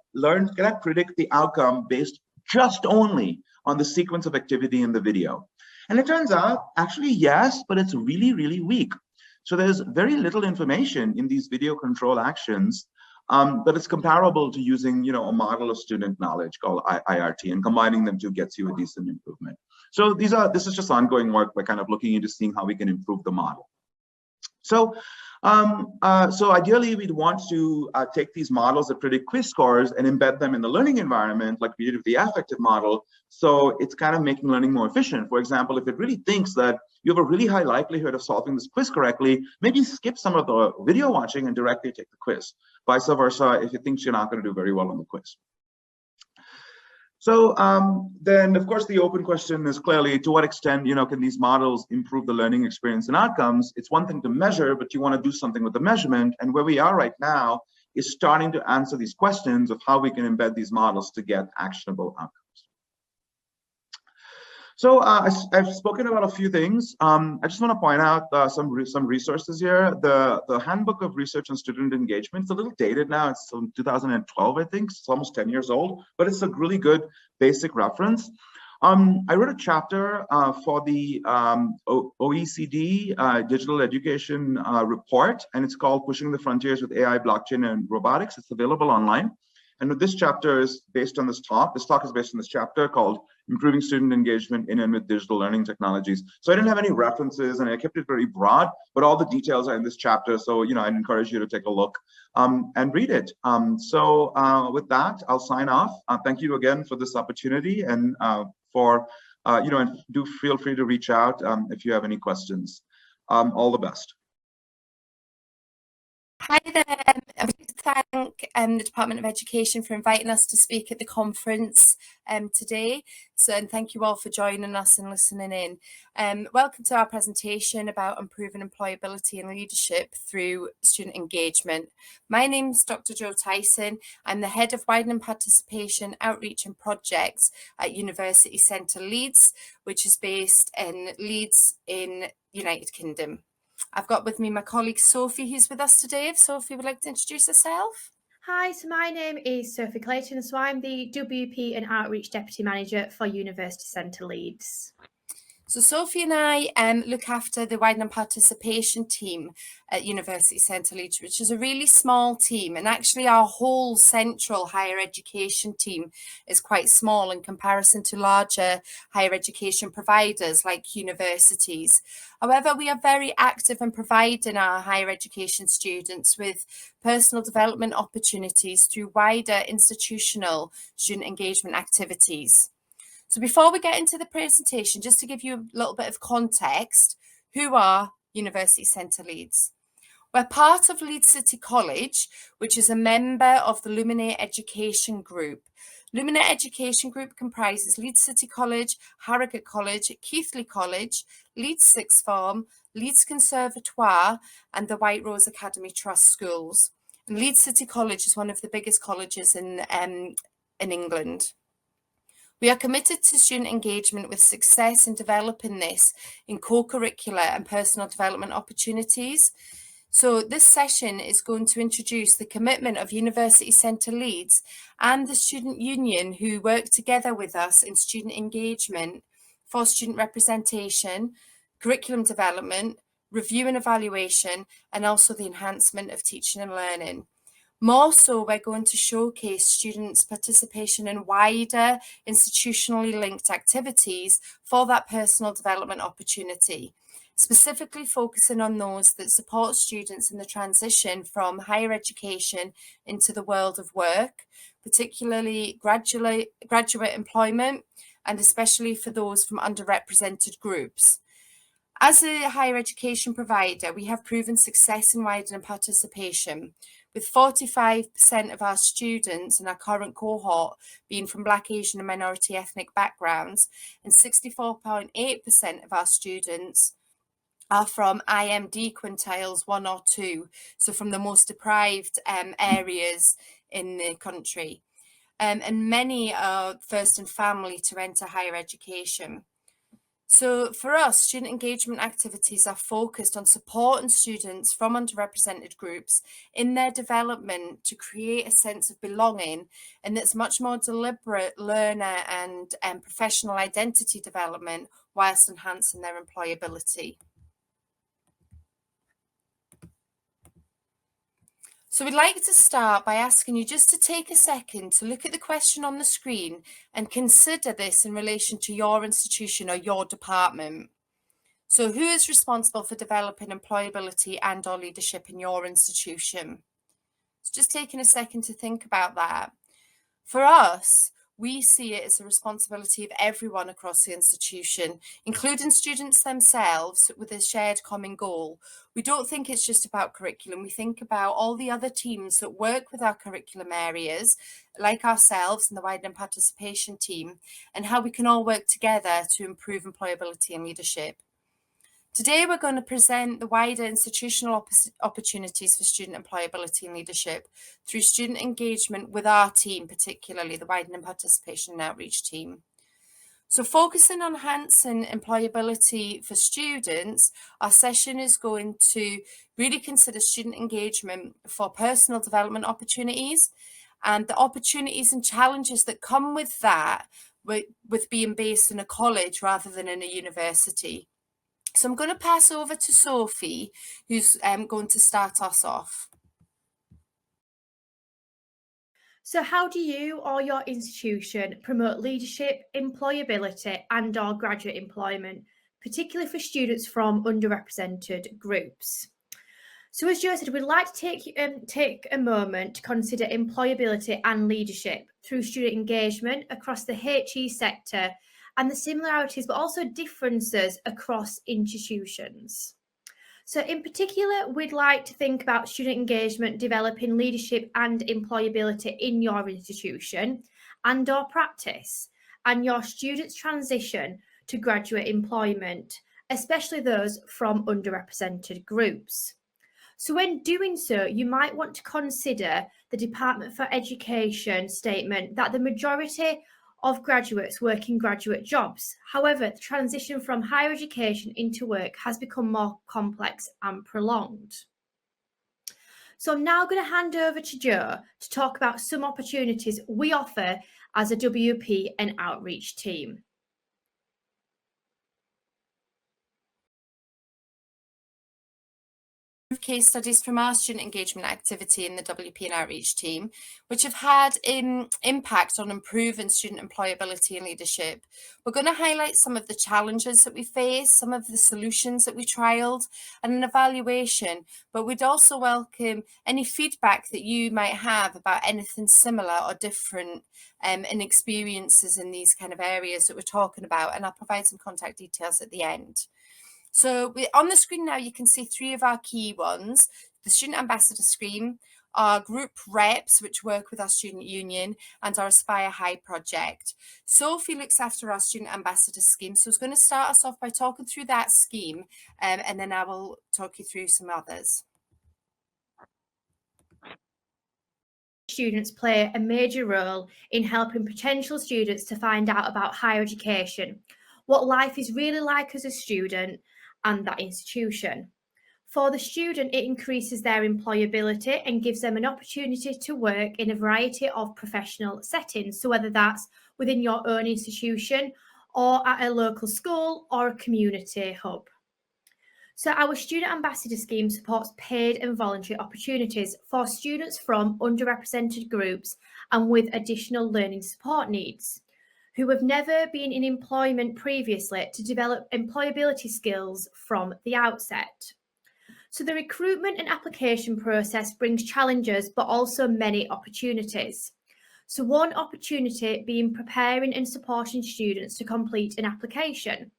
predict the outcome based just only on the sequence of activity in the video? And it turns out, actually, yes, but it's really, really weak. So there's very little information in these video control actions, but it's comparable to using, a model of student knowledge called IRT, and combining them two gets you a decent improvement. So this is just ongoing work by kind of looking into seeing how we can improve the model. So, so ideally, we'd want to take these models that predict quiz scores and embed them in the learning environment, like we did with the affective model. So it's kind of making learning more efficient. For example, if it really thinks that you have a really high likelihood of solving this quiz correctly, maybe skip some of the video watching and directly take the quiz. Vice versa, if it thinks you're not going to do very well on the quiz. So then, of course, the open question is clearly, to what extent, can these models improve the learning experience and outcomes? It's one thing to measure, but you want to do something with the measurement. And where we are right now is starting to answer these questions of how we can embed these models to get actionable outcomes. So I've spoken about a few things. I just want to point out some resources here. The Handbook of Research and Student Engagement, it's a little dated now. It's from 2012, I think. It's almost 10 years old, but it's a really good basic reference. I wrote a chapter for the OECD Digital Education Report, and it's called Pushing the Frontiers with AI, Blockchain, and Robotics. It's available online. And this chapter is based on this talk. This talk is based on this chapter called Improving Student Engagement in and with Digital Learning Technologies. So I didn't have any references, and I kept it very broad, but all the details are in this chapter. So, I'd encourage you to take a look and read it. So with that, I'll sign off. Thank you again for this opportunity, and and do feel free to reach out if you have any questions. All the best. Hi there. I would like to thank the Department of Education for inviting us to speak at the conference today. And thank you all for joining us and listening in. Welcome to our presentation about improving employability and leadership through student engagement. My name is Dr. Jo Tyssen. I'm the Head of Widening Participation, Outreach and Projects at University Centre Leeds, which is based in Leeds in United Kingdom. I've got with me my colleague Sophie, who's with us today. If Sophie would like to introduce herself. Hi, so my name is Sophie Clayton. So I'm the WP and Outreach Deputy Manager for University Centre Leeds. So Sophie and I look after the Widening Participation team at University Centre Leeds, which is a really small team. And actually our whole central higher education team is quite small in comparison to larger higher education providers like universities. However, we are very active in providing our higher education students with personal development opportunities through wider institutional student engagement activities. So before we get into the presentation, just to give you a little bit of context, who are University Centre Leeds? We're part of Leeds City College, which is a member of the Luminaire Education Group. Luminaire Education Group comprises Leeds City College, Harrogate College, Keighley College, Leeds Sixth Form, Leeds Conservatoire, and the White Rose Academy Trust schools. And Leeds City College is one of the biggest colleges in England. We are committed to student engagement with success in developing this in co-curricular and personal development opportunities. So this session is going to introduce the commitment of University Centre Leeds and the Student Union, who work together with us in student engagement for student representation, curriculum development, review and evaluation, and also the enhancement of teaching and learning. More so, we're going to showcase students' participation in wider institutionally linked activities for that personal development opportunity, specifically focusing on those that support students in the transition from higher education into the world of work, particularly graduate employment, and especially for those from underrepresented groups. As a higher education provider, we have proven success in widening participation, with 45% of our students in our current cohort being from Black, Asian and minority ethnic backgrounds, and 64.8% of our students are from IMD quintiles 1 or 2, so from the most deprived areas in the country. And many are first in family to enter higher education. So for us, student engagement activities are focused on supporting students from underrepresented groups in their development to create a sense of belonging, and that's much more deliberate learner and professional identity development whilst enhancing their employability. So we'd like to start by asking you just to take a second to look at the question on the screen and consider this in relation to your institution or your department. So who is responsible for developing employability and or leadership in your institution? So just taking a second to think about that. For us, we see it as a responsibility of everyone across the institution, including students themselves, with a shared common goal. We don't think it's just about curriculum. We think about all the other teams that work with our curriculum areas, like ourselves and the widening participation team, and how we can all work together to improve employability and leadership. Today, we're going to present the wider institutional opportunities for student employability and leadership through student engagement with our team, particularly the widening participation and outreach team. So focusing on enhancing employability for students, our session is going to really consider student engagement for personal development opportunities and the opportunities and challenges that come with that, with being based in a college rather than in a university. So I'm going to pass over to Sophie, who's going to start us off. So how do you or your institution promote leadership, employability and or graduate employment, particularly for students from underrepresented groups? So as Jo said, we'd like to take a moment to consider employability and leadership through student engagement across the HE sector and the similarities but also differences across institutions. So in particular, we'd like to think about student engagement, developing leadership and employability in your institution and or practice, and your students' transition to graduate employment, especially those from underrepresented groups. So when doing so, you might want to consider the Department for Education statement that the majority of graduates work in graduate jobs. However, the transition from higher education into work has become more complex and prolonged. So I'm now going to hand over to Jo to talk about some opportunities we offer as a WP and outreach team. Case studies from our student engagement activity in the WP and outreach team, which have had an impact on improving student employability and leadership. We're going to highlight some of the challenges that we face, some of the solutions that we trialed, and an evaluation, but we'd also welcome any feedback that you might have about anything similar or different in experiences in these kind of areas that we're talking about, and I'll provide some contact details at the end. So on the screen now, you can see three of our key ones: the Student Ambassador Scheme, our group reps, which work with our student union, and our Aspire High project. Sophie looks after our Student Ambassador Scheme, so I was going to start us off by talking through that scheme, and then I will talk you through some others. Students play a major role in helping potential students to find out about higher education, what life is really like as a student, and that institution. For the student, it increases their employability and gives them an opportunity to work in a variety of professional settings. So whether that's within your own institution or at a local school or a community hub. So our Student Ambassador Scheme supports paid and voluntary opportunities for students from underrepresented groups and with additional learning support needs, who have never been in employment previously, to develop employability skills from the outset. So the recruitment and application process brings challenges, but also many opportunities. So one opportunity being preparing and supporting students to complete an application.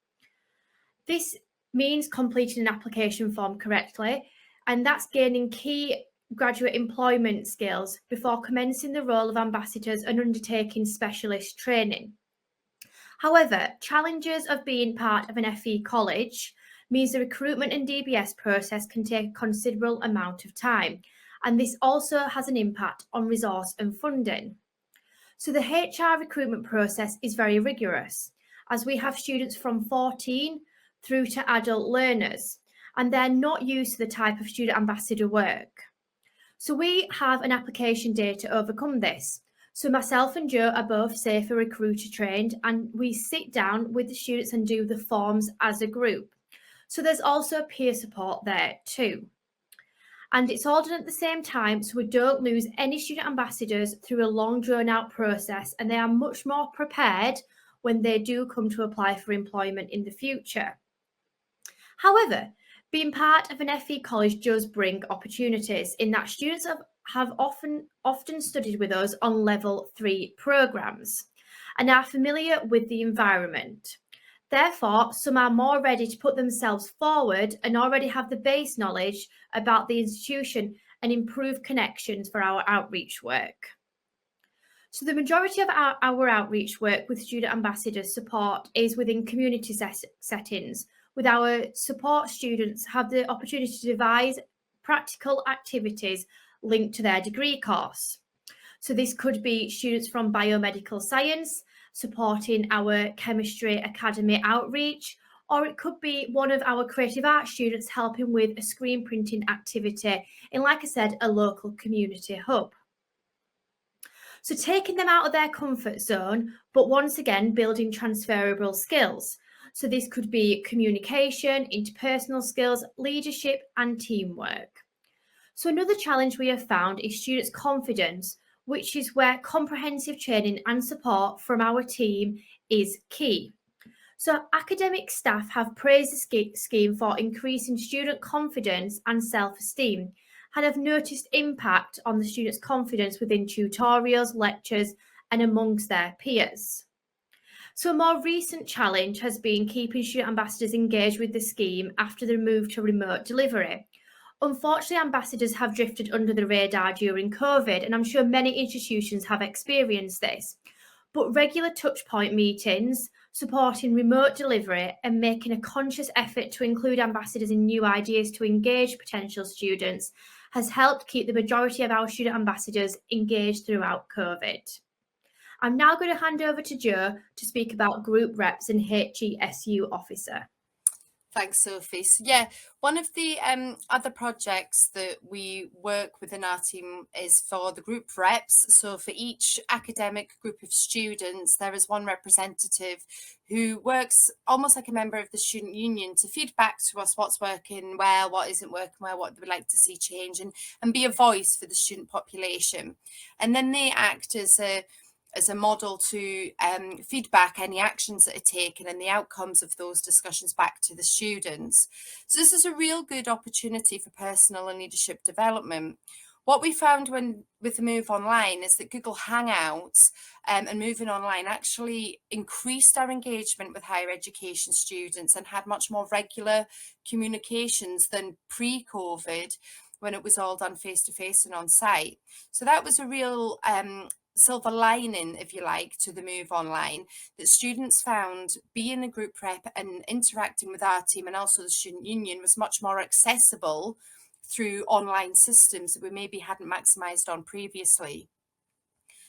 This means completing an application form correctly, and that's gaining key graduate employment skills before commencing the role of ambassadors and undertaking specialist training. However, challenges of being part of an FE college means the recruitment and DBS process can take a considerable amount of time, and this also has an impact on resource and funding. So the HR recruitment process is very rigorous, as we have students from 14 through to adult learners, and they're not used to the type of student ambassador work. So we have an application day to overcome this. So myself and Jo are both SAFER recruiter trained, and we sit down with the students and do the forms as a group. So there's also peer support there too. And it's all done at the same time, so we don't lose any student ambassadors through a long drawn out process, and they are much more prepared when they do come to apply for employment in the future. However, being part of an FE college does bring opportunities in that students have often studied with us on level 3 programs and are familiar with the environment. Therefore, some are more ready to put themselves forward and already have the base knowledge about the institution and improve connections for our outreach work. So the majority of our outreach work with student ambassadors support is within community settings, with our support students have the opportunity to devise practical activities linked to their degree course. So this could be students from biomedical science supporting our chemistry academy outreach, or it could be one of our creative arts students helping with a screen printing activity in, like I said, a local community hub. So taking them out of their comfort zone, but once again, building transferable skills. So this could be communication, interpersonal skills, leadership, and teamwork. So another challenge we have found is students' confidence, which is where comprehensive training and support from our team is key. So academic staff have praised the scheme for increasing student confidence and self-esteem, and have noticed impact on the students' confidence within tutorials, lectures, and amongst their peers. So a more recent challenge has been keeping student ambassadors engaged with the scheme after the move to remote delivery. Unfortunately, ambassadors have drifted under the radar during COVID, and I'm sure many institutions have experienced this. But regular touchpoint meetings, supporting remote delivery, and making a conscious effort to include ambassadors in new ideas to engage potential students has helped keep the majority of our student ambassadors engaged throughout COVID. I'm now going to hand over to Jo to speak about group reps and HESU officer. Thanks, Sophie. So yeah, one of the other projects that we work within our team is for the group reps. So for each academic group of students, there is one representative who works almost like a member of the student union to feed back to us what's working well, what isn't working well, what they would like to see change, and be a voice for the student population. And then they act as a model to feedback any actions that are taken and the outcomes of those discussions back to the students. So this is a real good opportunity for personal and leadership development. What we found with the move online is that Google Hangouts and moving online actually increased our engagement with higher education students and had much more regular communications than pre-COVID, when it was all done face-to-face and on site. So that was a real silver lining, if you like, to the move online, that students found being a group rep and interacting with our team and also the student union was much more accessible through online systems that we maybe hadn't maximized on previously.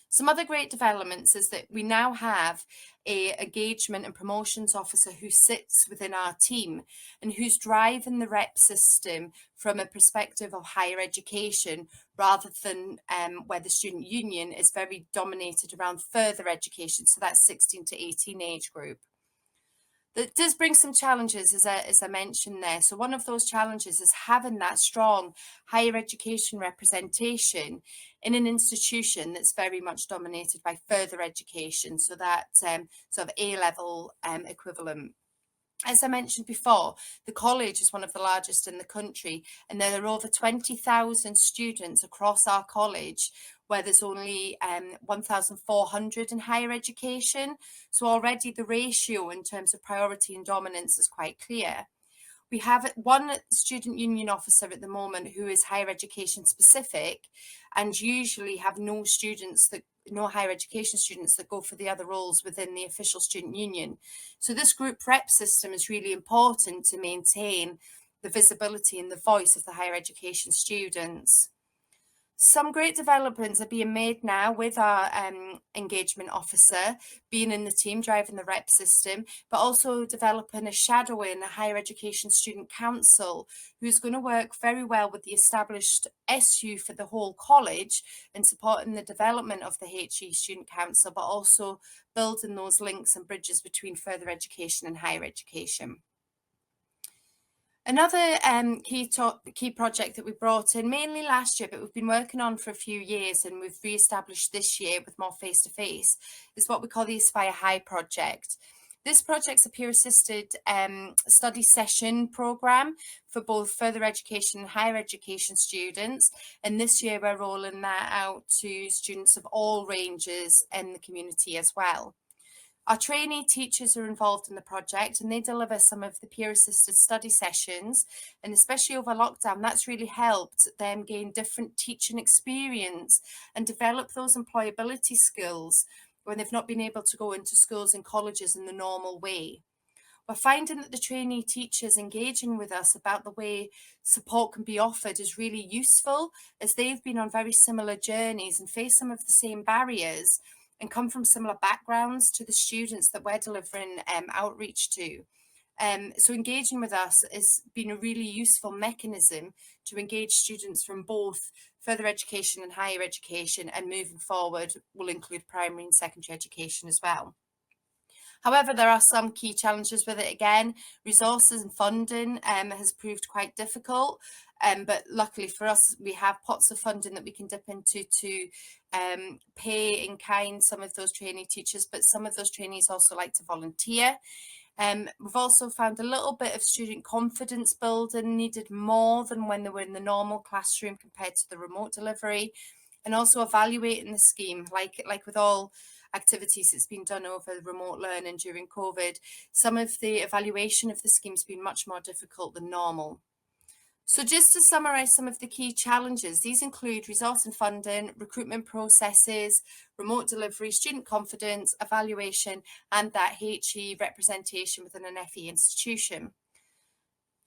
Some other great developments is that we now have an engagement and promotions officer who sits within our team and who's driving the rep system from a perspective of higher education rather than where the student union is very dominated around further education. So that's 16 to 18 age group. That does bring some challenges, as I mentioned there. So one of those challenges is having that strong higher education representation in an institution that's very much dominated by further education, so that sort of A-level equivalent. As I mentioned before, the college is one of the largest in the country, and there are over 20,000 students across our college, where there's only 1,400 in higher education. So already the ratio in terms of priority and dominance is quite clear. We have one student union officer at the moment who is higher education specific, and usually have no higher education students that go for the other roles within the official student union. So this group rep system is really important to maintain the visibility and the voice of the higher education students. Some great developments are being made now with our engagement officer being in the team, driving the rep system, but also developing a shadowing, a higher education student council, who's going to work very well with the established SU for the whole college and supporting the development of the HE student council, but also building those links and bridges between further education and higher education. Another key project that we brought in mainly last year, but we've been working on for a few years and we've re-established this year with more face-to-face, is what we call the Aspire High project. This project's a peer-assisted study session programme for both further education and higher education students. And this year we're rolling that out to students of all ranges in the community as well. Our trainee teachers are involved in the project and they deliver some of the peer-assisted study sessions, and especially over lockdown, that's really helped them gain different teaching experience and develop those employability skills when they've not been able to go into schools and colleges in the normal way. We're finding that the trainee teachers engaging with us about the way support can be offered is really useful, as they've been on very similar journeys and face some of the same barriers and come from similar backgrounds to the students that we're delivering outreach to. So engaging with us has been a really useful mechanism to engage students from both further education and higher education, and moving forward will include primary and secondary education as well. However, there are some key challenges with it again. Resources and funding has proved quite difficult, but luckily for us, we have pots of funding that we can dip into to pay in kind some of those trainee teachers, but some of those trainees also like to volunteer. We've also found a little bit of student confidence building needed more than when they were in the normal classroom compared to the remote delivery, and also evaluating the scheme, like with all activities that's been done over remote learning during COVID, some of the evaluation of the scheme has been much more difficult than normal. So just to summarise some of the key challenges, these include resource and funding, recruitment processes, remote delivery, student confidence, evaluation, and that HE representation within an FE institution.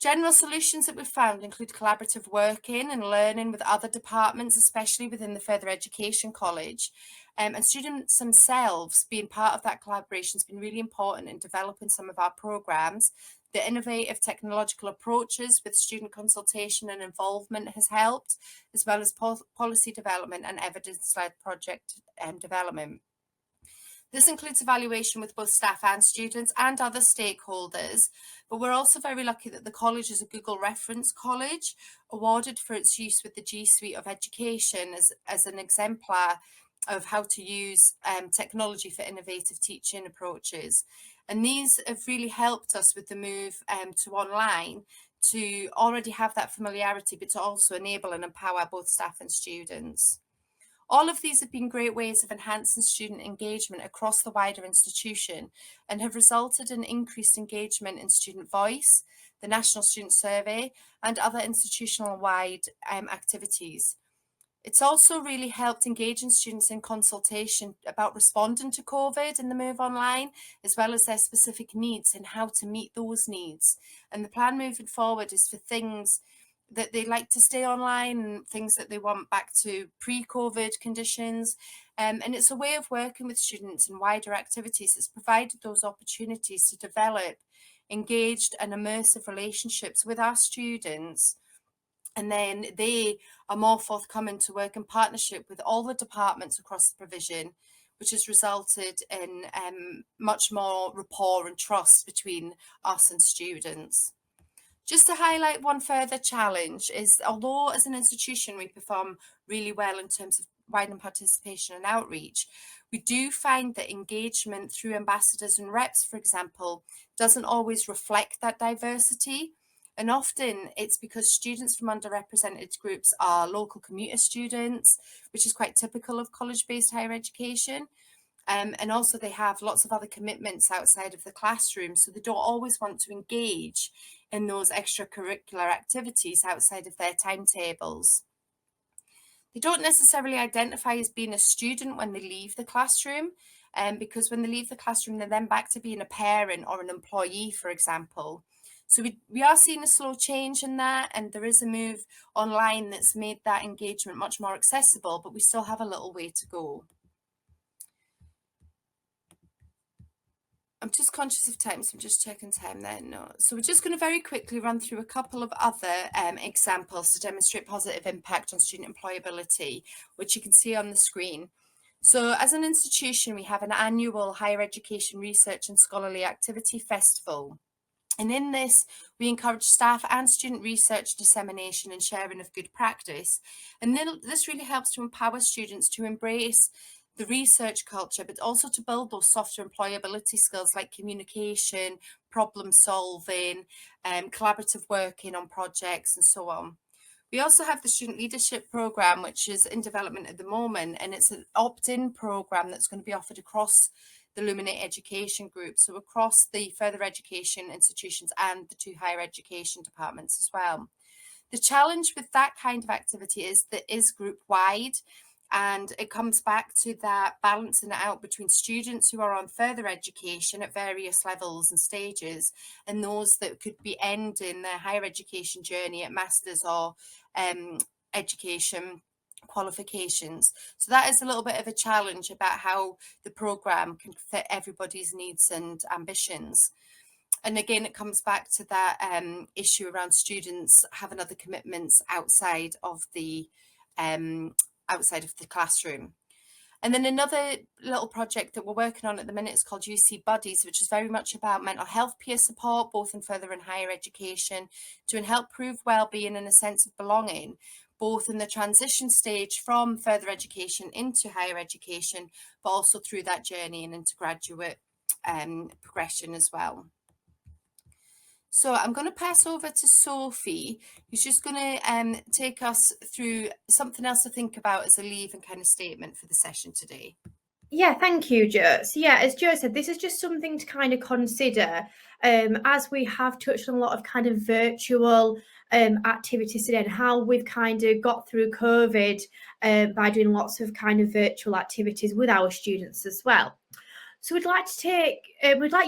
General solutions that we've found include collaborative working and learning with other departments, especially within the further education college. And students themselves being part of that collaboration has been really important in developing some of our programmes. The innovative technological approaches with student consultation and involvement has helped, as well as policy development and evidence-led project development. This includes evaluation with both staff and students and other stakeholders, but we're also very lucky that the college is a Google reference college, awarded for its use with the G Suite of Education as an exemplar of how to use technology for innovative teaching approaches. And these have really helped us with the move to online, to already have that familiarity, but to also enable and empower both staff and students. All of these have been great ways of enhancing student engagement across the wider institution and have resulted in increased engagement in student voice, the National Student Survey, and other institutional-wide activities. It's also really helped engaging students in consultation about responding to COVID and the move online, as well as their specific needs and how to meet those needs. And the plan moving forward is for things that they like to stay online and things that they want back to pre-COVID conditions. And it's a way of working with students in wider activities that's provided those opportunities to develop engaged and immersive relationships with our students. And then they are more forthcoming to work in partnership with all the departments across the provision, which has resulted in much more rapport and trust between us and students. Just to highlight one further challenge is, although as an institution we perform really well in terms of widening participation and outreach, we do find that engagement through ambassadors and reps, for example, doesn't always reflect that diversity. And often it's because students from underrepresented groups are local commuter students, which is quite typical of college-based higher education. And also they have lots of other commitments outside of the classroom, so they don't always want to engage in those extracurricular activities outside of their timetables. They don't necessarily identify as being a student when they leave the classroom, because when they leave the classroom, they're then back to being a parent or an employee, for example. So we are seeing a slow change in that, and there is a move online that's made that engagement much more accessible, but we still have a little way to go. I'm just conscious of time, so I'm just checking time there. No. So we're just going to very quickly run through a couple of other examples to demonstrate positive impact on student employability, which you can see on the screen. So as an institution, we have an annual higher education research and scholarly activity festival. And in this, we encourage staff and student research dissemination and sharing of good practice. And then this really helps to empower students to embrace the research culture, but also to build those softer employability skills like communication, problem solving, collaborative working on projects and so on. We also have the Student Leadership Programme, which is in development at the moment, and it's an opt-in programme that's going to be offered across the Luminate Education Group, so across the further education institutions and the 2 higher education departments as well. The challenge with that kind of activity is that it is group-wide, and it comes back to that balancing it out between students who are on further education at various levels and stages, and those that could be ending their higher education journey at masters or education qualifications. So that is a little bit of a challenge about how the programme can fit everybody's needs and ambitions. And again, it comes back to that issue around students having other commitments outside of the classroom. And then another little project that we're working on at the minute is called UC Buddies, which is very much about mental health peer support, both in further and higher education, to help prove well-being and a sense of belonging, both in the transition stage from further education into higher education, but also through that journey and into graduate progression as well. So I'm going to pass over to Sophie, who's just going to take us through something else to think about as a leave and kind of statement for the session today. Yeah, thank you, Jo. So yeah, as Jo said, this is just something to kind of consider as we have touched on a lot of kind of virtual activities today and how we've kind of got through COVID by doing lots of kind of virtual activities with our students as well. So we'd like you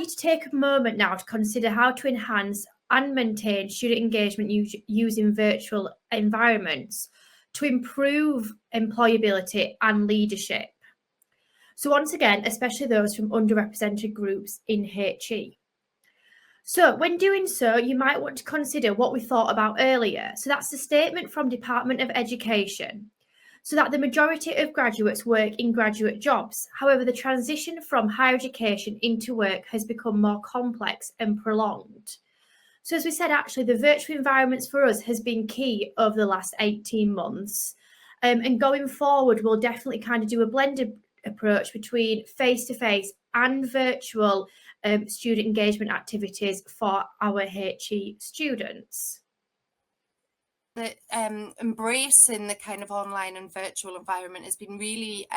to take a moment now to consider how to enhance and maintain student engagement using virtual environments to improve employability and leadership. So once again, especially those from underrepresented groups in HE. So when doing so, you might want to consider what we thought about earlier. So that's the statement from Department of Education. So that the majority of graduates work in graduate jobs. However, the transition from higher education into work has become more complex and prolonged. So as we said, actually, the virtual environments for us has been key over the last 18 months. And going forward, we'll definitely kind of do a blended approach between face-to-face and virtual student engagement activities for our HE students. That embracing the kind of online and virtual environment has been really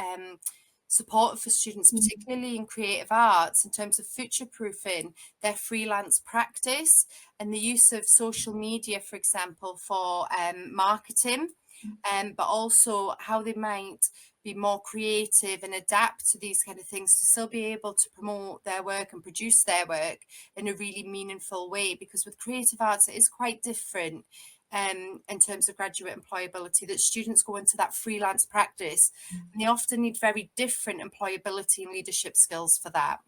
supportive for students, particularly in creative arts, in terms of future-proofing their freelance practice and the use of social media, for example, for marketing, but also how they might be more creative and adapt to these kind of things to still be able to promote their work and produce their work in a really meaningful way. Because with creative arts, it is quite different in terms of graduate employability, that students go into that freelance practice and they often need very different employability and leadership skills for that.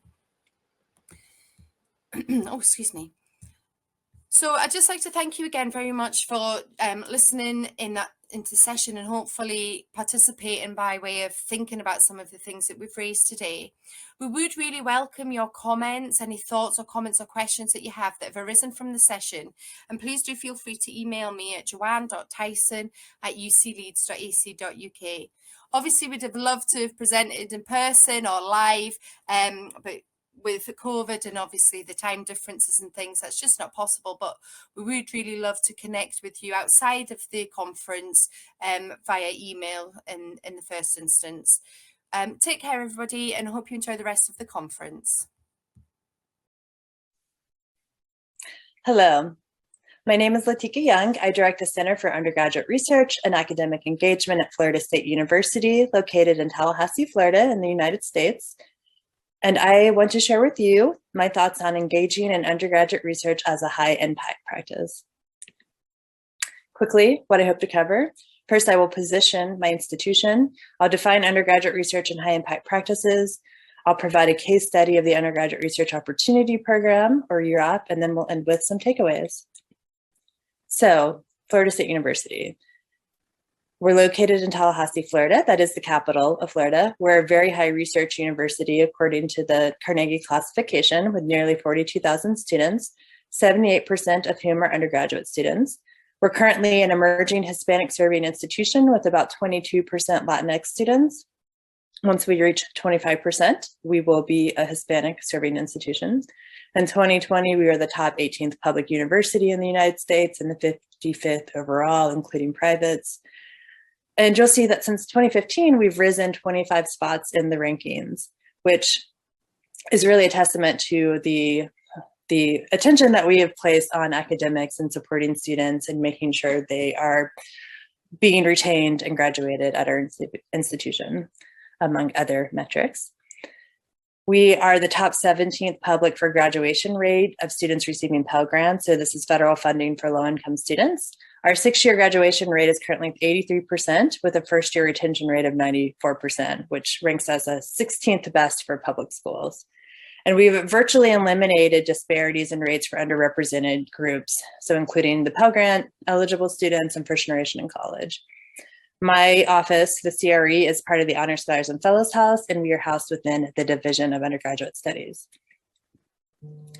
Oh, excuse me. So I'd just like to thank you again very much for listening into the session and hopefully participating by way of thinking about some of the things that we've raised today. We would really welcome your comments, any thoughts or comments or questions that you have that have arisen from the session. And please do feel free to email me at joanne.tyssen@ucleeds.ac.uk. Obviously, we'd have loved to have presented in person or live, but with COVID and obviously the time differences and things, that's just not possible. But we would really love to connect with you outside of the conference via email in the first instance. Take care, everybody, and hope you enjoy the rest of the conference. Hello, my name is Latika Kyung. I direct the Center for Undergraduate Research and Academic Engagement at Florida State University, located in Tallahassee, Florida in the United States. And I want to share with you my thoughts on engaging in undergraduate research as a high impact practice. Quickly, what I hope to cover. First, I will position my institution. I'll define undergraduate research and high impact practices. I'll provide a case study of the Undergraduate Research Opportunity Program, or UROP, and then we'll end with some takeaways. So, Florida State University. We're located in Tallahassee, Florida. That is the capital of Florida. We're a very high research university according to the Carnegie classification, with nearly 42,000 students, 78% of whom are undergraduate students. We're currently an emerging Hispanic serving institution with about 22% Latinx students. Once we reach 25%, we will be a Hispanic serving institution. In 2020, we were the top 18th public university in the United States and the 55th overall, including privates. And you'll see that since 2015, we've risen 25 spots in the rankings, which is really a testament to the attention that we have placed on academics and supporting students and making sure they are being retained and graduated at our institution, among other metrics. We are the top 17th public for graduation rate of students receiving Pell Grants. So this is federal funding for low-income students. Our 6-year graduation rate is currently 83% with a first-year retention rate of 94%, which ranks us as 16th best for public schools. And we've virtually eliminated disparities in rates for underrepresented groups, so including the Pell Grant eligible students and first generation in college. My office, the CRE, is part of the Honor Scholars and Fellows House, and we are housed within the Division of Undergraduate Studies.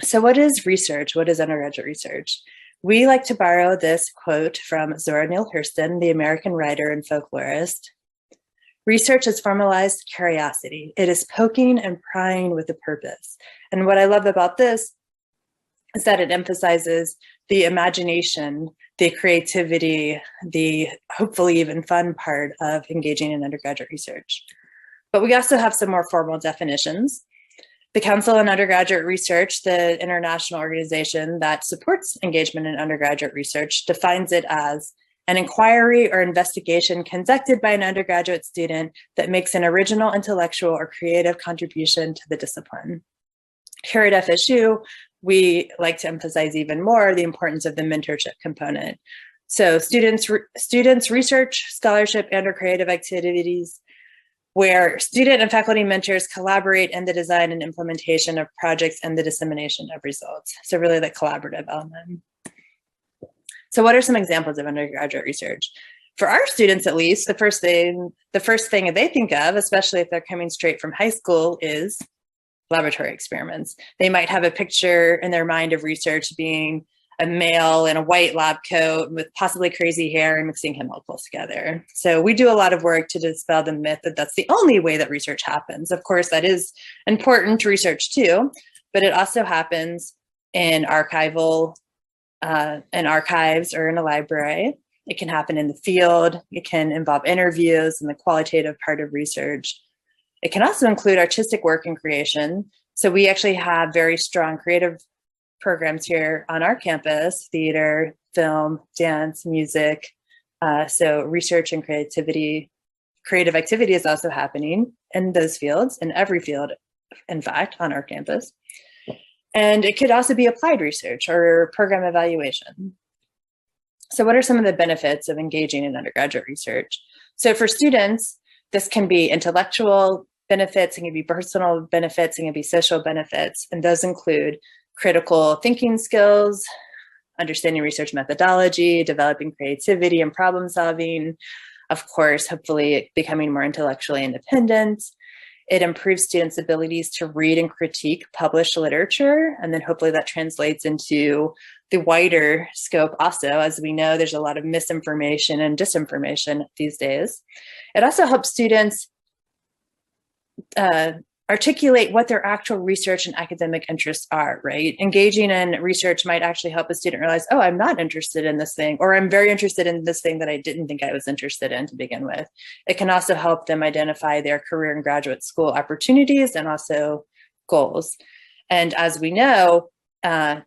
So what is research? What is undergraduate research? We like to borrow this quote from Zora Neale Hurston, the American writer and folklorist. Research is formalized curiosity. It is poking and prying with a purpose. And what I love about this is that it emphasizes the imagination, the creativity, the hopefully even fun part of engaging in undergraduate research. But we also have some more formal definitions. The Council on Undergraduate Research, the international organization that supports engagement in undergraduate research, defines it as an inquiry or investigation conducted by an undergraduate student that makes an original intellectual or creative contribution to the discipline. Here at FSU, we like to emphasize even more the importance of the mentorship component. So students research, scholarship, and/or creative activities where student and faculty mentors collaborate in the design and implementation of projects and the dissemination of results. So really the collaborative element. So what are some examples of undergraduate research? For our students, at least, the first thing they think of, especially if they're coming straight from high school, is laboratory experiments. They might have a picture in their mind of research being a male in a white lab coat with possibly crazy hair and mixing chemicals together. So we do a lot of work to dispel the myth that that's the only way that research happens. Of course, that is important research too, but it also happens in archival, in archives or in a library. It can happen in the field. It can involve interviews and the qualitative part of research. It can also include artistic work and creation. So we actually have very strong creative programs here on our campus: theater, film, dance, music. So research and creative activity is also happening in those fields, in every field, in fact, on our campus. And it could also be applied research or program evaluation. So what are some of the benefits of engaging in undergraduate research? So for students, this can be intellectual benefits, it can be personal benefits, it can be social benefits, and those include critical thinking skills, understanding research methodology, developing creativity and problem solving, of course, hopefully becoming more intellectually independent. It improves students' abilities to read and critique published literature, and then hopefully that translates into the wider scope also. As we know, there's a lot of misinformation and disinformation these days. It also helps students articulate what their actual research and academic interests are, right? Engaging in research might actually help a student realize, oh, I'm not interested in this thing, or I'm very interested in this thing that I didn't think I was interested in to begin with. It can also help them identify their career and graduate school opportunities and also goals. And as we know,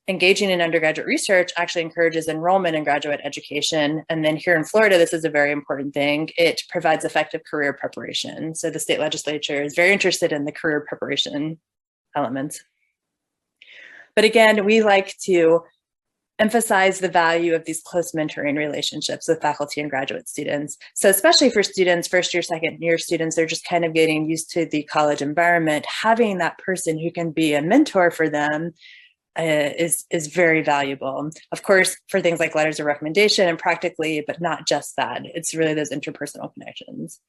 engaging in undergraduate research actually encourages enrollment in graduate education. And then here in Florida, this is a very important thing. It provides effective career preparation. So the state legislature is very interested in the career preparation elements. But again, we like to emphasize the value of these close mentoring relationships with faculty and graduate students. So especially for students, first year, second year students, they're just kind of getting used to the college environment. Having that person who can be a mentor for them is very valuable. Of course, for things like letters of recommendation and practically, but not just that. It's really those interpersonal connections.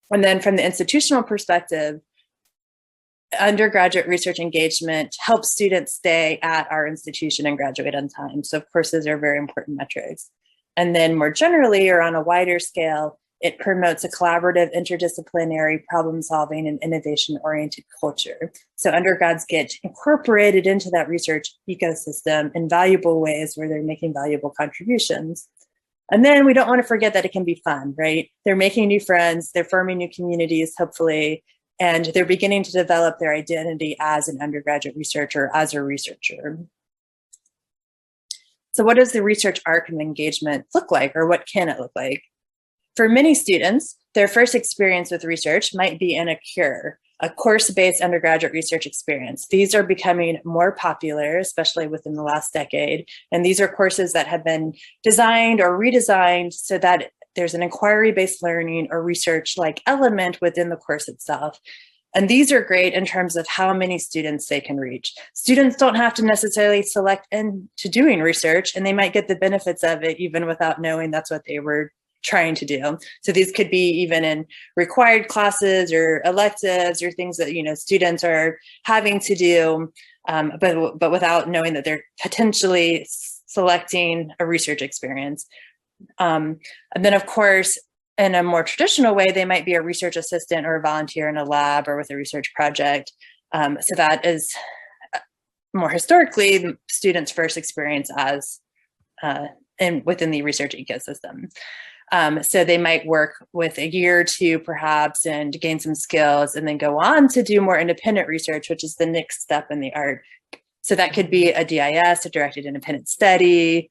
And then from the institutional perspective, undergraduate research engagement helps students stay at our institution and graduate on time. So of course, those are very important metrics. And then more generally, or on a wider scale, it promotes a collaborative, interdisciplinary, problem-solving, and innovation-oriented culture. So undergrads get incorporated into that research ecosystem in valuable ways where they're making valuable contributions. And then we don't want to forget that it can be fun, right? They're making new friends, they're forming new communities, hopefully, and they're beginning to develop their identity as an undergraduate researcher, as a researcher. So what does the research arc of engagement look like, or what can it look like? For many students, their first experience with research might be in a CURE, a course-based undergraduate research experience. These are becoming more popular, especially within the last decade. And these are courses that have been designed or redesigned so that there's an inquiry-based learning or research-like element within the course itself. And these are great in terms of how many students they can reach. Students don't have to necessarily select into doing research, and they might get the benefits of it even without knowing that's what they were trying to do. So these could be even in required classes or electives or things that, you know, students are having to do, but without knowing that they're potentially selecting a research experience. And then of course, in a more traditional way, they might be a research assistant or a volunteer in a lab or with a research project. So that is more historically students' first experience as within the research ecosystem. So they might work with a year or two perhaps and gain some skills and then go on to do more independent research, which is the next step in the art. So that could be a DIS, a directed independent study,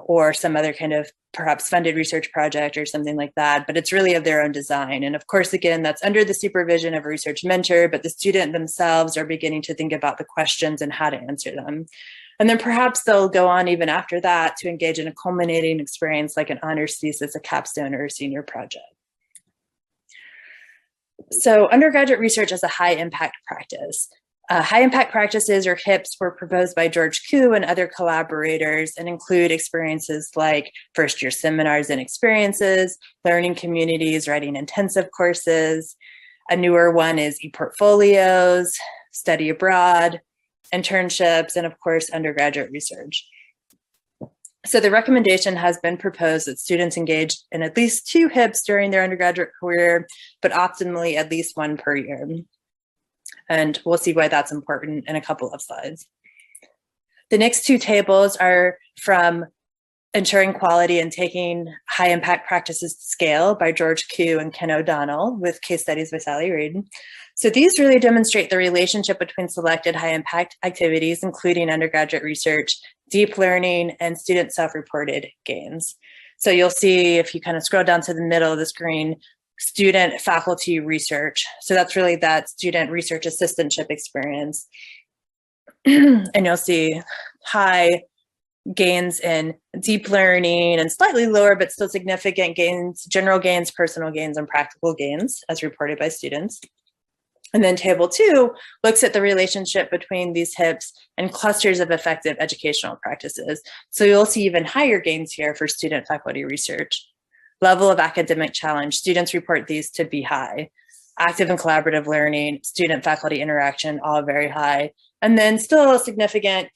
or some other kind of perhaps funded research project or something like that, but it's really of their own design. And of course, again, that's under the supervision of a research mentor, but the student themselves are beginning to think about the questions and how to answer them. And then perhaps they'll go on even after that to engage in a culminating experience like an honors thesis, a capstone, or a senior project. So undergraduate research is a high impact practice. High impact practices, or HIPs, were proposed by George Koo and other collaborators and include experiences like first year seminars and experiences, learning communities, writing intensive courses. A newer one is e-portfolios, study abroad, internships, and of course, undergraduate research. So the recommendation has been proposed that students engage in at least 2 HIPs during their undergraduate career, but optimally at least 1 per year. And we'll see why that's important in a couple of slides. The next 2 tables are from Ensuring Quality and Taking High Impact Practices to Scale by George Koo and Ken O'Donnell with case studies by Sally Reid. So these really demonstrate the relationship between selected high impact activities, including undergraduate research, deep learning, and student self-reported gains. So you'll see if you kind of scroll down to the middle of the screen, student faculty research. So that's really that student research assistantship experience. And you'll see high gains in deep learning and slightly lower, but still significant gains, general gains, personal gains, and practical gains as reported by students. And then table 2 looks at the relationship between these HIPs and clusters of effective educational practices. So you'll see even higher gains here for student faculty research. Level of academic challenge, students report these to be high. Active and collaborative learning, student-faculty interaction, all very high. And then still a significant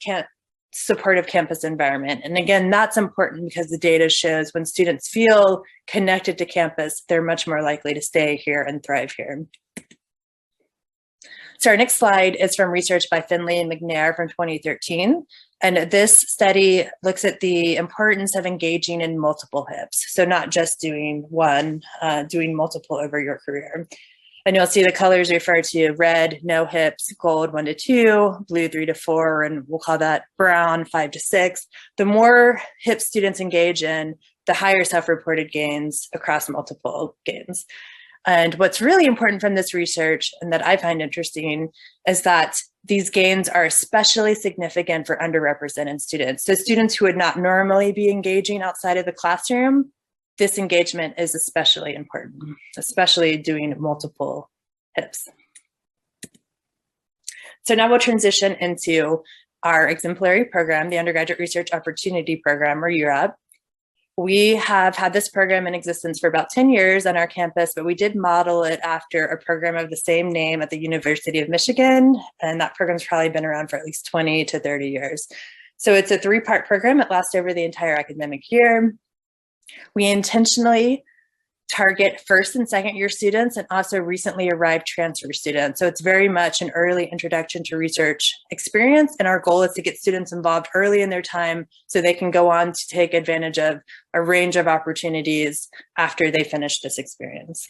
supportive campus environment. And again, that's important because the data shows when students feel connected to campus, they're much more likely to stay here and thrive here. So our next slide is from research by Finley and McNair from 2013. And this study looks at the importance of engaging in multiple HIPs. So not just doing one, doing multiple over your career. And you'll see the colors refer to red, no HIPs, gold 1 to 2, blue 3 to 4, and we'll call that brown 5 to 6. The more HIPs students engage in, the higher self-reported gains across multiple gains. And what's really important from this research, and that I find interesting, is that these gains are especially significant for underrepresented students. So students who would not normally be engaging outside of the classroom, this engagement is especially important, especially doing multiple HIPs. So now we'll transition into our exemplary program, the Undergraduate Research Opportunity Program, or UROP. We have had this program in existence for about 10 years on our campus, but we did model it after a program of the same name at the University of Michigan, and that program's probably been around for at least 20 to 30 years. So it's a 3-part program. It lasts over the entire academic year. We intentionally target first and second year students and also recently arrived transfer students. So it's very much an early introduction to research experience. And our goal is to get students involved early in their time so they can go on to take advantage of a range of opportunities after they finish this experience.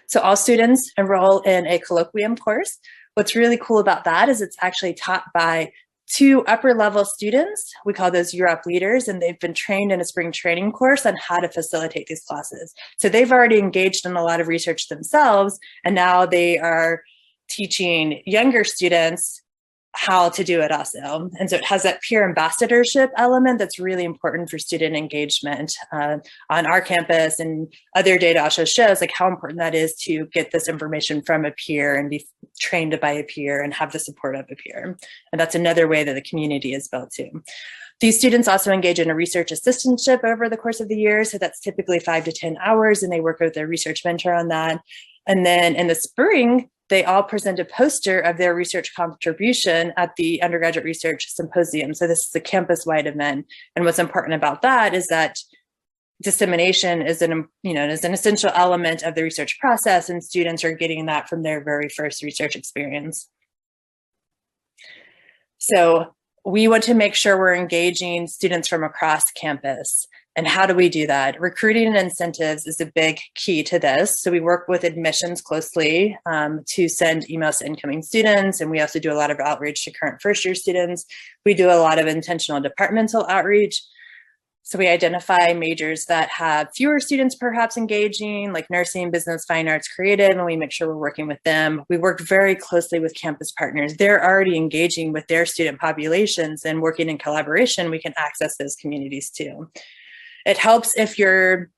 So all students enroll in a colloquium course. What's really cool about that is it's actually taught by 2 upper level students. We call those UROP leaders, and they've been trained in a spring training course on how to facilitate these classes. So they've already engaged in a lot of research themselves, and now they are teaching younger students how to do it also. And so it has that peer ambassadorship element that's really important for student engagement on our campus, and other data also shows like how important that is to get this information from a peer and be trained by a peer and have the support of a peer. And that's another way that the community is built too. These students also engage in a research assistantship over the course of the year. So that's typically 5 to 10 hours, and they work with their research mentor on that. And then in the spring, they all present a poster of their research contribution at the Undergraduate Research Symposium. So this is a campus-wide event. And what's important about that is that dissemination is an essential element of the research process, and students are getting that from their very first research experience. So we want to make sure we're engaging students from across campus. And how do we do that? Recruiting and incentives is a big key to this. So we work with admissions closely to send emails to incoming students. And we also do a lot of outreach to current first year students. We do a lot of intentional departmental outreach. So we identify majors that have fewer students perhaps engaging, like nursing, business, fine arts, creative, and we make sure we're working with them. We work very closely with campus partners. They're already engaging with their student populations, and working in collaboration, we can access those communities too. It helps if your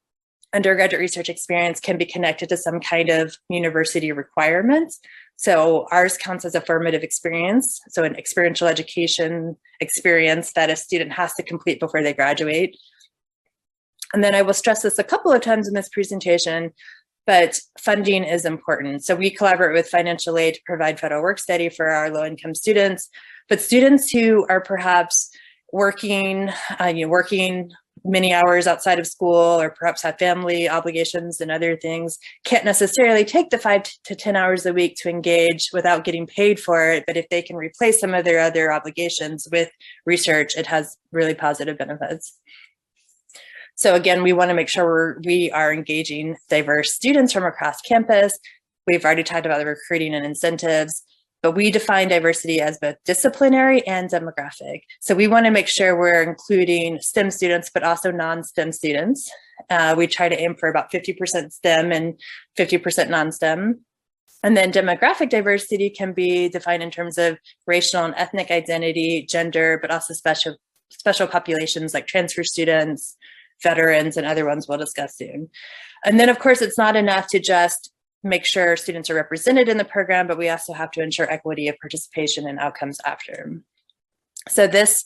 undergraduate research experience can be connected to some kind of university requirements. So ours counts as a formative experience, so an experiential education experience that a student has to complete before they graduate. And then I will stress this a couple of times in this presentation, but funding is important. So we collaborate with financial aid to provide federal work study for our low-income students, but students who are perhaps working many hours outside of school, or perhaps have family obligations and other things, can't necessarily take the 5 to 10 hours a week to engage without getting paid for it. But if they can replace some of their other obligations with research, it has really positive benefits. So again, we want to make sure we are engaging diverse students from across campus. We've already talked about the recruiting and incentives, but we define diversity as both disciplinary and demographic. So we want to make sure we're including STEM students, but also non-STEM students. We try to aim for about 50% STEM and 50% non-STEM. And then demographic diversity can be defined in terms of racial and ethnic identity, gender, but also special populations like transfer students, veterans, and other ones we'll discuss soon. And then of course, it's not enough to just make sure students are represented in the program, but we also have to ensure equity of participation and outcomes after. So this,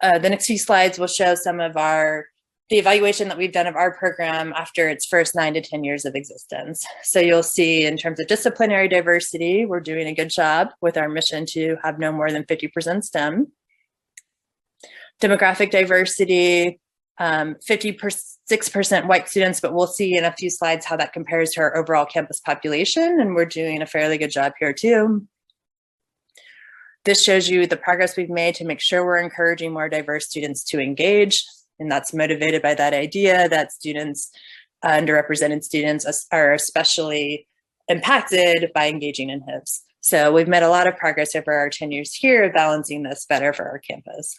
the next few slides will show some of the evaluation that we've done of our program after its first 9 to 10 years of existence. So you'll see in terms of disciplinary diversity, we're doing a good job with our mission to have no more than 50% STEM. Demographic diversity, 56% white students, but we'll see in a few slides how that compares to our overall campus population, and we're doing a fairly good job here too. This shows you the progress we've made to make sure we're encouraging more diverse students to engage, and that's motivated by that idea that students, underrepresented students, are especially impacted by engaging in HIPs. So we've made a lot of progress over our 10 years here, balancing this better for our campus.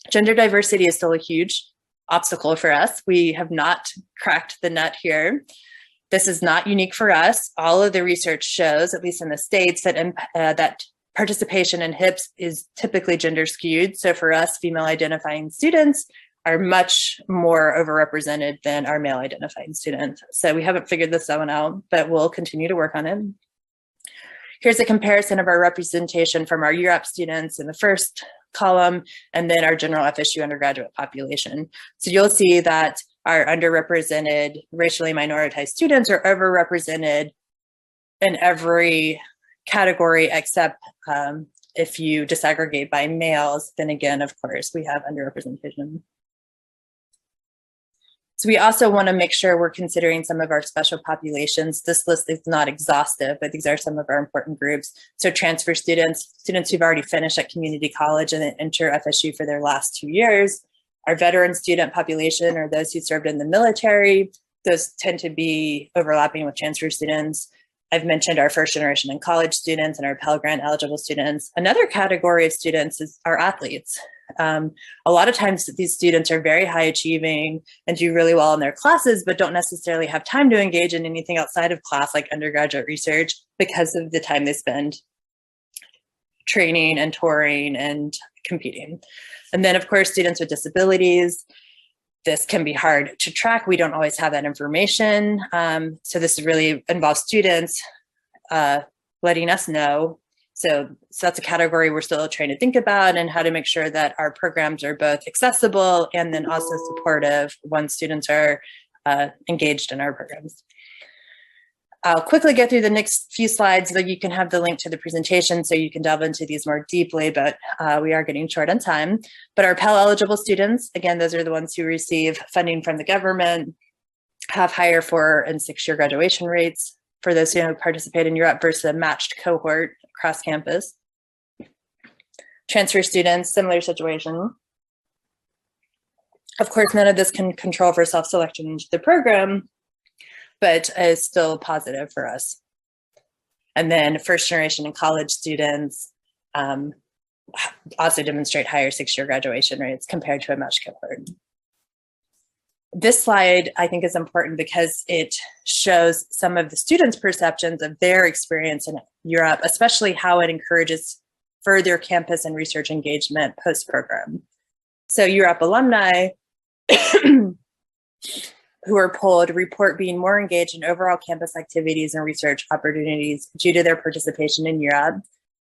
Gender diversity is still a huge obstacle for us. We have not cracked the nut here. This is not unique for us. All of the research shows, at least in the States, that that participation in HIPS is typically gender skewed. So for us, female identifying students are much more overrepresented than our male identifying students. So we haven't figured this one out, but we'll continue to work on it. Here's a comparison of our representation from our URAP students in the first column, and then our general FSU undergraduate population. So you'll see that our underrepresented racially minoritized students are overrepresented in every category except if you disaggregate by males, then again, of course, we have underrepresentation. So we also want to make sure we're considering some of our special populations. This list is not exhaustive, but these are some of our important groups. So transfer students, students who've already finished at community college and then enter FSU for their last 2 years. Our veteran student population, or those who served in the military, those tend to be overlapping with transfer students. I've mentioned our first generation and college students and our Pell Grant eligible students. Another category of students is our athletes. A lot of times these students are very high achieving and do really well in their classes, but don't necessarily have time to engage in anything outside of class like undergraduate research because of the time they spend training and touring and competing. And then of course, students with disabilities. This can be hard to track. We don't always have that information. So this really involves students letting us know. So that's a category we're still trying to think about, and how to make sure that our programs are both accessible and then also supportive once students are engaged in our programs. I'll quickly get through the next few slides so that you can have the link to the presentation so you can delve into these more deeply, but we are getting short on time. But our Pell eligible students, again, those are the ones who receive funding from the government, have higher 4- and 6-year graduation rates for those who participate in Europe versus a matched cohort across campus. Transfer students, similar situation. Of course, none of this can control for self-selection into the program, but is still positive for us. And then first generation and college students also demonstrate higher 6-year graduation rates compared to a matched cohort. This slide, I think, is important because it shows some of the students' perceptions of their experience in Europe, especially how it encourages further campus and research engagement post-program. So Europe alumni who are polled report being more engaged in overall campus activities and research opportunities due to their participation in Europe.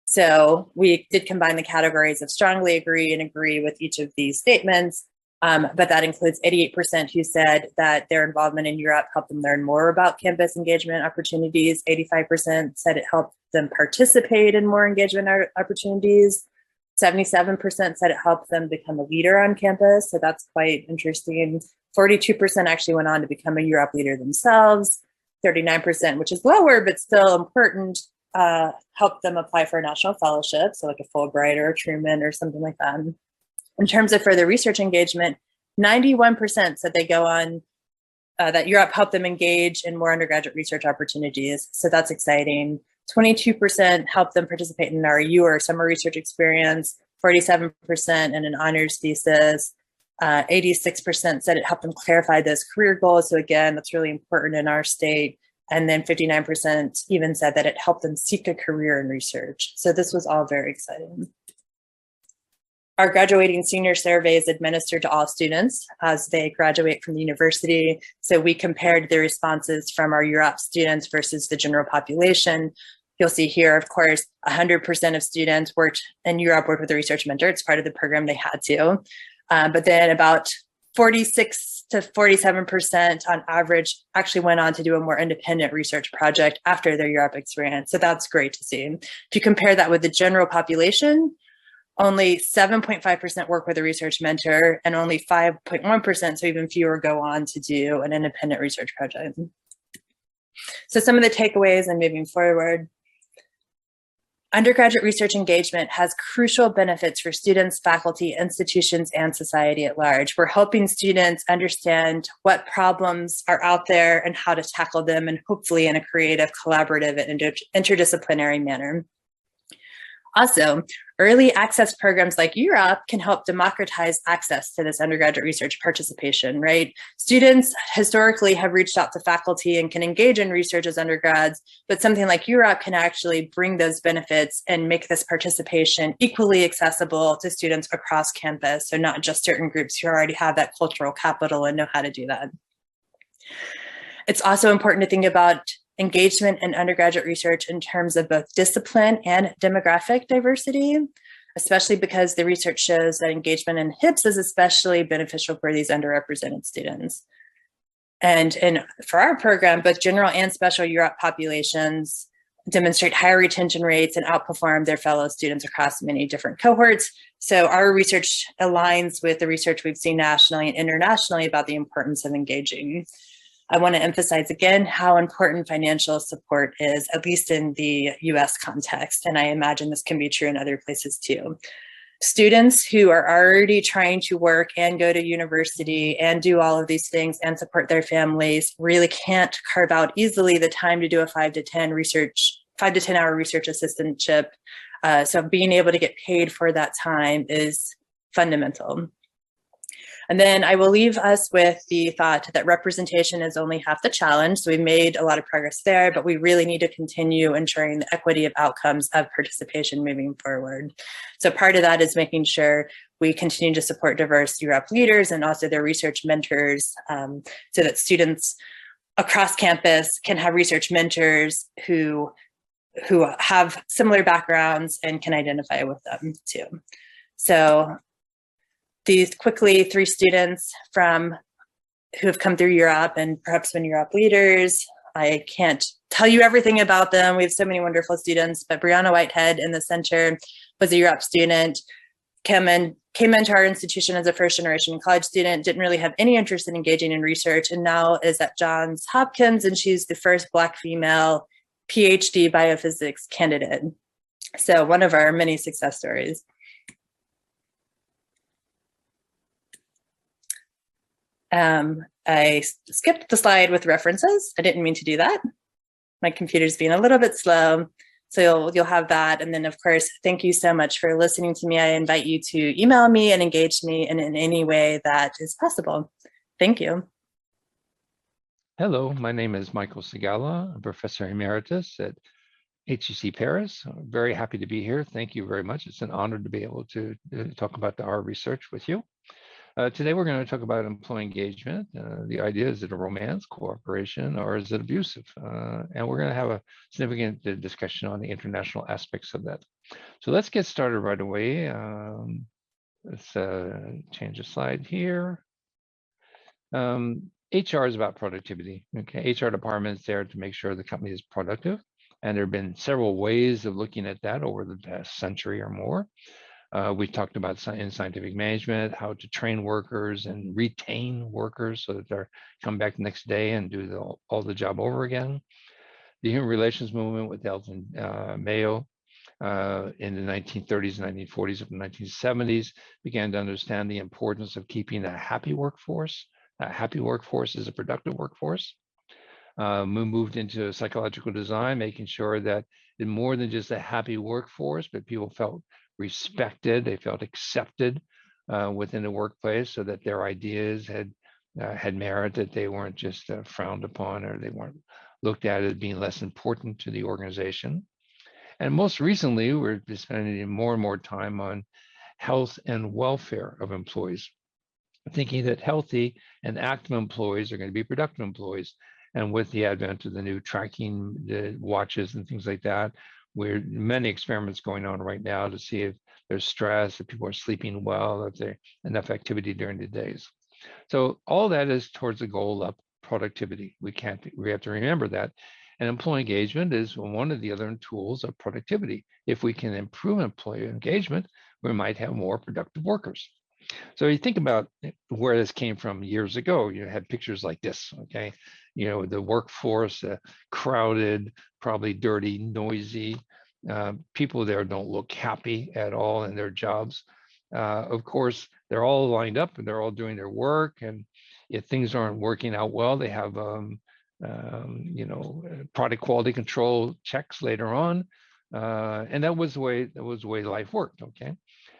So we did combine the categories of strongly agree and agree with each of these statements. But that includes 88% who said that their involvement in Europe helped them learn more about campus engagement opportunities. 85% said it helped them participate in more engagement opportunities. 77% said it helped them become a leader on campus. So that's quite interesting. 42% actually went on to become a Europe leader themselves. 39%, which is lower, but still important, helped them apply for a national fellowship. So like a Fulbright or a Truman or something like that. In terms of further research engagement, 91% said they go on, that Europe helped them engage in more undergraduate research opportunities. So that's exciting. 22% helped them participate in an RU or summer research experience, 47% in an honors thesis, 86% said it helped them clarify those career goals. So again, that's really important in our state. And then 59% even said that it helped them seek a career in research. So this was all very exciting. Our graduating senior survey is administered to all students as they graduate from the university. So we compared the responses from our Europe students versus the general population. You'll see here, of course, 100% of students worked in Europe, worked with a research mentor. It's part of the program they had to. But then about 46 to 47% on average actually went on to do a more independent research project after their Europe experience. So that's great to see. If you compare that with the general population, only 7.5% work with a research mentor and only 5.1%, so even fewer, go on to do an independent research project. So some of the takeaways and moving forward. Undergraduate research engagement has crucial benefits for students, faculty, institutions, and society at large. We're helping students understand what problems are out there and how to tackle them, and hopefully in a creative, collaborative, and interdisciplinary manner. Also, early access programs like UROP can help democratize access to this undergraduate research participation, right? Students historically have reached out to faculty and can engage in research as undergrads, but something like UROP can actually bring those benefits and make this participation equally accessible to students across campus, so not just certain groups who already have that cultural capital and know how to do that. It's also important to think about engagement in undergraduate research in terms of both discipline and demographic diversity, especially because the research shows that engagement in HIPS is especially beneficial for these underrepresented students. And for our program, both general and special UROP populations demonstrate higher retention rates and outperform their fellow students across many different cohorts. So our research aligns with the research we've seen nationally and internationally about the importance of engaging. I want to emphasize again how important financial support is, at least in the US context, and I imagine this can be true in other places too. Students who are already trying to work and go to university and do all of these things and support their families really can't carve out easily the time to do a 5 to 10 hour research assistantship. So being able to get paid for that time is fundamental. And then I will leave us with the thought that representation is only half the challenge. So we've made a lot of progress there, but we really need to continue ensuring the equity of outcomes of participation moving forward. So part of that is making sure we continue to support diverse UROP leaders and also their research mentors, so that students across campus can have research mentors who have similar backgrounds and can identify with them too. So these quickly 3 students who have come through UROP and perhaps been UROP leaders. I can't tell you everything about them. We have so many wonderful students, but Brianna Whitehead in the center was a UROP student, came into our institution as a first-generation college student, didn't really have any interest in engaging in research, and now is at Johns Hopkins, and she's the first Black female PhD biophysics candidate. So one of our many success stories. I skipped the slide with references. I didn't mean to do that. My computer's being a little bit slow, so you'll have that. And then of course, thank you so much for listening to me. I invite you to email me and engage me in any way that is possible. Thank you. Hello, my name is Michael Segalla, a professor emeritus at HEC Paris. I'm very happy to be here. Thank you very much. It's an honor to be able to talk about our research with you. Today, we're going to talk about employee engagement. The idea, is it a romance, cooperation, or is it abusive? And we're going to have a significant discussion on the international aspects of that. So let's get started right away. Let's change the slide here. HR is about productivity. Okay, HR department is there to make sure the company is productive. And there have been several ways of looking at that over the past century or more. We talked about in scientific management, how to train workers and retain workers so that they come back the next day and do all the job over again. The human relations movement with Elton Miao in the 1930s, 1940s, and 1970s began to understand the importance of keeping a happy workforce. A happy workforce is a productive workforce. We moved into psychological design, making sure that it's more than just a happy workforce, but people felt respected, they felt accepted within the workplace, so that their ideas had merit, that they weren't just frowned upon, or they weren't looked at as being less important to the organization. And most recently, we're spending more and more time on health and welfare of employees, thinking that healthy and active employees are going to be productive employees. And with the advent of the new tracking, the watches and things like that, where many experiments going on right now to see if there's stress, if people are sleeping well, if there's enough activity during the days. So all that is towards the goal of productivity. We have to remember that. And employee engagement is one of the other tools of productivity. If we can improve employee engagement, we might have more productive workers. So you think about where this came from years ago. You had pictures like this, okay? You know, the workforce, crowded, probably dirty, noisy. People there don't look happy at all in their jobs. Of course, they're all lined up and they're all doing their work. And if things aren't working out well, they have, product quality control checks later on. And that was the way life worked. Okay.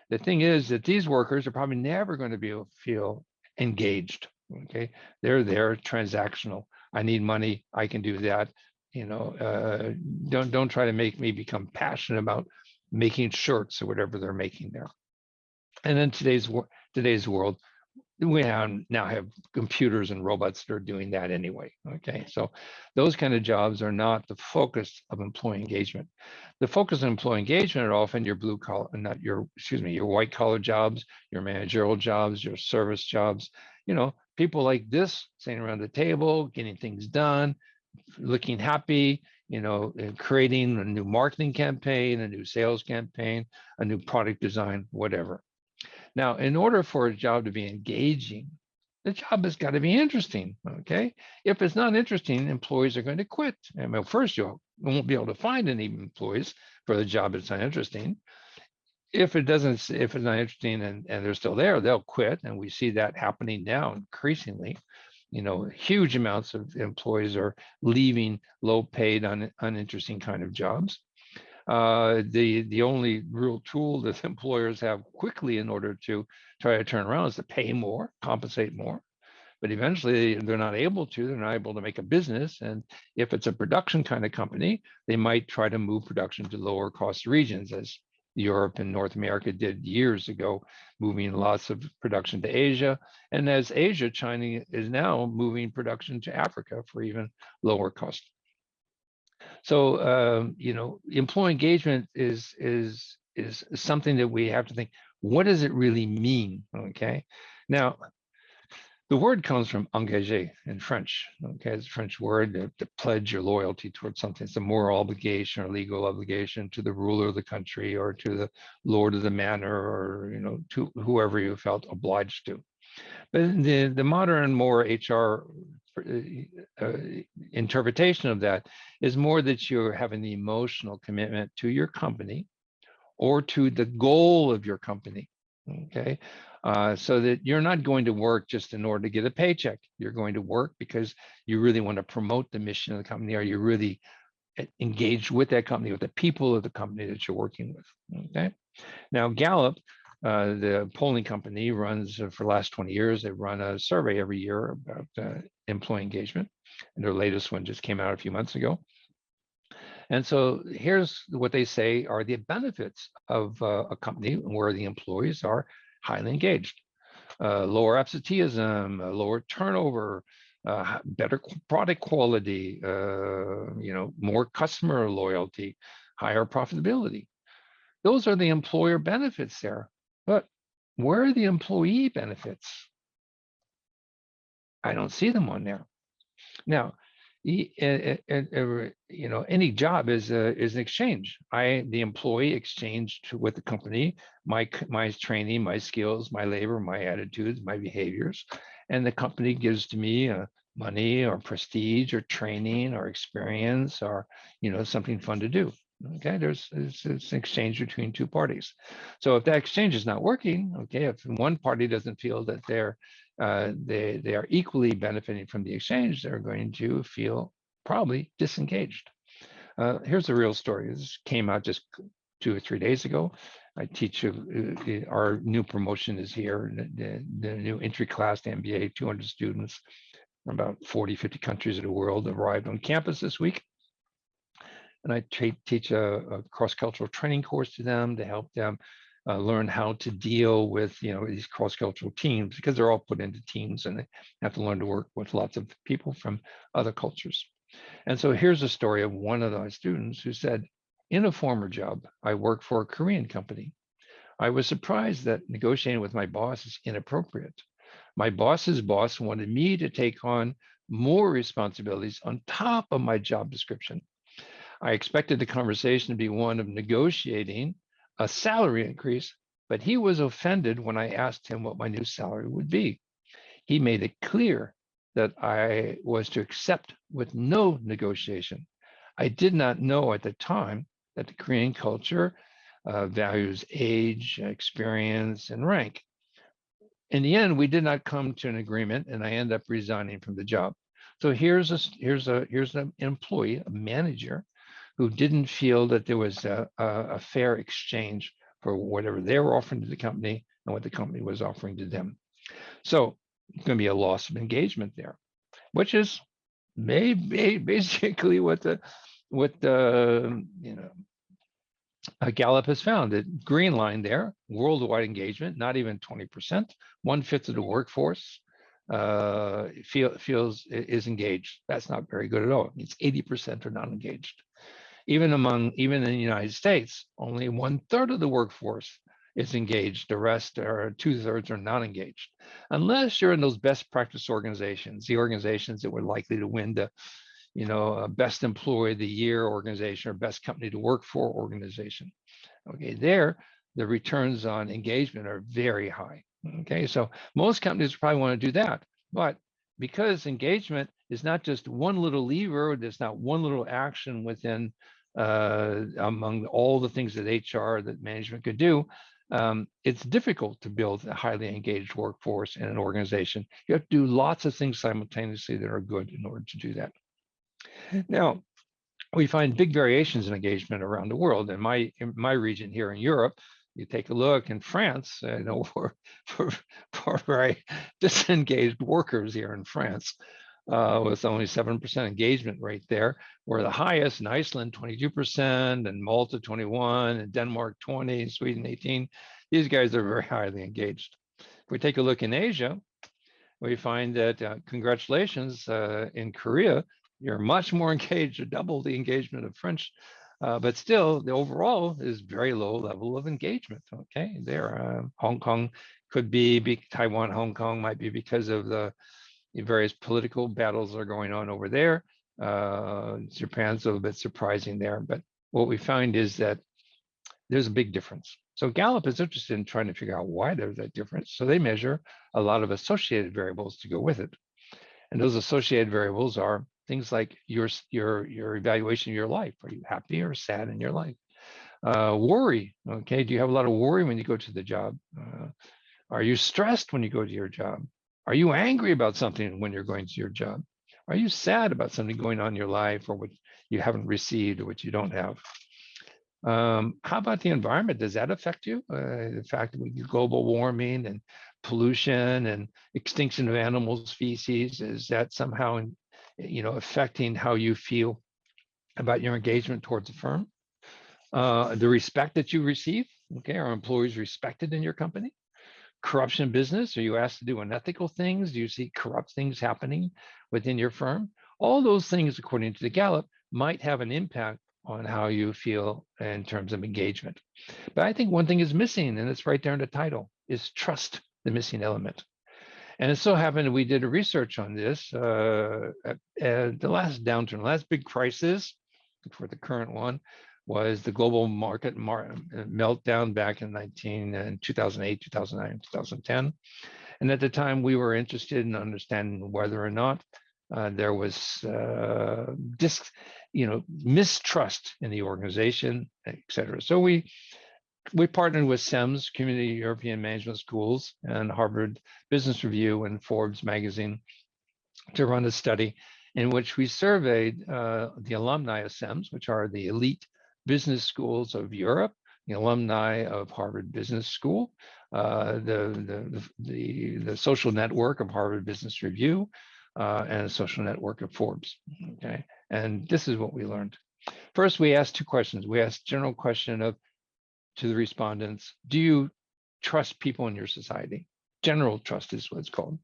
The thing is that these workers are probably never going to be able to feel engaged. Okay. They're there transactional. I need money. I can do that. Don't try to make me become passionate about making shirts or whatever they're making there. And in today's world, we now have computers and robots that are doing that anyway. Okay, so those kind of jobs are not the focus of employee engagement. The focus of employee engagement are often your blue collar, not your, your white collar jobs, your managerial jobs, your service jobs. People like this sitting around the table, getting things done, looking happy, creating a new marketing campaign, a new sales campaign, a new product design, whatever. Now, in order for a job to be engaging, the job has got to be interesting, okay? If it's not interesting, employees are going to quit. And first, you won't be able to find any employees for the job that's not interesting. If it's not interesting and they're still there, they'll quit. And we see that happening now increasingly. Huge amounts of employees are leaving low-paid, uninteresting kind of jobs. The only real tool that employers have quickly in order to try to turn around is to pay more, compensate more. But eventually they're not able to make a business. And if it's a production kind of company, they might try to move production to lower cost regions, as Europe and North America did years ago, moving lots of production to Asia. And as Asia, China is now moving production to Africa for even lower cost. So, employee engagement is something that we have to think, what does it really mean? Okay. Now, the word comes from engager in French. Okay, it's a French word to pledge your loyalty towards something. It's a moral obligation or legal obligation to the ruler of the country or to the lord of the manor or, to whoever you felt obliged to. But the modern, more HR interpretation of that is more that you have an emotional commitment to your company or to the goal of your company, okay? So that you're not going to work just in order to get a paycheck. You're going to work because you really want to promote the mission of the company, or you're really engaged with that company, with the people of the company that you're working with, okay? Now, Gallup, the polling company, runs for the last 20 years. They run a survey every year about employee engagement, and their latest one just came out a few months ago. And so here's what they say are the benefits of a company where the employees are highly engaged: lower absenteeism, lower turnover, better product quality, more customer loyalty, higher profitability. Those are the employer benefits there. But where are the employee benefits? I don't see them on there. Now, any job is an exchange. The employee exchanged with the company my training, my skills, my labor, my attitudes, my behaviors, and the company gives to me money or prestige or training or experience or something fun to do. Okay, it's an exchange between two parties. So if that exchange is not working, okay, if one party doesn't feel that they are equally benefiting from the exchange, they're going to feel probably disengaged. Here's a real story. This came out just 2 or 3 days ago. I teach our new promotion is here, the new entry class to MBA, 200 students from about 40, 50 countries of the world arrived on campus this week. And I teach a cross-cultural training course to them to help them learn how to deal with these cross-cultural teams, because they're all put into teams and they have to learn to work with lots of people from other cultures. And so here's a story of one of those students who said, in a former job, I worked for a Korean company. I was surprised that negotiating with my boss is inappropriate. My boss's boss wanted me to take on more responsibilities on top of my job description. I expected the conversation to be one of negotiating a salary increase, but he was offended when I asked him what my new salary would be. He made it clear that I was to accept with no negotiation. I did not know at the time that the Korean culture values age, experience, and rank. In the end, we did not come to an agreement, and I ended up resigning from the job. So here's an employee, a manager, who didn't feel that there was a fair exchange for whatever they were offering to the company and what the company was offering to them. So it's going to be a loss of engagement there, which is basically what the Gallup has found. The green line there, worldwide engagement, not even 20%, 1/5 of the workforce is engaged. That's not very good at all. It's 80% are not engaged. Even in the United States, only 1/3 of the workforce is engaged. The rest are 2/3 are not engaged. Unless you're in those best practice organizations, the organizations that were likely to win the best employee of the year organization or best company to work for organization. Okay, there, the returns on engagement are very high. Okay, so most companies probably want to do that, but because engagement is not just one little lever, there's not one little action within among all the things that HR, that management could do, it's difficult to build a highly engaged workforce in an organization. You have to do lots of things simultaneously that are good in order to do that. Now, we find big variations in engagement around the world. In my region here in Europe, you take a look in France, we're very disengaged workers here in France, with only 7% engagement rate there. We're the highest in Iceland, 22%, and Malta, 21%, and Denmark, 20%, Sweden, 18%. These guys are very highly engaged. If we take a look in Asia, we find that, congratulations, in Korea, you're much more engaged, or double the engagement of French, but still the overall is very low level of engagement. Okay, there, Hong Kong could be Taiwan, Hong Kong might be because of the various political battles that are going on over there. Japan's a little bit surprising there, but what we find is that there's a big difference. So Gallup is interested in trying to figure out why there's that difference. So they measure a lot of associated variables to go with it. And those associated variables are things like your evaluation of your life. Are you happy or sad in your life? Worry, okay, do you have a lot of worry when you go to the job? Are you stressed when you go to your job? Are you angry about something when you're going to your job? Are you sad about something going on in your life, or what you haven't received, or what you don't have? How about the environment? Does that affect you? The fact that global warming and pollution and extinction of animal species, is that somehow affecting how you feel about your engagement towards the firm? The respect that you receive, okay, are employees respected in your company? Corruption business, are you asked to do unethical things? Do you see corrupt things happening within your firm? All those things, according to the Gallup, might have an impact on how you feel in terms of engagement. But I think one thing is missing, and it's right there in the title, is trust, the missing element. And it so happened that we did a research on this at the last downturn, last big crisis for the current one was the global market meltdown back in 2008, 2009, 2010. And at the time, we were interested in understanding whether or not there was mistrust in the organization, et cetera. So we partnered with SEMS, Community European Management Schools, and Harvard Business Review and Forbes magazine to run a study in which we surveyed the alumni of SEMS, which are the elite business schools of Europe, the alumni of Harvard Business School, the social network of Harvard Business Review, and a social network of Forbes. Okay, and this is what we learned. First, we asked two questions. We asked general question to the respondents: do you trust people in your society? General trust is what it's called.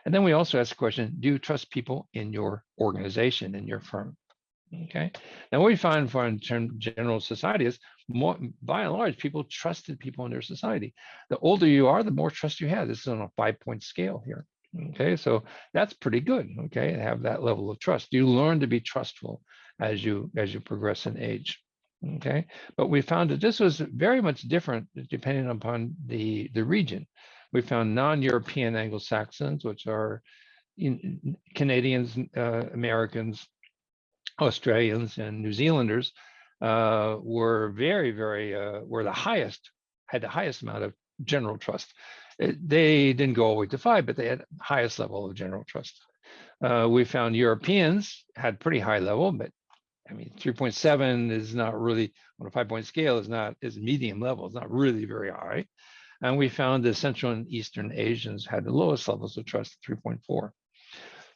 And then we also asked the question: do you trust people in your organization, in your firm? Okay. Now what we find for in terms of general society is, more, by and large, people trusted people in their society. The older you are, the more trust you have. This is on a 5-point scale here. Okay, so that's pretty good. Okay, to have that level of trust. You learn to be trustful as you progress in age. Okay, but we found that this was very much different depending upon the region. We found non-European Anglo-Saxons, which are Canadians, Americans, Australians, and New Zealanders, were were the highest, had the highest amount of general trust. They didn't go all the way to 5, but they had highest level of general trust. We found Europeans had pretty high level, but I mean, 3.7 is not really on a 5-point scale is medium level. It's not really very high. And we found the Central and Eastern Asians had the lowest levels of trust, 3.4.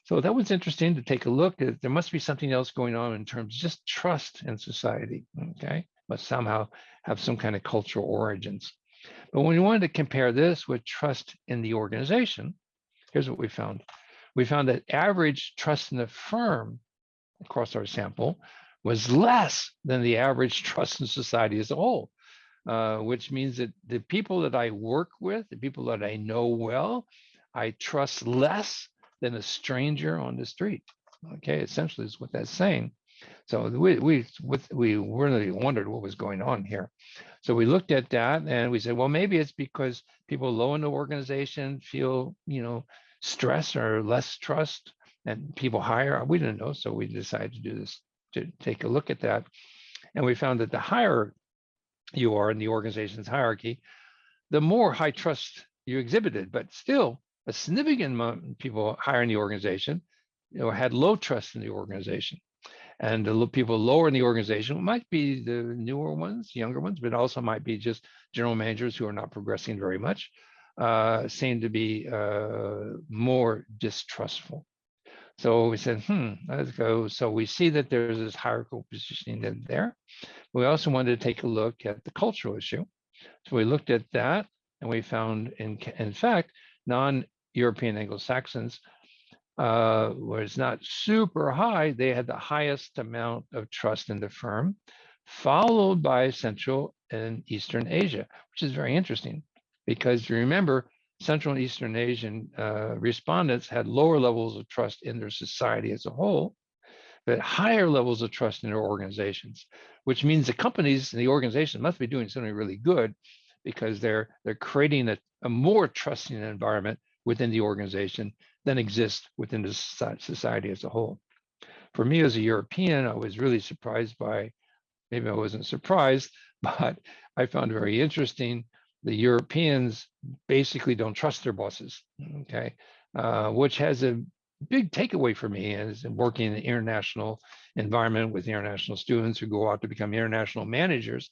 So that was interesting to take a look at. There must be something else going on in terms of just trust in society, okay? Must somehow have some kind of cultural origins. But when we wanted to compare this with trust in the organization, here's what we found. We found that average trust in the firm across our sample was less than the average trust in society as a whole, which means that the people that I work with, the people that I know well, I trust less than a stranger on the street. Okay, essentially is what that's saying. So we really wondered what was going on here. So we looked at that and we said, well, maybe it's because people low in the organization feel, stress or less trust, and people higher. We didn't know, so we decided to do this, to take a look at that. And we found that the higher you are in the organization's hierarchy, the more high trust you exhibited, but still a significant amount of people higher in the organization, had low trust in the organization. And the people lower in the organization might be the newer ones, younger ones, but also might be just general managers who are not progressing very much, seem to be more distrustful. So we said, let's go. So we see that there's this hierarchical positioning in there. We also wanted to take a look at the cultural issue. So we looked at that and we found, in fact, non-European Anglo-Saxons was not super high. They had the highest amount of trust in the firm, followed by Central and Eastern Asia, which is very interesting because you remember Central and Eastern Asian respondents had lower levels of trust in their society as a whole, but higher levels of trust in their organizations, which means the companies and the organization must be doing something really good because they're creating a more trusting environment within the organization than exists within the society as a whole. For me as a European, I was really surprised by, maybe I wasn't surprised, but I found very interesting. The Europeans basically don't trust their bosses, okay? Which has a big takeaway for me as working in an international environment with international students who go out to become international managers.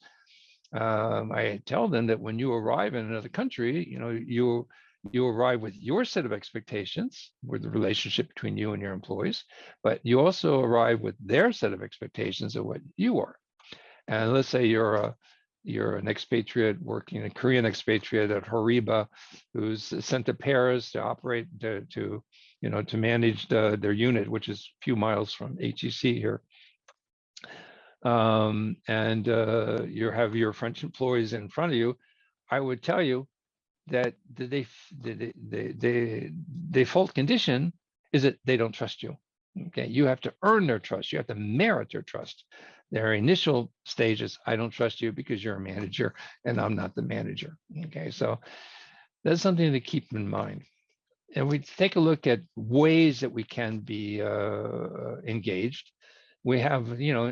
I tell them that when you arrive in another country, you arrive with your set of expectations, with the relationship between you and your employees, but you also arrive with their set of expectations of what you are. And let's say you're an expatriate working, a Korean expatriate at Horiba, who's sent to Paris to operate to manage their unit, which is a few miles from HEC here. And you have your French employees in front of you. I would tell you that the default condition is that they don't trust you. Okay, you have to earn their trust. You have to merit their trust. Their initial stages, I don't trust you because you're a manager and I'm not the manager. Okay, so that's something to keep in mind. And we take a look at ways that we can be engaged. We have,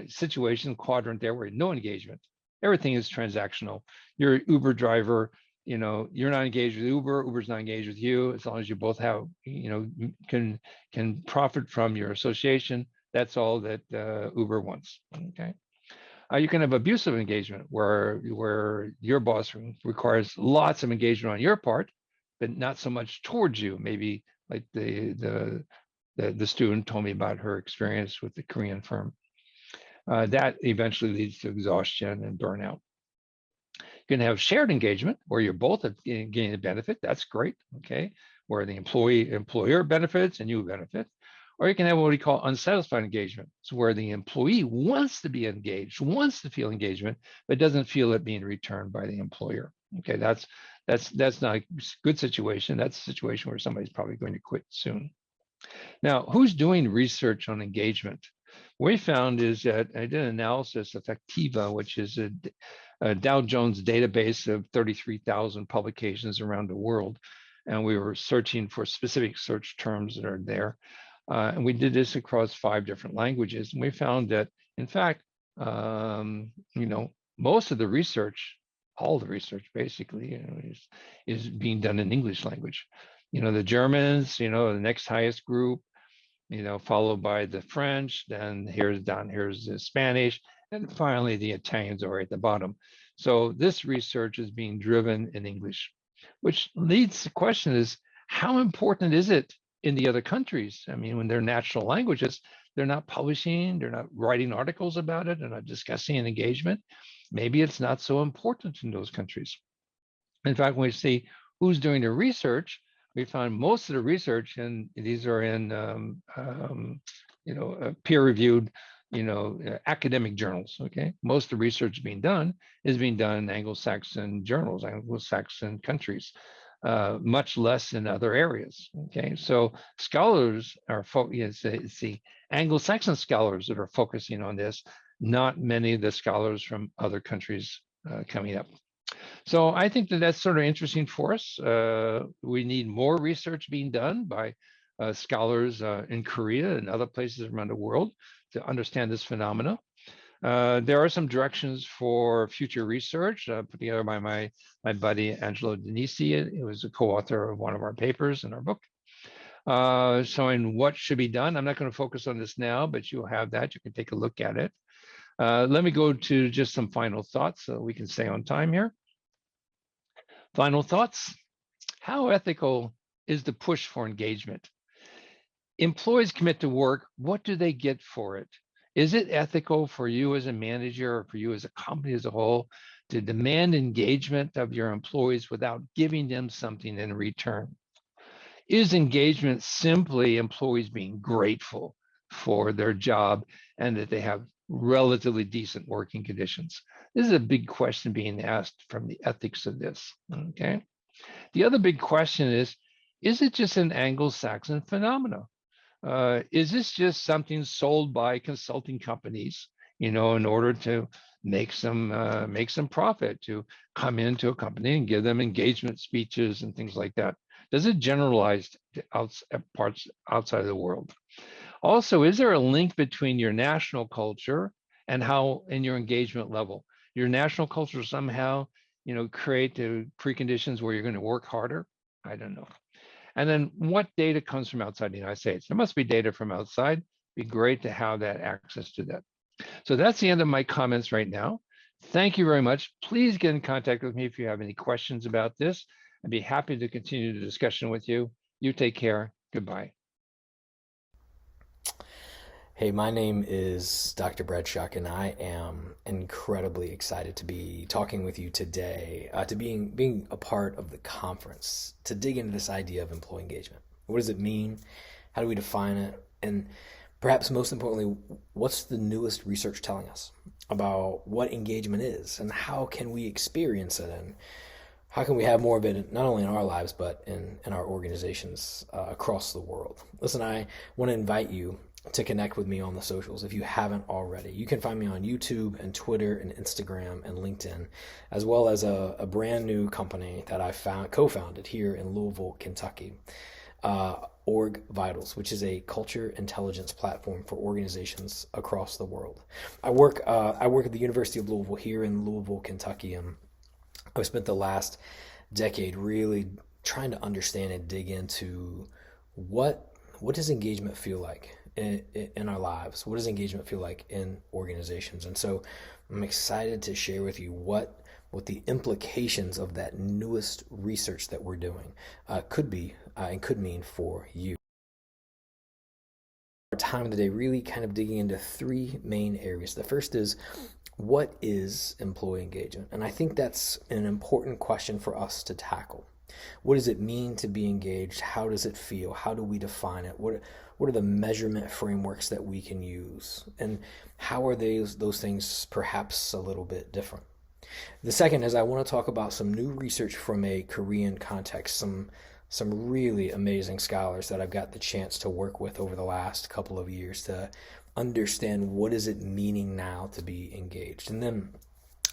situation quadrant there where no engagement. Everything is transactional. You're an Uber driver. You're not engaged with Uber. Uber's not engaged with you. As long as you both have, can profit from your association. That's all that Uber wants. Okay. You can have abusive engagement where your boss requires lots of engagement on your part, but not so much towards you. Maybe like the student told me about her experience with the Korean firm. That eventually leads to exhaustion and burnout. You can have shared engagement where you're both gaining a benefit. That's great, okay? Where the employer benefits and you benefit. Or you can have what we call unsatisfied engagement. It's where the employee wants to be engaged, wants to feel engagement, but doesn't feel it being returned by the employer. Okay, that's not a good situation. That's a situation where somebody's probably going to quit soon. Now, who's doing research on engagement? What we found is that I did an analysis of Factiva, which is a Dow Jones database of 33,000 publications around the world. And we were searching for specific search terms that are there. And we did this across 5 different languages. And we found that, in fact, most of the research, all the research basically, is being done in English language. The Germans, the next highest group, followed by the French, then here's the Spanish, and finally the Italians are at the bottom. So this research is being driven in English, which leads the question is, how important is it in the other countries? I mean, when they're national languages, they're not publishing, they're not writing articles about it, they're not discussing an engagement. Maybe it's not so important in those countries. In fact, when we see who's doing the research, we find most of the research, and these are in peer-reviewed, academic journals. Okay, most of the research being done in Anglo-Saxon journals, Anglo-Saxon countries, much less in other areas. Okay, so scholars are it's the Anglo-Saxon scholars that are focusing on this, not many of the scholars from other countries coming up. So I think that that's sort of interesting for us. We need more research being done by scholars in Korea and other places around the world to understand this phenomena. There are some directions for future research put together by my buddy Angelo Denisi, who was a co-author of one of our papers in our book, showing what should be done. I'm not going to focus on this now, but you'll have that. You can take a look at it. Let me go to just some final thoughts so we can stay on time here. Final thoughts. How ethical is the push for engagement? Employees commit to work. What do they get for it? Is it ethical for you as a manager or for you as a company as a whole to demand engagement of your employees without giving them something in return? Is engagement simply employees being grateful for their job and that they have relatively decent working conditions? This is a big question being asked from the ethics of this, okay? The other big question is it just an Anglo-Saxon phenomenon? Is this just something sold by consulting companies, in order to make some profit, to come into a company and give them engagement speeches and things like that? Does it generalize to parts outside of the world? Also, is there a link between your national culture and how in your engagement level? Your national culture somehow, create the preconditions where you're going to work harder? I don't know. And then what data comes from outside the United States? There must be data from outside. It'd be great to have that access to that. So that's the end of my comments right now. Thank you very much. Please get in contact with me if you have any questions about this. I'd be happy to continue the discussion with you. You take care. Goodbye. Hey, my name is Dr. Brad Shuck, and I am incredibly excited to be talking with you today, to being a part of the conference, to dig into this idea of employee engagement. What does it mean? How do we define it? And perhaps most importantly, what's the newest research telling us about what engagement is, and how can we experience it, and how can we have more of it not only in our lives, but in our organizations across the world? Listen, I want to invite you to connect with me on the socials if you haven't already. You can find me on YouTube and Twitter and Instagram and LinkedIn, as well as a brand new company that I co-founded here in Louisville, Kentucky, Org Vitals, which is a culture intelligence platform for organizations across the world. I work at the University of Louisville here in Louisville, Kentucky, and I've spent the last decade really trying to understand and dig into what does engagement feel like in our lives? What does engagement feel like in organizations? And so I'm excited to share with you what the implications of that newest research that we're doing could be and could mean for you. Our time today really kind of digging into three main areas. The first is, what is employee engagement? And I think that's an important question for us to tackle. What does it mean to be engaged? How does it feel? How do we define it? What are the measurement frameworks that we can use? And how are those things perhaps a little bit different? The second is I want to talk about some new research from a Korean context, some really amazing scholars that I've got the chance to work with over the last couple of years to understand what is it meaning now to be engaged. And then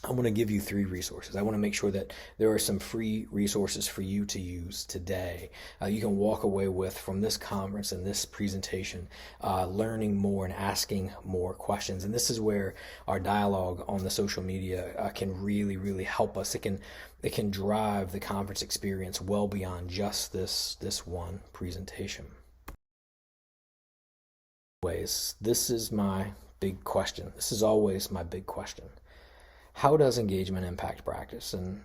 I want to give you three resources. I want to make sure that there are some free resources for you to use today. You can walk away with from this conference and this presentation, learning more and asking more questions. And this is where our dialogue on the social media can really, really help us. It can drive the conference experience well beyond just this one presentation. ways, this is my big question. This is always my big question. How does engagement impact practice, and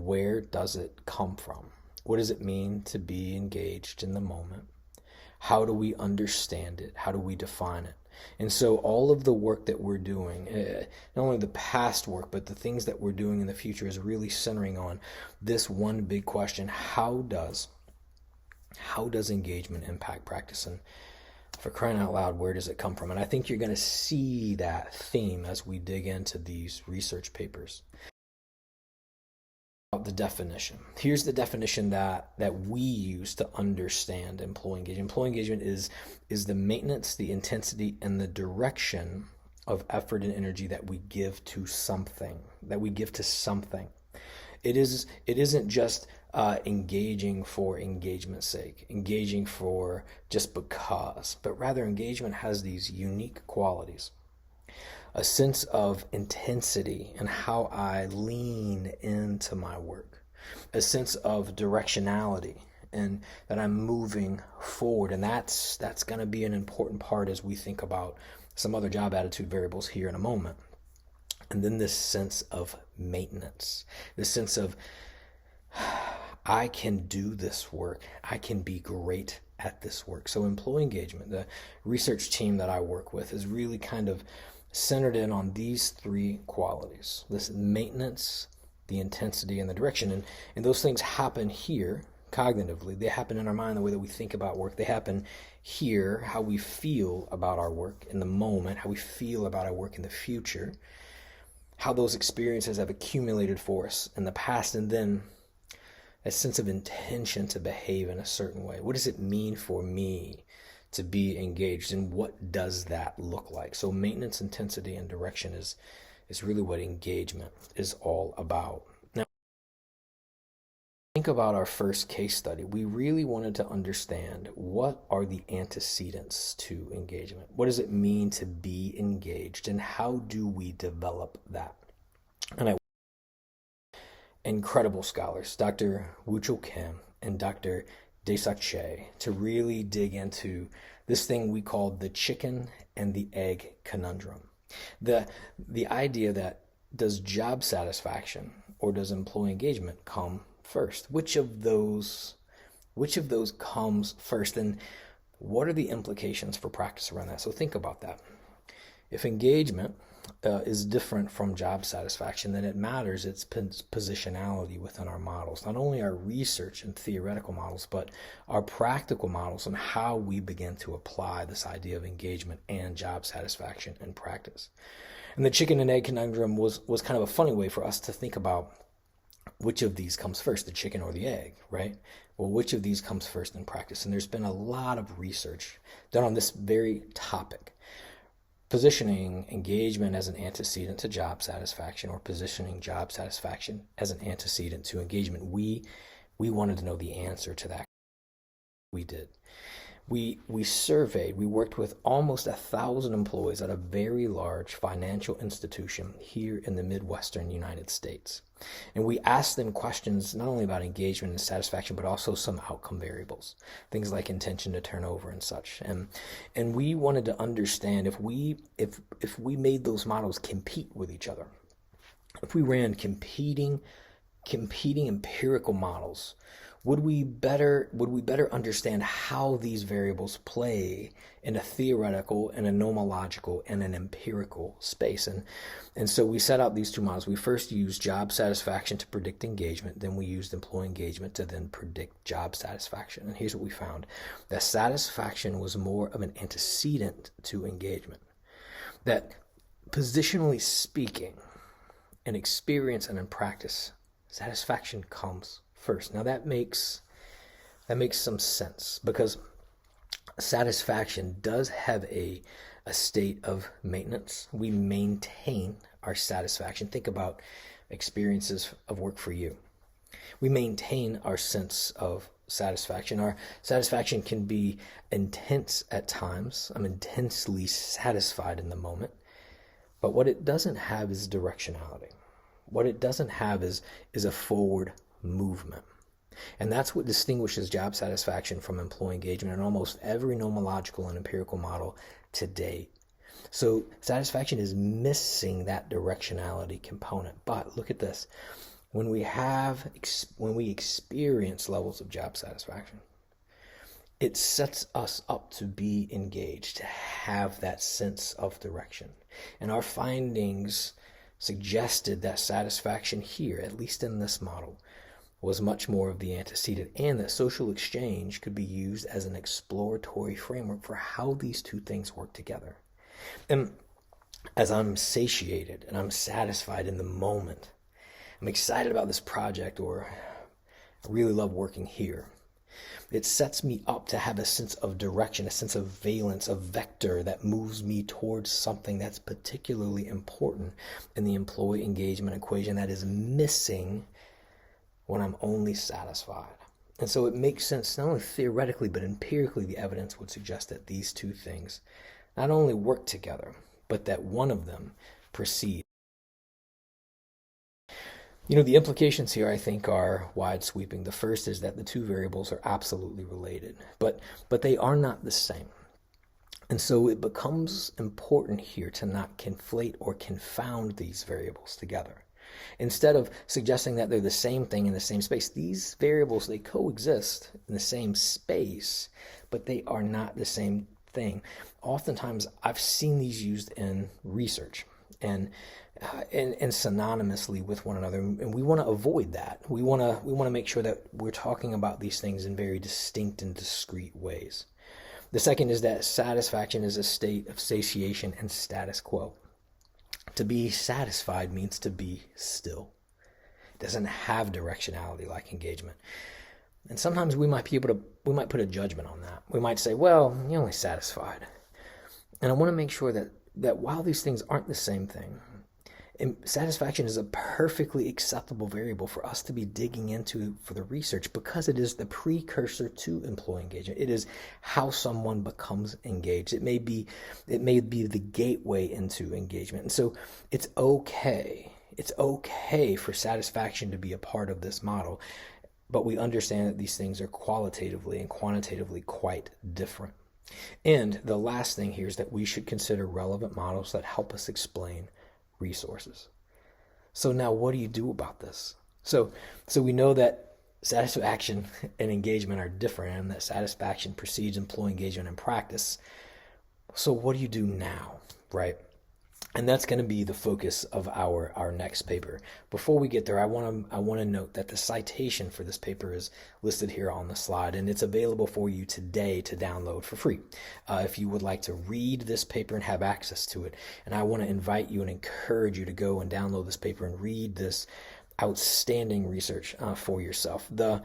where does it come from? What does it mean to be engaged in the moment? How do we understand it? How do we define it? And so all of the work that we're doing, not only the past work, but the things that we're doing in the future is really centering on this one big question: how does engagement impact practice? And for crying out loud, where does it come from? And I think you're going to see that theme as we dig into these research papers. The definition. Here's the definition that we use to understand employee engagement. Employee engagement is the maintenance, the intensity, and the direction of effort and energy that we give to something. It isn't just engaging for engagement's sake, engaging for just because, but rather engagement has these unique qualities. A sense of intensity and how I lean into my work, a sense of directionality and that I'm moving forward. And that's going to be an important part as we think about some other job attitude variables here in a moment. And then this sense of maintenance, this sense of I can do this work, I can be great at this work. So employee engagement, the research team that I work with, is really kind of centered in on these three qualities: this maintenance, the intensity, and the direction. And those things happen here cognitively. They happen in our mind, the way that we think about work. They happen here, how we feel about our work in the moment, how we feel about our work in the future, how those experiences have accumulated for us in the past, and then a sense of intention to behave in a certain way. What does it mean for me to be engaged, and what does that look like? So maintenance, intensity, and direction is really what engagement is all about. Now, think about our first case study. We really wanted to understand what are the antecedents to engagement. What does it mean to be engaged, and how do we develop that? And incredible scholars, Dr. Woo-Chul Kim and Dr. Dae-Sak Chae, to really dig into this thing we call the chicken and the egg conundrum. The idea that, does job satisfaction or does employee engagement come first? Which of those comes first, and what are the implications for practice around that? So think about that. If engagement is different from job satisfaction, then it matters its positionality within our models, not only our research and theoretical models, but our practical models and how we begin to apply this idea of engagement and job satisfaction in practice. And the chicken and egg conundrum was kind of a funny way for us to think about which of these comes first, the chicken or the egg, right? Well, which of these comes first in practice? And there's been a lot of research done on this very topic. Positioning engagement as an antecedent to job satisfaction, or positioning job satisfaction as an antecedent to engagement. We wanted to know the answer to that. We did. We surveyed, we worked with almost 1,000 employees at a very large financial institution here in the Midwestern United States. And we asked them questions not only about engagement and satisfaction, but also some outcome variables, things like intention to turnover and such. And we wanted to understand if we made those models compete with each other, if we ran competing empirical models, would we better understand how these variables play in a theoretical and a nomological and an empirical space? And so we set out these two models. We first used job satisfaction to predict engagement. Then we used employee engagement to then predict job satisfaction. And here's what we found: that satisfaction was more of an antecedent to engagement. That positionally speaking, in experience and in practice, satisfaction comes first. Now that makes some sense, because satisfaction does have a state of maintenance. We maintain our satisfaction. Think about experiences of work for you. We maintain our sense of satisfaction. Our satisfaction can be intense at times. I'm intensely satisfied in the moment. But what it doesn't have is directionality. What it doesn't have is a forward movement. And that's what distinguishes job satisfaction from employee engagement. In almost every nomological and empirical model, to date. So satisfaction is missing that directionality component. But look at this. When we experience levels of job satisfaction, it sets us up to be engaged, to have that sense of direction. And our findings suggested that satisfaction here, at least in this model, was much more of the antecedent, and that social exchange could be used as an exploratory framework for how these two things work together. And as I'm satiated and I'm satisfied in the moment, I'm excited about this project, or I really love working here, it sets me up to have a sense of direction, a sense of valence, a vector that moves me towards something that's particularly important in the employee engagement equation that is missing when I'm only satisfied. And so it makes sense, not only theoretically, but empirically, the evidence would suggest that these two things not only work together, but that one of them precedes. The implications here, I think, are wide sweeping. The first is that the two variables are absolutely related, but they are not the same. And so it becomes important here to not conflate or confound these variables together. Instead of suggesting that they're the same thing in the same space, these variables, they coexist in the same space, but they are not the same thing. Oftentimes, I've seen these used in research and synonymously with one another, and we want to avoid that. We want to make sure that we're talking about these things in very distinct and discrete ways. The second is that satisfaction is a state of satiation and status quo. To be satisfied means to be still. It doesn't have directionality like engagement. And sometimes we might put a judgment on that. We might say, well, you're only satisfied. And I want to make sure that while these things aren't the same thing, satisfaction is a perfectly acceptable variable for us to be digging into for the research, because it is the precursor to employee engagement. It is how someone becomes engaged. It may be the gateway into engagement. And so it's okay for satisfaction to be a part of this model, but we understand that these things are qualitatively and quantitatively quite different. And the last thing here is that we should consider relevant models that help us explain resources. So now what do you do about this? So we know that satisfaction and engagement are different, and that satisfaction precedes employee engagement in practice. So what do you do now, right? And that's going to be the focus of our next paper. Before we get there, I want to note that the citation for this paper is listed here on the slide, and it's available for you today to download for free if you would like to read this paper and have access to it. And I want to invite you and encourage you to go and download this paper and read this outstanding research for yourself. The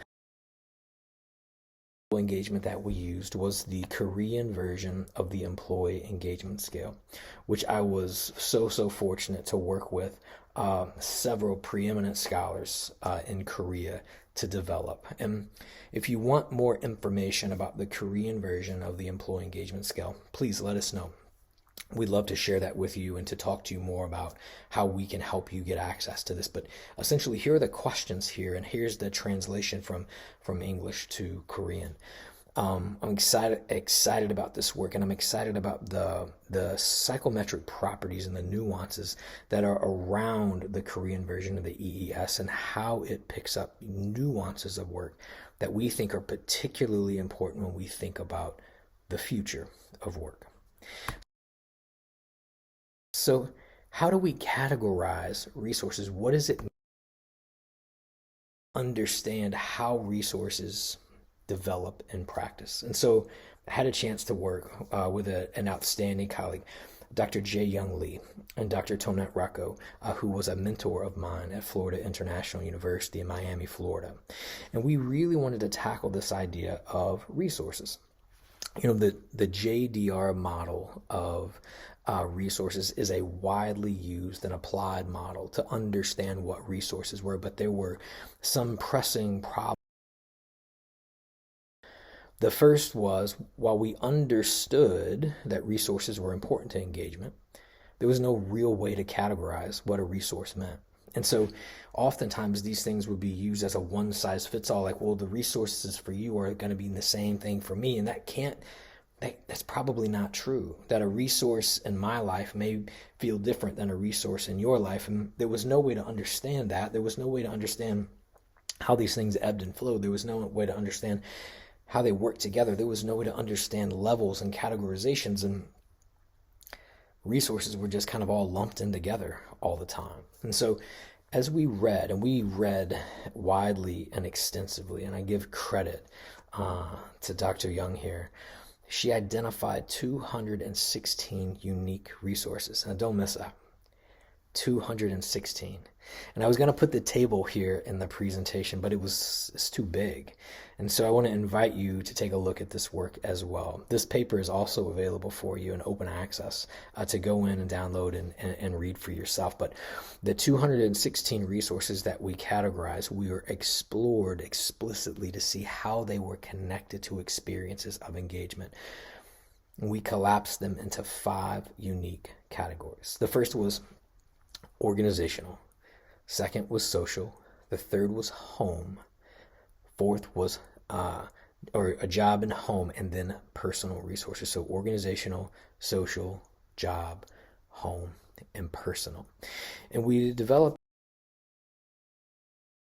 engagement that we used was the Korean version of the employee engagement scale, which I was so fortunate to work with several preeminent scholars in Korea to develop. And if you want more information about the Korean version of the employee engagement scale, please let us know. We'd love to share that with you and to talk to you more about how we can help you get access to this. But essentially, here are the questions here, and here's the translation from English to Korean. I'm excited about this work, and I'm excited about the psychometric properties and the nuances that are around the Korean version of the EES and how it picks up nuances of work that we think are particularly important when we think about the future of work. So how do we categorize resources? What does it mean to understand how resources develop in practice? And so I had a chance to work with an outstanding colleague, Dr. Jeong Lee and Dr. Tonet Rocco, who was a mentor of mine at Florida International University in Miami, Florida. And we really wanted to tackle this idea of resources. The JDR model of resources is a widely used and applied model to understand what resources were, but there were some pressing problems. The first was, while we understood that resources were important to engagement, there was no real way to categorize what a resource meant. And so oftentimes these things would be used as a one-size-fits-all, like, well, the resources for you are going to be the same thing for me, and that that's probably not true, that a resource in my life may feel different than a resource in your life. And there was no way to understand that. There was no way to understand how these things ebbed and flowed. There was no way to understand how they work together. There was no way to understand levels and categorizations, and resources were just kind of all lumped in together all the time. And so as we read, and we read widely and extensively, and I give credit to Dr. Kyung here, she identified 216 unique resources. Now don't miss that. 216. And I was going to put the table here in the presentation, but it's too big. And so I want to invite you to take a look at this work as well. This paper is also available for you in open access to go in and download and read for yourself. But the 216 resources that we categorized, we were explored explicitly to see how they were connected to experiences of engagement. We collapsed them into 5 unique categories. The first was organizational. Second was social. The third was home. Fourth was or a job and home, and then personal resources. So organizational, social, job, home, and personal. And we developed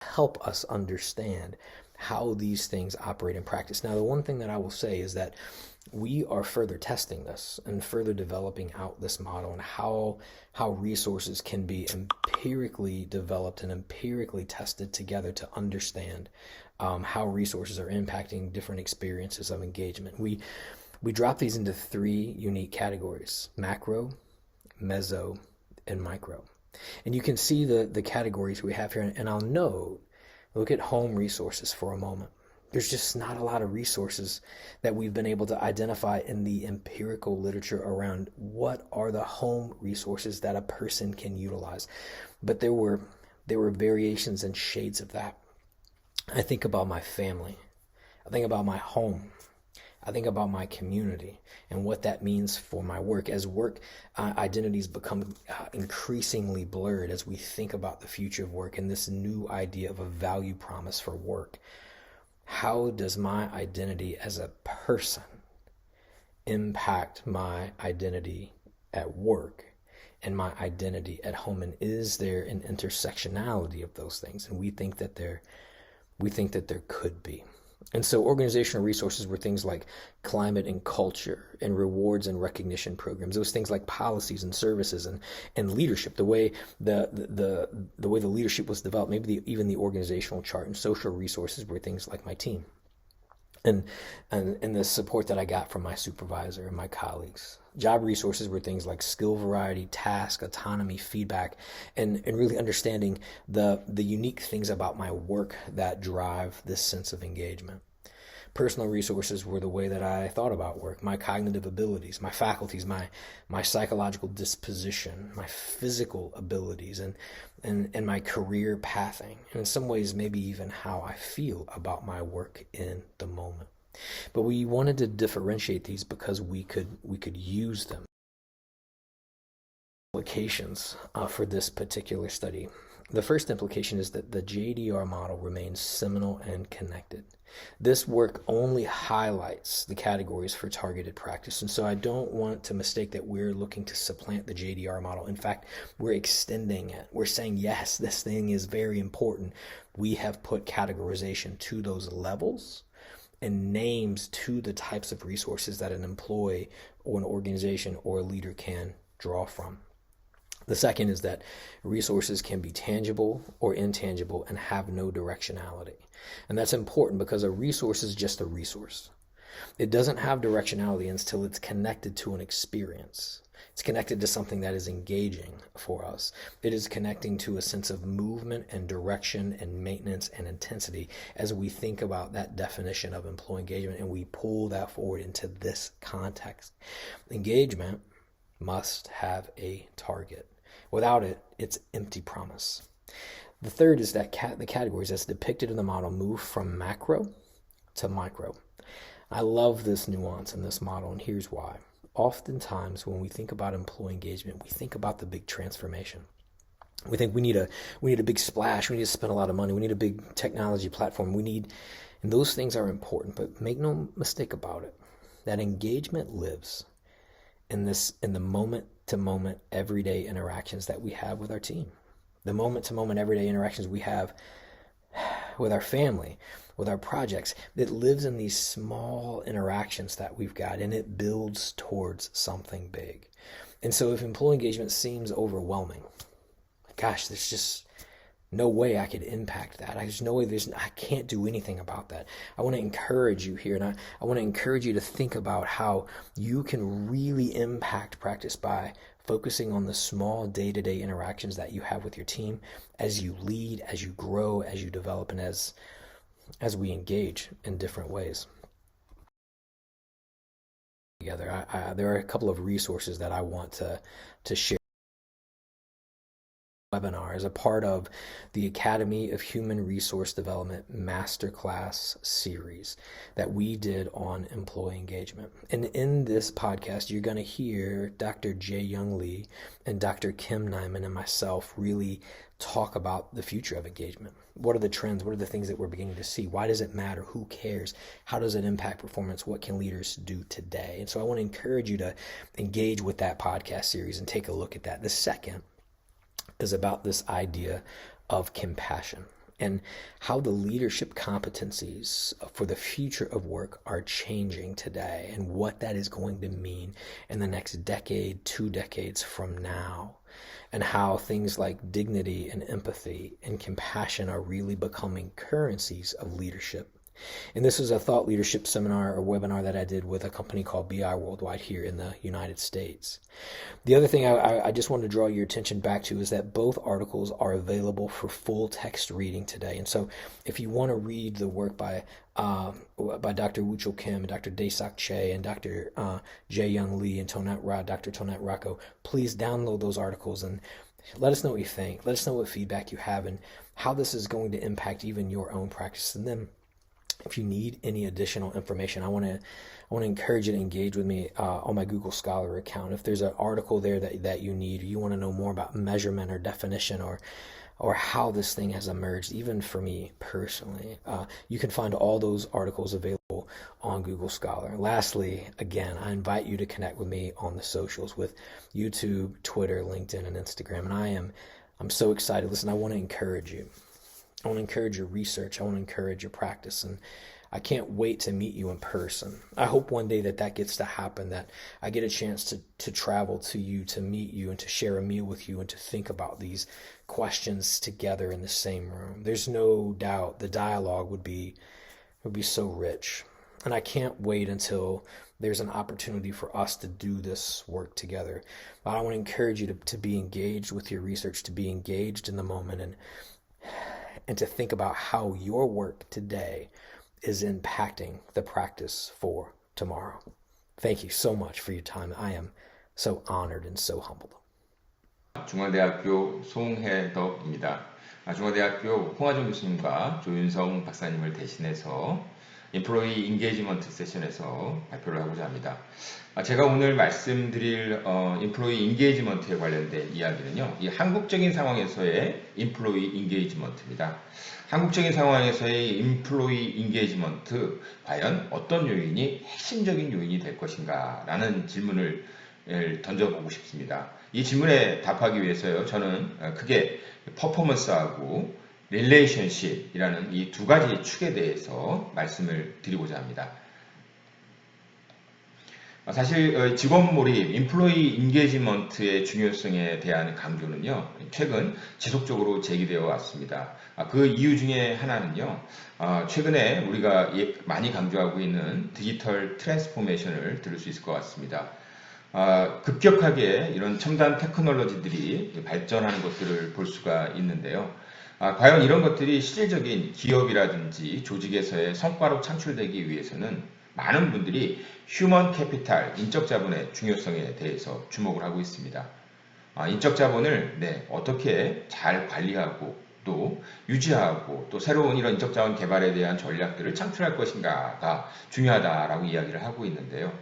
help us understand how these things operate in practice. Now, the one thing that I will say is that we are further testing this and further developing out this model and how resources can be empirically developed and empirically tested together to understand how resources are impacting different experiences of engagement. We drop these into 3 unique categories: macro, meso, and micro. And you can see the categories we have here. And I'll note, look at home resources for a moment. There's just not a lot of resources that we've been able to identify in the empirical literature around what are the home resources that a person can utilize. But there were variations and shades of that. I think about my family. I think about my home. I think about my community and what that means for my work. As work identities become increasingly blurred as we think about the future of work and this new idea of a value promise for work, how does my identity as a person impact my identity at work and my identity at home? And is there an intersectionality of those things? And we think that there could be. And so organizational resources were things like climate and culture and rewards and recognition programs. Those things like policies and services and leadership, the way the way the leadership was developed, maybe even the organizational chart. And social resources were things like my team and the support that I got from my supervisor and my colleagues. Job resources were things like skill variety, task, autonomy, feedback, and really understanding the unique things about my work that drive this sense of engagement. Personal resources were the way that I thought about work, my cognitive abilities, my faculties, my psychological disposition, my physical abilities, and my career pathing, and in some ways maybe even how I feel about my work in the moment. But we wanted to differentiate these because we could use them. Implications for this particular study. The first implication is that the JDR model remains seminal and connected. This work only highlights the categories for targeted practice. And so I don't want to mistake that we're looking to supplant the JDR model. In fact, we're extending it. We're saying, yes, this thing is very important. We have put categorization to those levels and names to the types of resources that an employee or an organization or a leader can draw from. The second is that resources can be tangible or intangible and have no directionality. And that's important because a resource is just a resource. It doesn't have directionality until it's connected to an experience. It's connected to something that is engaging for us. It is connecting to a sense of movement and direction and maintenance and intensity as we think about that definition of employee engagement and we pull that forward into this context. Engagement must have a target. Without it, it's empty promise. The third is that the categories as depicted in the model move from macro to micro. I love this nuance in this model, and here's why. Oftentimes, when we think about employee engagement, we think about the big transformation. We think we need a big splash. We need to spend a lot of money. We need a big technology platform. And those things are important, but make no mistake about it. that engagement lives in the moment-to-moment everyday interactions that we have with our team, the moment-to-moment everyday interactions we have with our family, with our projects. It lives in these small interactions that we've got, and it builds towards something big. And so if employee engagement seems overwhelming, gosh, there's just no way I could impact that. There's no way, I can't do anything about that. I want to encourage you here, and I want to encourage you to think about how you can really impact practice by focusing on the small day-to-day interactions that you have with your team as you lead, as you grow, as you develop, and as we engage in different ways together. There are a couple of resources that I want to share. Webinar as a part of the Academy of Human Resource Development Masterclass series that we did on employee engagement. And in this podcast, you're going to hear Dr. Jeong Lee and Dr. Kim Nyman and myself really talk about the future of engagement. What are the trends? What are the things that we're beginning to see? Why does it matter? Who cares? How does it impact performance? What can leaders do today? And so I want to encourage you to engage with that podcast series and take a look at that. The second is about this idea of compassion and how the leadership competencies for the future of work are changing today and what that is going to mean in the next decade, 2 decades from now, and how things like dignity and empathy and compassion are really becoming currencies of leadership. And this was a thought leadership seminar or webinar that I did with a company called BI Worldwide here in the United States. The other thing I just want to draw your attention back to is that both articles are available for full text reading today. And so if you want to read the work by Dr. Woo-Chul Kim, Dr. Dae-Sak Che, and Dr. Jae-Young Lee and Dr. Tonat Rako, please download those articles and let us know what you think. Let us know what feedback you have and how this is going to impact even your own practice. And then if you need any additional information, I want to encourage you to engage with me on my Google Scholar account. If there's an article there that you need, or you want to know more about measurement or definition or how this thing has emerged, even for me personally, you can find all those articles available on Google Scholar. Lastly, again, I invite you to connect with me on the socials with YouTube, Twitter, LinkedIn, and Instagram. And I'm so excited. Listen, I want to encourage you. I want to encourage your research. I want to encourage your practice. And I can't wait to meet you in person. I hope one day that gets to happen, that I get a chance to travel to you, to meet you, and to share a meal with you, and to think about these questions together in the same room. There's no doubt the dialogue would be so rich. And I can't wait until there's an opportunity for us to do this work together. But I want to encourage you to be engaged with your research, to be engaged in the moment, and to think about how your work today is impacting the practice for tomorrow. Thank you so much for your time. I am so honored and so humbled. 중앙대학교 송혜덕입니다. 중앙대학교 홍화정 교수님과 조윤성 박사님을 대신해서 인플로이 인게이지먼트 세션에서 발표를 하고자 합니다. 제가 오늘 말씀드릴 인플로이 인게이지먼트에 관련된 이야기는요, 이 한국적인 상황에서의 인플로이 인게이지먼트입니다. 한국적인 상황에서의 인플로이 인게이지먼트, 과연 어떤 요인이 핵심적인 요인이 될 것인가 라는 질문을 던져보고 싶습니다. 이 질문에 답하기 위해서요, 저는 크게 퍼포먼스하고 릴레이션십이라는 이 두 가지 축에 대해서 말씀을 드리고자 합니다. 사실 직원 몰입, 인플로이 인게이지먼트의 중요성에 대한 강조는요, 최근 지속적으로 제기되어 왔습니다. 그 이유 중에 하나는요, 최근에 우리가 많이 강조하고 있는 디지털 트랜스포메이션을 들을 수 있을 것 같습니다. 급격하게 이런 첨단 테크놀로지들이 발전하는 것들을 볼 수가 있는데요. 과연 이런 것들이 실질적인 기업이라든지 조직에서의 성과로 창출되기 위해서는 많은 분들이 휴먼 캐피탈, 인적 자본의 중요성에 대해서 주목을 하고 있습니다. 인적 자본을 어떻게 잘 관리하고 또 유지하고 또 새로운 이런 인적 자원 개발에 대한 전략들을 창출할 것인가가 중요하다라고 이야기를 하고 있는데요.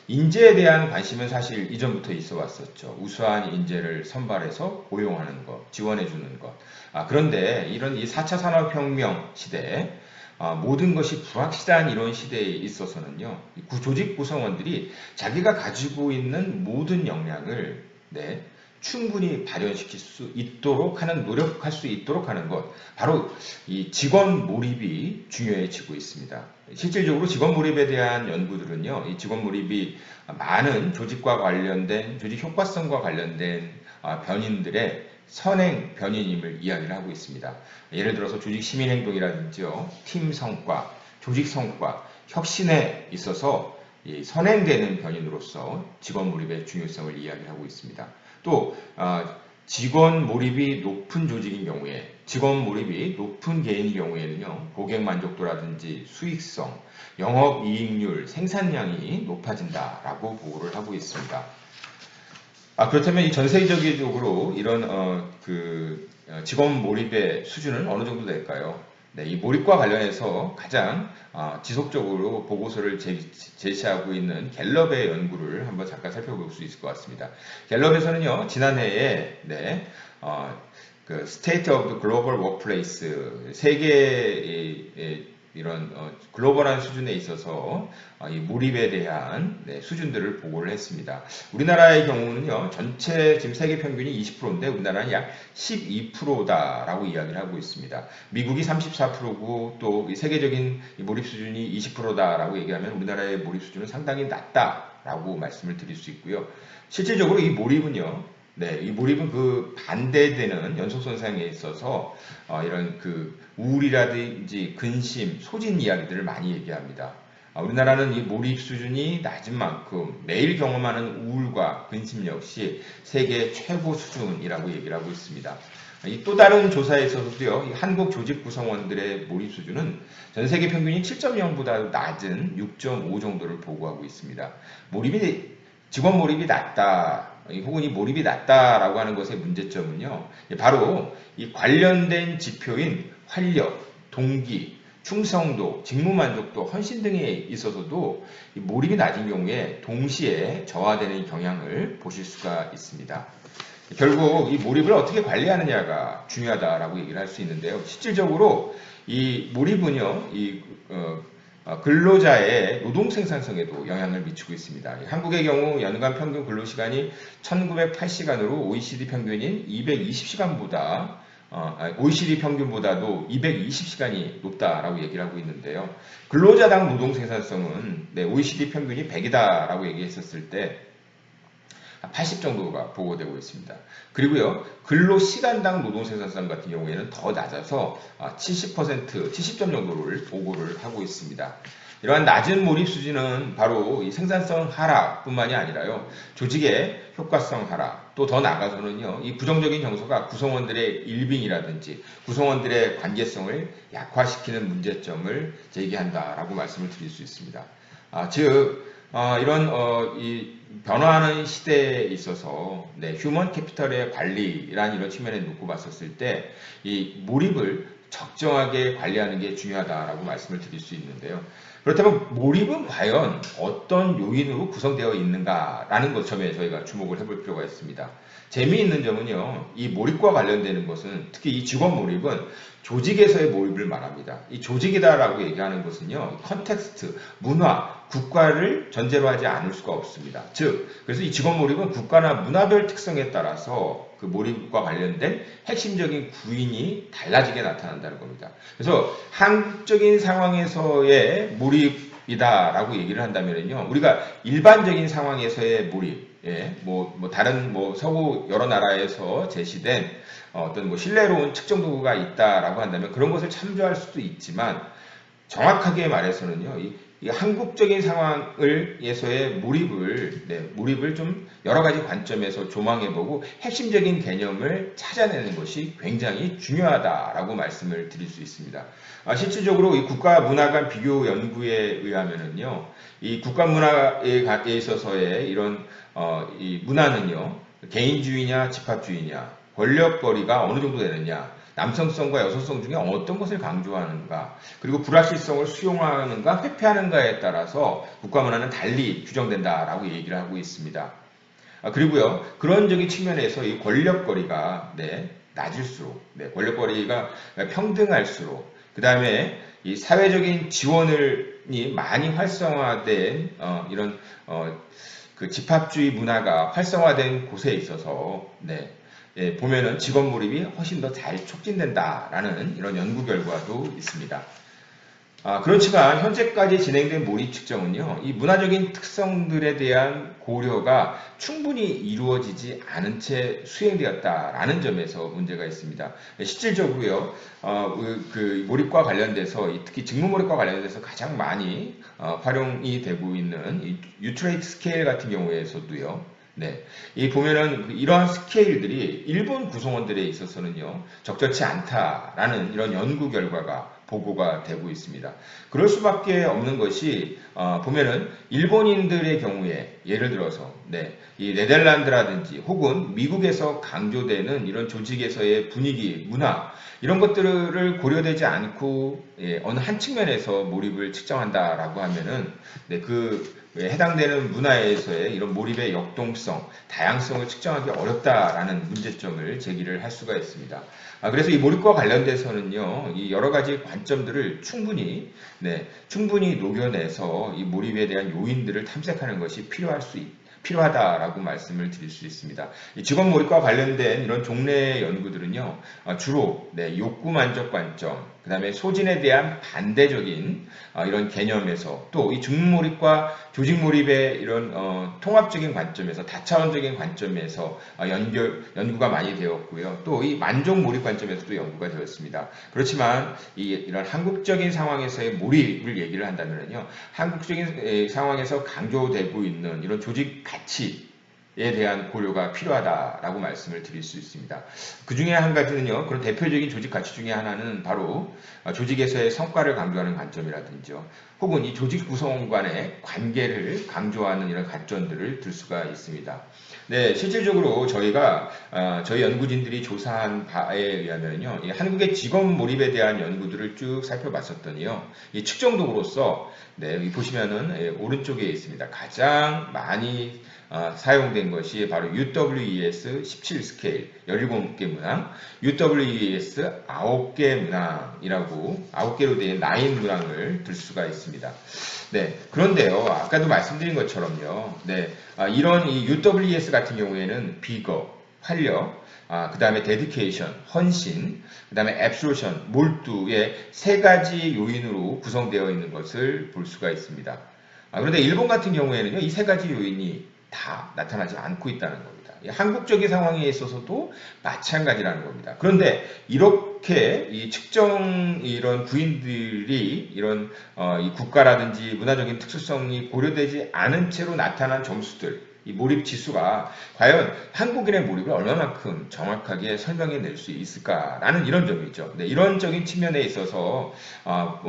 인재에 대한 관심은 사실 이전부터 있어 왔었죠. 우수한 인재를 선발해서 고용하는 것, 지원해 주는 것. 그런데 이런 이 4차 산업혁명 시대에 모든 것이 불확실한 이런 시대에 있어서는요, 조직 구성원들이 자기가 가지고 있는 모든 역량을 충분히 발현시킬 수 있도록 하는, 노력할 수 있도록 하는 것, 바로 이 직원 몰입이 중요해지고 있습니다. 실질적으로 직원 몰입에 대한 연구들은요, 이 직원 몰입이 많은 조직과 관련된, 조직 효과성과 관련된 변인들의 선행 변인임을 이야기를 하고 있습니다. 예를 들어서 조직 시민 행동이라든지요, 팀 성과, 조직 성과, 혁신에 있어서 선행되는 변인으로서 직원 몰입의 중요성을 이야기하고 있습니다. 또 직원 몰입이 높은 조직인 경우에, 직원 몰입이 높은 개인의 경우에는요, 고객 만족도라든지 수익성, 영업이익률, 생산량이 높아진다라고 보고를 하고 있습니다. 그렇다면 이 전 세계적으로 이런 직원 몰입의 수준은 어느 정도 될까요? 네, 이 몰입과 관련해서 가장 지속적으로 보고서를 제시하고 있는 갤럽의 연구를 한번 잠깐 살펴볼 수 있을 것 같습니다. 갤럽에서는요, 지난해에 그 State of the Global Workplace, 세계의 이런 글로벌한 수준에 있어서 이 몰입에 대한 수준들을 보고를 했습니다. 우리나라의 경우는요, 전체 지금 세계 평균이 20%인데 우리나라는 약 12%다라고 이야기를 하고 있습니다. 미국이 34%고 또 세계적인 몰입 수준이 20%다라고 얘기하면 우리나라의 몰입 수준은 상당히 낮다라고 말씀을 드릴 수 있고요. 실질적으로 이 몰입은요, 이 몰입은 그 반대되는 연속선상에 있어서 이런 그 우울이라든지 근심, 소진 이야기들을 많이 얘기합니다. 우리나라는 이 몰입 수준이 낮은 만큼 매일 경험하는 우울과 근심 역시 세계 최고 수준이라고 얘기를 하고 있습니다. 이 또 다른 조사에서도요, 이 한국 조직 구성원들의 몰입 수준은 전 세계 평균이 7.0보다 낮은 6.5 정도를 보고하고 있습니다. 직원 몰입이 낮다, 혹은 이 몰입이 낮다라고 하는 것의 문제점은요, 바로 이 관련된 지표인 활력, 동기, 충성도, 직무 만족도, 헌신 등에 있어서도 이 몰입이 낮은 경우에 동시에 저하되는 경향을 보실 수가 있습니다. 결국 이 몰입을 어떻게 관리하느냐가 중요하다라고 얘기를 할 수 있는데요. 실질적으로 이 몰입은요, 근로자의 노동 생산성에도 영향을 미치고 있습니다. 한국의 경우 연간 평균 근로시간이 1908시간으로 OECD 평균인 220시간보다 OECD 평균보다도 220시간이 높다라고 얘기를 하고 있는데요. 근로자당 노동 생산성은 OECD 평균이 100이다라고 얘기했었을 때 80 정도가 보고되고 있습니다. 그리고요, 근로시간당 노동생산성 같은 경우에는 더 낮아서 70점 정도를 보고를 하고 있습니다. 이러한 낮은 몰입 수준은 바로 이 생산성 하락뿐만이 아니라요, 조직의 효과성 하락, 또 더 나아가서는요, 이 부정적인 정서가 구성원들의 일빙이라든지 구성원들의 관계성을 약화시키는 문제점을 제기한다라고 말씀을 드릴 수 있습니다. 이런 이 변화하는 시대에 있어서 휴먼 캐피털의 관리라는 이런 측면에 놓고 봤었을 때 이 몰입을 적정하게 관리하는 게 중요하다라고 말씀을 드릴 수 있는데요. 그렇다면 몰입은 과연 어떤 요인으로 구성되어 있는가라는 점에 저희가 주목을 해볼 필요가 있습니다. 재미있는 점은요, 이 몰입과 관련되는 것은 특히 이 직원 몰입은 조직에서의 몰입을 말합니다. 이 조직이다라고 얘기하는 것은요, 컨텍스트, 문화, 국가를 전제로 하지 않을 수가 없습니다. 그래서 이 직원 몰입은 국가나 문화별 특성에 따라서 그 몰입과 관련된 핵심적인 구인이 달라지게 나타난다는 겁니다. 그래서 한국적인 상황에서의 몰입이다라고 얘기를 한다면요, 우리가 일반적인 상황에서의 몰입, 다른 서구 여러 나라에서 제시된 어떤 신뢰로운 측정 도구가 있다라고 한다면 그런 것을 참조할 수도 있지만, 정확하게 말해서는요, 이 한국적인 상황에서의 몰입을 좀 여러 가지 관점에서 조망해보고 핵심적인 개념을 찾아내는 것이 굉장히 중요하다라고 말씀을 드릴 수 있습니다. 실질적으로 이 국가 문화 간 비교 연구에 의하면은요, 이 국가 문화에 있어서의 이런 이 문화는요, 개인주의냐 집합주의냐, 권력거리가 어느 정도 되느냐, 남성성과 여성성 중에 어떤 것을 강조하는가, 그리고 불확실성을 수용하는가 회피하는가에 따라서 국가문화는 달리 규정된다라고 얘기를 하고 있습니다. 그리고요, 그런 적인 측면에서 이 권력거리가 낮을수록, 권력거리가 평등할수록, 그 다음에 이 사회적인 지원이 많이 활성화된 이런 그 집합주의 문화가 활성화된 곳에 있어서 네, 예, 보면은 직업 몰입이 훨씬 더 잘 촉진된다라는 이런 연구 결과도 있습니다. 그렇지만 현재까지 진행된 몰입 측정은요, 이 문화적인 특성들에 대한 고려가 충분히 이루어지지 않은 채 수행되었다라는 점에서 문제가 있습니다. 실질적으로요, 그 몰입과 관련돼서 특히 직무 몰입과 관련돼서 가장 많이 활용이 되고 있는 이 유트레이트 스케일 같은 경우에서도요. 네, 이 보면은 이러한 스케일들이 일본 구성원들에 있어서는요 적절치 않다라는 이런 연구 결과가 보고가 되고 있습니다. 그럴 수밖에 없는 것이 보면은 일본인들의 경우에 예를 들어서 네, 이 네덜란드라든지 혹은 미국에서 강조되는 이런 조직에서의 분위기, 문화 이런 것들을 고려되지 않고 예, 어느 한 측면에서 몰입을 측정한다라고 하면은 네, 해당되는 문화에서의 이런 몰입의 역동성, 다양성을 측정하기 어렵다라는 문제점을 제기를 할 수가 있습니다. 그래서 이 몰입과 관련돼서는요, 이 여러 가지 관점들을 충분히 녹여내서 이 몰입에 대한 요인들을 탐색하는 것이 필요하다라고 말씀을 드릴 수 있습니다. 이 직업 몰입과 관련된 이런 종래의 연구들은요, 주로 욕구 만족 관점, 그 다음에 소진에 대한 반대적인 이런 개념에서 또 이 직무 몰입과 조직 몰입의 이런 통합적인 관점에서 다차원적인 관점에서 연구가 많이 되었고요. 또 이 만족 몰입 관점에서도 연구가 되었습니다. 그렇지만 이런 한국적인 상황에서의 몰입을 얘기를 한다면요, 한국적인 상황에서 강조되고 있는 이런 조직 가치에 대한 고려가 필요하다라고 말씀을 드릴 수 있습니다. 그 중에 한 가지는요, 그런 대표적인 조직 가치 중에 하나는 바로 조직에서의 성과를 강조하는 관점이라든지요, 혹은 이 조직 구성원 간의 관계를 강조하는 이런 관점들을 들 수가 있습니다. 네, 실질적으로 저희 연구진들이 조사한 바에 의하면요, 이 한국의 직업 몰입에 대한 연구들을 쭉 살펴봤었더니요, 이 측정도구로서 네, 보시면은 오른쪽에 있습니다. 가장 많이 사용된 것이 바로 UWES 17 스케일 17개 문항, UWES 9개 문항이라고 9개로 된 9 문항을 들 수가 있습니다. 네, 그런데요, 아까도 말씀드린 것처럼요, 네, 이런 이 UWES 같은 경우에는 비거, 활력, 그 다음에 데디케이션, 헌신, 그 다음에 앱솔루션, 몰두의 3가지 요인으로 구성되어 있는 것을 볼 수가 있습니다. 그런데 일본 같은 경우에는요, 이 3가지 요인이 다 나타나지 않고 있다는 겁니다. 한국적인 상황에 있어서도 마찬가지라는 겁니다. 그런데 이렇게 이 측정 이런 구인들이 이런 이 국가라든지 문화적인 특수성이 고려되지 않은 채로 나타난 점수들, 이 몰입 지수가 과연 한국인의 몰입을 얼마만큼 정확하게 설명해낼 수 있을까라는 이런 점이죠. 네, 이론적인 측면에 있어서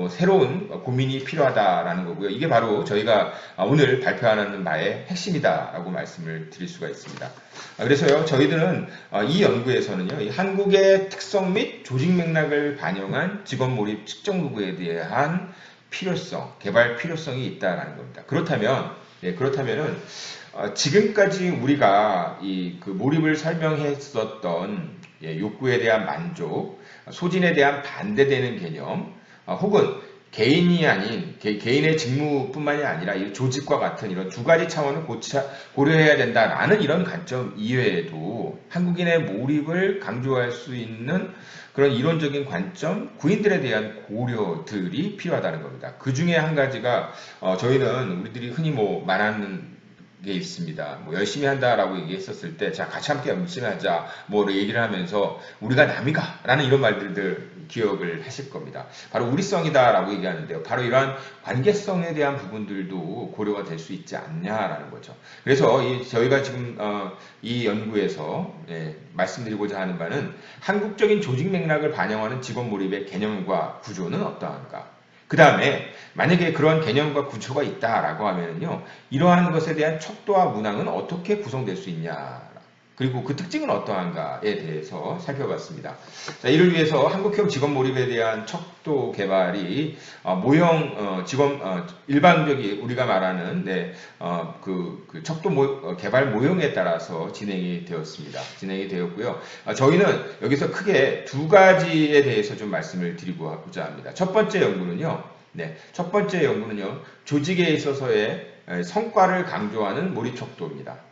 새로운 고민이 필요하다라는 거고요. 이게 바로 저희가 오늘 발표하는 바의 핵심이다라고 말씀을 드릴 수가 있습니다. 그래서요, 저희들은 이 연구에서는요, 이 한국의 특성 및 조직 맥락을 반영한 직업 몰입 측정 도구에 대한 필요성, 개발 필요성이 있다라는 겁니다. 그렇다면은 지금까지 우리가 그 몰입을 설명했었던 욕구에 대한 만족, 소진에 대한 반대되는 개념, 혹은 개인이 아닌 개인의 직무뿐만이 아니라 이 조직과 같은 이런 2가지 차원을 고려해야 된다라는 이런 관점 이외에도 한국인의 몰입을 강조할 수 있는 그런 이론적인 관점, 구인들에 대한 고려들이 필요하다는 겁니다. 그 중에 한 가지가 저희는 우리들이 흔히 말하는 게 있습니다. 열심히 한다라고 얘기했었을 때, 자, 같이 함께 열심히 하자, 얘기를 하면서, 우리가 남이가, 라는 이런 말들을 기억을 하실 겁니다. 바로 우리성이다라고 얘기하는데요. 바로 이러한 관계성에 대한 부분들도 고려가 될 수 있지 않냐라는 거죠. 그래서 저희가 지금, 이 연구에서, 말씀드리고자 하는 바는, 한국적인 조직 맥락을 반영하는 직업 몰입의 개념과 구조는 어떠한가? 그 다음에 만약에 그런 개념과 구조가 있다라고 하면요, 이러한 것에 대한 척도와 문항은 어떻게 구성될 수 있냐? 그리고 그 특징은 어떠한가에 대해서 살펴봤습니다. 자, 이를 위해서 한국형 직업 몰입에 대한 척도 개발이 모형 일반적인 우리가 말하는 그 척도 개발 모형에 따라서 진행이 되었고요. 저희는 여기서 크게 두 가지에 대해서 좀 말씀을 드리고자 합니다. 첫 번째 연구는요, 조직에 있어서의 성과를 강조하는 몰입 척도입니다.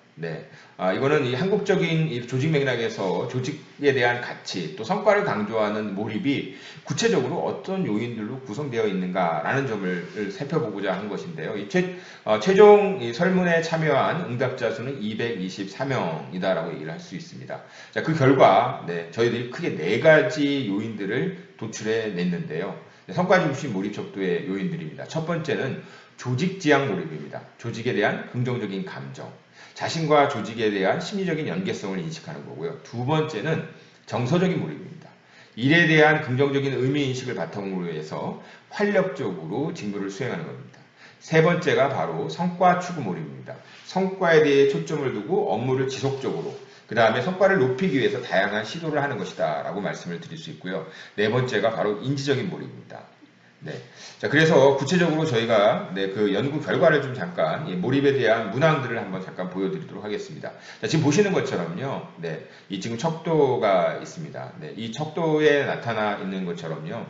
이거는 이 한국적인 이 조직 맥락에서 조직에 대한 가치 또 성과를 강조하는 몰입이 구체적으로 어떤 요인들로 구성되어 있는가라는 점을 살펴보고자 하는 것인데요. 최종 이 설문에 참여한 응답자 수는 224명이다라고 얘기를 할 수 있습니다. 자, 그 결과 저희들이 크게 4가지 요인들을 도출해 냈는데요. 성과 중심 몰입 척도의 요인들입니다. 첫 번째는 조직 지향 몰입입니다. 조직에 대한 긍정적인 감정. 자신과 조직에 대한 심리적인 연계성을 인식하는 거고요. 두 번째는 정서적인 몰입입니다. 일에 대한 긍정적인 의미인식을 바탕으로 해서 활력적으로 직무를 수행하는 겁니다. 세 번째가 바로 성과 추구 몰입입니다. 성과에 대해 초점을 두고 업무를 지속적으로, 그 다음에 성과를 높이기 위해서 다양한 시도를 하는 것이다 라고 말씀을 드릴 수 있고요. 네 번째가 바로 인지적인 몰입입니다. 자, 그래서 구체적으로 저희가 그 연구 결과를 좀 잠깐 몰입에 대한 문항들을 한번 잠깐 보여드리도록 하겠습니다. 자, 지금 보시는 것처럼요, 이 지금 척도가 있습니다. 이 척도에 나타나 있는 것처럼요,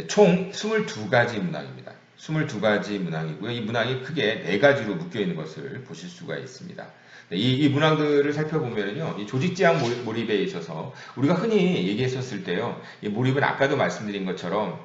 총 22가지 문항입니다. 22가지 문항이고요. 이 문항이 크게 4가지로 묶여 있는 것을 보실 수가 있습니다. 이 문항들을 살펴보면요, 이 조직 지향 몰입에 있어서 우리가 흔히 얘기했었을 때요, 이 몰입은 아까도 말씀드린 것처럼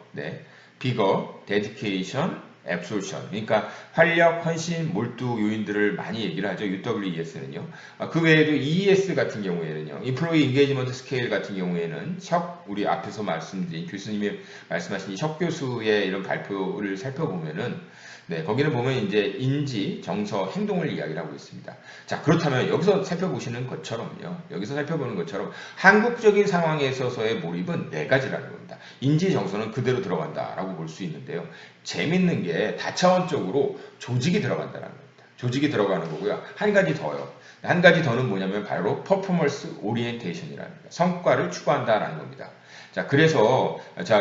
비거, 데디케이션, 앱솔션, 그러니까 활력, 헌신, 몰두 요인들을 많이 얘기를 하죠. UWES는요. 그 외에도 EES 같은 경우에는요, Employee Engagement Scale 같은 경우에는 석, 우리 앞에서 말씀드린 교수님이 말씀하신 이 석 교수의 이런 발표를 살펴보면은 거기는 보면 이제 인지, 정서, 행동을 이야기를 하고 있습니다. 자, 그렇다면 여기서 살펴보는 것처럼 한국적인 상황에 있어서의 몰입은 4가지라는 겁니다. 인지, 정서는 그대로 들어간다라고 볼 수 있는데요. 재밌는 게 다차원적으로 조직이 들어간다는 겁니다. 조직이 들어가는 거고요. 한 가지 더요. 한 가지 더는 뭐냐면 바로 퍼포먼스 오리엔테이션이라는 겁니다. 성과를 추구한다라는 겁니다. 자, 그래서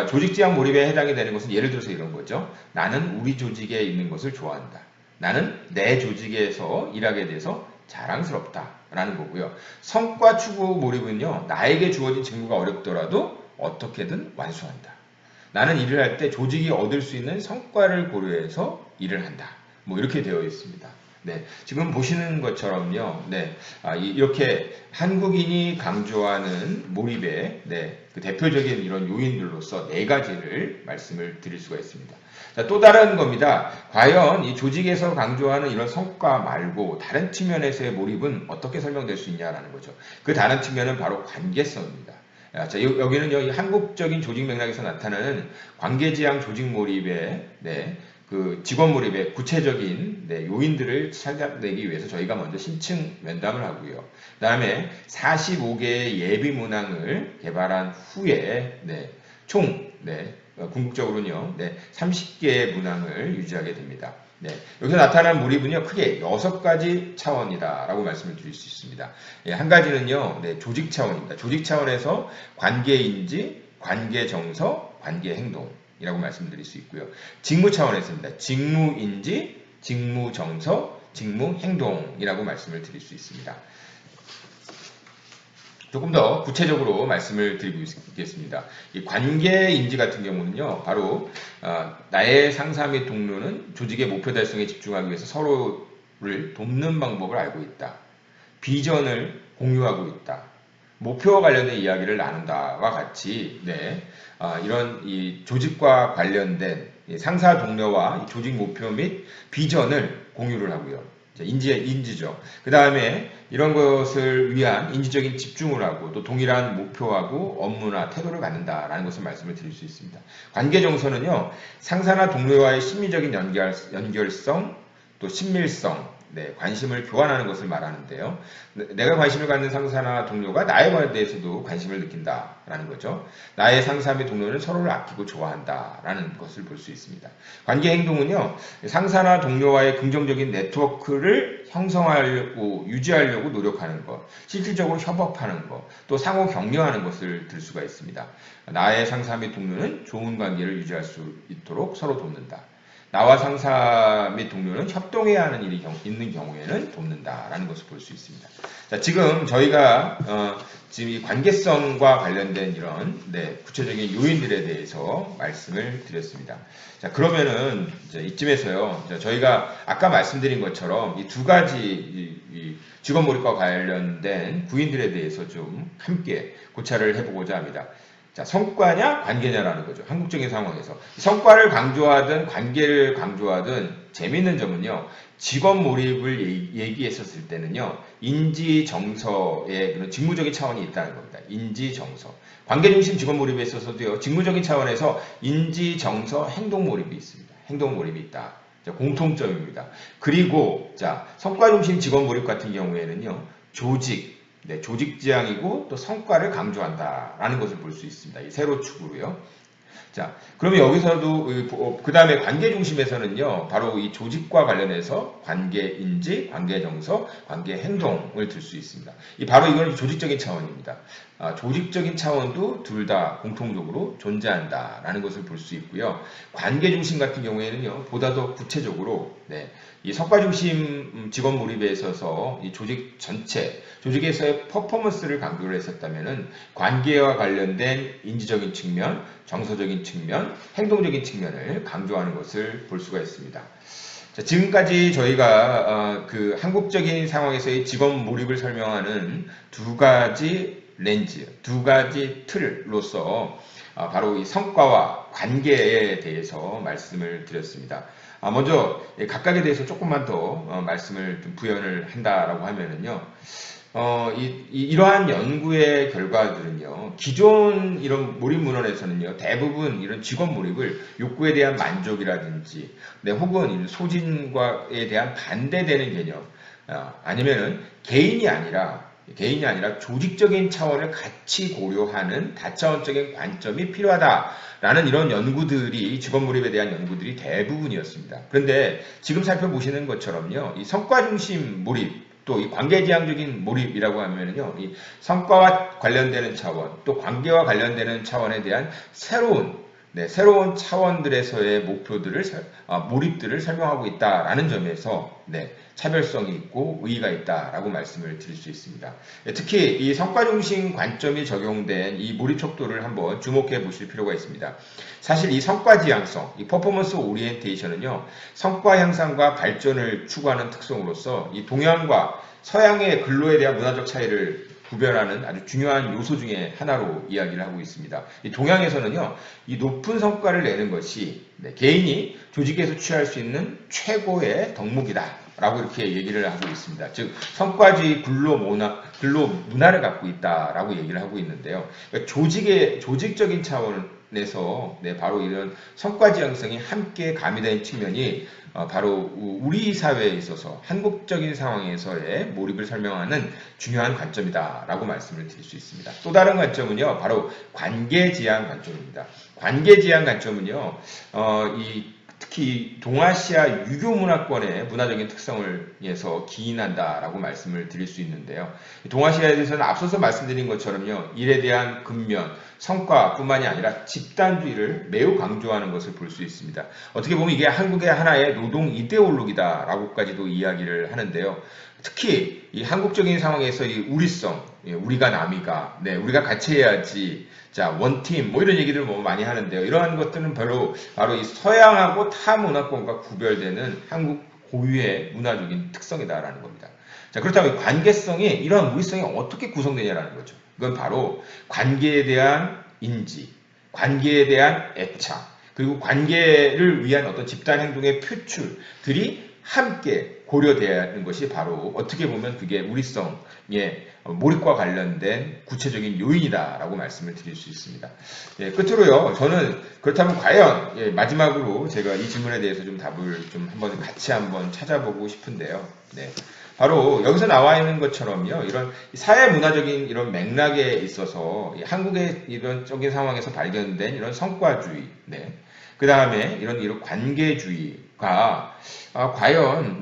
조직 지향 몰입에 해당이 되는 것은 예를 들어서 이런 거죠. 나는 우리 조직에 있는 것을 좋아한다. 나는 내 조직에서 일하게 돼서 자랑스럽다 라는 거고요. 성과 추구 몰입은요, 나에게 주어진 직무가 어렵더라도 어떻게든 완수한다. 나는 일을 할 때 조직이 얻을 수 있는 성과를 고려해서 일을 한다. 뭐 이렇게 되어 있습니다. 지금 보시는 것처럼요, 이렇게 한국인이 강조하는 몰입의 그 대표적인 이런 요인들로서 4가지를 말씀을 드릴 수가 있습니다. 자, 또 다른 겁니다. 과연 이 조직에서 강조하는 이런 성과 말고 다른 측면에서의 몰입은 어떻게 설명될 수 있냐라는 거죠. 그 다른 측면은 바로 관계성입니다. 자, 여기는 한국적인 조직 맥락에서 나타나는 관계지향 조직 몰입의 그 직원 몰입의 구체적인 요인들을 찾아내기 위해서 저희가 먼저 심층 면담을 하고요. 그 다음에 45개의 예비 문항을 개발한 후에 총 궁극적으로는요 30개의 문항을 유지하게 됩니다. 여기서 나타난 몰입은요 크게 6가지 차원이다라고 말씀을 드릴 수 있습니다. 한 가지는요 조직 차원입니다. 조직 차원에서 관계인지, 관계정서, 관계행동이라고 말씀드릴 수 있고요. 직무 차원에서입니다. 직무인지, 직무정서, 직무행동이라고 말씀을 드릴 수 있습니다. 조금 더 구체적으로 말씀을 드리고 있겠습니다. 이 관계인지 같은 경우는요, 바로 나의 상사 및 동료는 조직의 목표 달성에 집중하기 위해서 서로를 돕는 방법을 알고 있다. 비전을 공유하고 있다. 목표와 관련된 이야기를 나눈다와 같이 이런 이 조직과 관련된 상사 동료와 조직 목표 및 비전을 공유를 하고요. 인지죠. 그 다음에 이런 것을 위한 인지적인 집중을 하고 또 동일한 목표하고 업무나 태도를 갖는다라는 것을 말씀을 드릴 수 있습니다. 관계정서는요, 상사나 동료와의 심리적인 연결성, 또 친밀성, 네, 관심을 교환하는 것을 말하는데요. 내가 관심을 갖는 상사나 동료가 나에 대해서도 관심을 느낀다라는 거죠. 나의 상사 및 동료는 서로를 아끼고 좋아한다라는 것을 볼 수 있습니다. 관계 행동은요, 상사나 동료와의 긍정적인 네트워크를 형성하려고 유지하려고 노력하는 것, 실질적으로 협업하는 것, 또 상호 격려하는 것을 들 수가 있습니다. 나의 상사 및 동료는 좋은 관계를 유지할 수 있도록 서로 돕는다. 나와 상사 및 동료는 협동해야 하는 일이 있는 경우에는 돕는다라는 것을 볼 수 있습니다. 자, 지금 저희가 지금 이 관계성과 관련된 이런 구체적인 요인들에 대해서 말씀을 드렸습니다. 자, 그러면은 이제 이쯤에서요, 저희가 아까 말씀드린 것처럼 이 두 가지 이 직업 몰입과 관련된 구인들에 대해서 좀 함께 고찰을 해보고자 합니다. 자, 성과냐 관계냐라는 거죠. 한국적인 상황에서 성과를 강조하든 관계를 강조하든 재미있는 점은요, 직업 몰입을 얘기했었을 때는요, 인지 정서의 그런 직무적인 차원이 있다는 겁니다. 인지 정서. 관계 중심 직업 몰입에 있어서도요, 직무적인 차원에서 인지 정서 행동 몰입이 있습니다. 행동 몰입이 있다. 자, 공통점입니다. 그리고 자, 성과 중심 직업 몰입 같은 경우에는요, 조직 지향이고 또 성과를 강조한다라는 것을 볼 수 있습니다. 이 세로 축으로요. 자, 그러면 여기서도 그 다음에 관계 중심에서는요, 바로 이 조직과 관련해서 관계 인지, 관계 정서, 관계 행동을 들 수 있습니다. 바로 이거는 조직적인 차원입니다. 조직적인 차원도 둘 다 공통적으로 존재한다라는 것을 볼 수 있고요. 관계 중심 같은 경우에는요, 보다 더 구체적으로 이 성과 중심 직업 몰입에 있어서 이 조직 전체, 조직에서의 퍼포먼스를 강조를 했었다면은 관계와 관련된 인지적인 측면, 정서적인 측면, 행동적인 측면을 강조하는 것을 볼 수가 있습니다. 자, 지금까지 저희가 그 한국적인 상황에서의 직업 몰입을 설명하는 두 가지 렌즈, 두 가지 틀로서 바로 이 성과와 관계에 대해서 말씀을 드렸습니다. 먼저 각각에 대해서 조금만 더 말씀을 좀 부연을 한다라고 하면은요, 이러한 연구의 결과들은요, 기존 이런 몰입 문헌에서는요, 대부분 이런 직업 몰입을 욕구에 대한 만족이라든지, 혹은 소진과에 대한 반대되는 개념, 아니면은 개인이 아니라 조직적인 차원을 같이 고려하는 다차원적인 관점이 필요하다라는 이런 연구들이, 직업 몰입에 대한 연구들이 대부분이었습니다. 그런데 지금 살펴보시는 것처럼요, 이 성과 중심 몰입, 또 이 관계지향적인 몰입이라고 하면은요, 이 성과와 관련되는 차원, 또 관계와 관련되는 차원에 대한 새로운 차원들에서의 목표들을, 몰입들을 설명하고 있다라는 점에서 차별성이 있고 의의가 있다라고 말씀을 드릴 수 있습니다. 특히 이 성과 중심 관점이 적용된 이 몰입 척도를 한번 주목해 보실 필요가 있습니다. 사실 이 성과 지향성, 이 퍼포먼스 오리엔테이션은요, 성과 향상과 발전을 추구하는 특성으로서 이 동양과 서양의 근로에 대한 문화적 차이를 구별하는 아주 중요한 요소 중에 하나로 이야기를 하고 있습니다. 이 동양에서는요, 이 높은 성과를 내는 것이 개인이 조직에서 취할 수 있는 최고의 덕목이다 라고 이렇게 얘기를 하고 있습니다. 즉 성과주의 근로 문화를 갖고 있다라고 얘기를 하고 있는데요. 그러니까 조직적인 차원에서 바로 이런 성과 지향성이 함께 가미된 측면이 바로 우리 사회에 있어서 한국적인 상황에서의 몰입을 설명하는 중요한 관점이다라고 말씀을 드릴 수 있습니다. 또 다른 관점은요, 바로 관계지향 관점입니다. 관계지향 관점은요, 특히 동아시아 유교 문화권의 문화적인 특성을 위해서 기인한다라고 말씀을 드릴 수 있는데요. 동아시아에 대해서는 앞서서 말씀드린 것처럼요, 일에 대한 근면, 성과뿐만이 아니라 집단주의를 매우 강조하는 것을 볼 수 있습니다. 어떻게 보면 이게 한국의 하나의 노동 이데올로기다라고까지도 이야기를 하는데요. 특히 이 한국적인 상황에서 이 우리성, 우리가 남이가, 우리가 같이 해야지, 자, 원팀, 이런 얘기들 많이 하는데요. 이러한 것들은 바로 이 서양하고 타 문화권과 구별되는 한국 고유의 문화적인 특성이다라는 겁니다. 자, 그렇다면 관계성이, 이러한 우리성이 어떻게 구성되냐라는 거죠. 이건 바로 관계에 대한 인지, 관계에 대한 애착, 그리고 관계를 위한 어떤 집단 행동의 표출들이 함께 고려돼야 하는 것이 바로 어떻게 보면 그게 우리성의 몰입과 관련된 구체적인 요인이다라고 말씀을 드릴 수 있습니다. 예, 끝으로요, 저는 그렇다면 과연 마지막으로 제가 이 질문에 대해서 좀 답을 좀 한번 같이 한번 찾아보고 싶은데요. 네. 바로 여기서 나와 있는 것처럼요, 이런 사회 문화적인 이런 맥락에 있어서 한국의 이런 적인 상황에서 발견된 이런 성과주의, 네. 그 다음에 이런 관계주의가 과연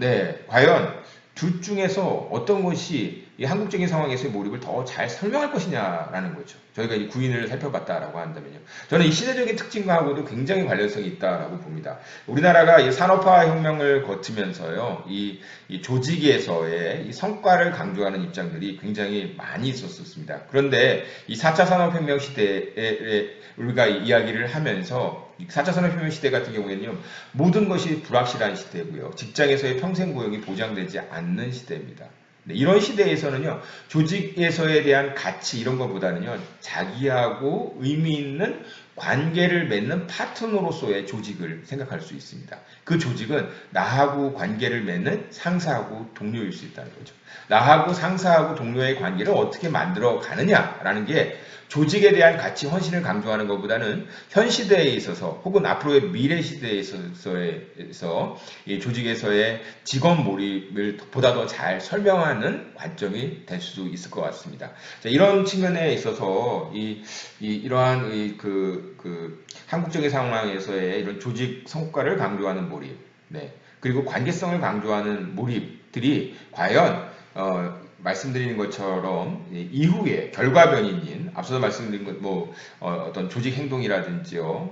둘 중에서 어떤 것이 이 한국적인 상황에서의 몰입을 더 잘 설명할 것이냐라는 거죠. 저희가 이 구인을 살펴봤다라고 한다면요. 저는 이 시대적인 특징과도 굉장히 관련성이 있다라고 봅니다. 우리나라가 이 산업화 혁명을 거치면서요, 이 조직에서의 이 성과를 강조하는 입장들이 굉장히 많이 있었습니다. 그런데 이 4차 산업혁명 시대에 우리가 이야기를 하면서 4차 산업혁명 시대 같은 경우에는요, 모든 것이 불확실한 시대고요. 직장에서의 평생 고용이 보장되지 않는 시대입니다. 네, 이런 시대에서는요, 조직에서에 대한 가치 이런 것보다는요, 자기하고 의미 있는 관계를 맺는 파트너로서의 조직을 생각할 수 있습니다. 그 조직은 나하고 관계를 맺는 상사하고 동료일 수 있다는 거죠. 나하고 상사하고 동료의 관계를 어떻게 만들어 가느냐라는 게 조직에 대한 가치 헌신을 강조하는 것보다는 현 시대에 있어서 혹은 앞으로의 미래 시대에 있어서 이 조직에서의 직원 몰입을 보다 더 잘 설명하는 관점이 될 수 있을 것 같습니다. 자, 이런 측면에 있어서 이러한 한국적인 상황에서의 이런 조직 성과를 강조하는 몰입, 네. 그리고 관계성을 강조하는 몰입들이 과연 말씀드리는 것처럼 이후에 결과변인인 앞서서 말씀드린 것 어떤 조직 행동이라든지요,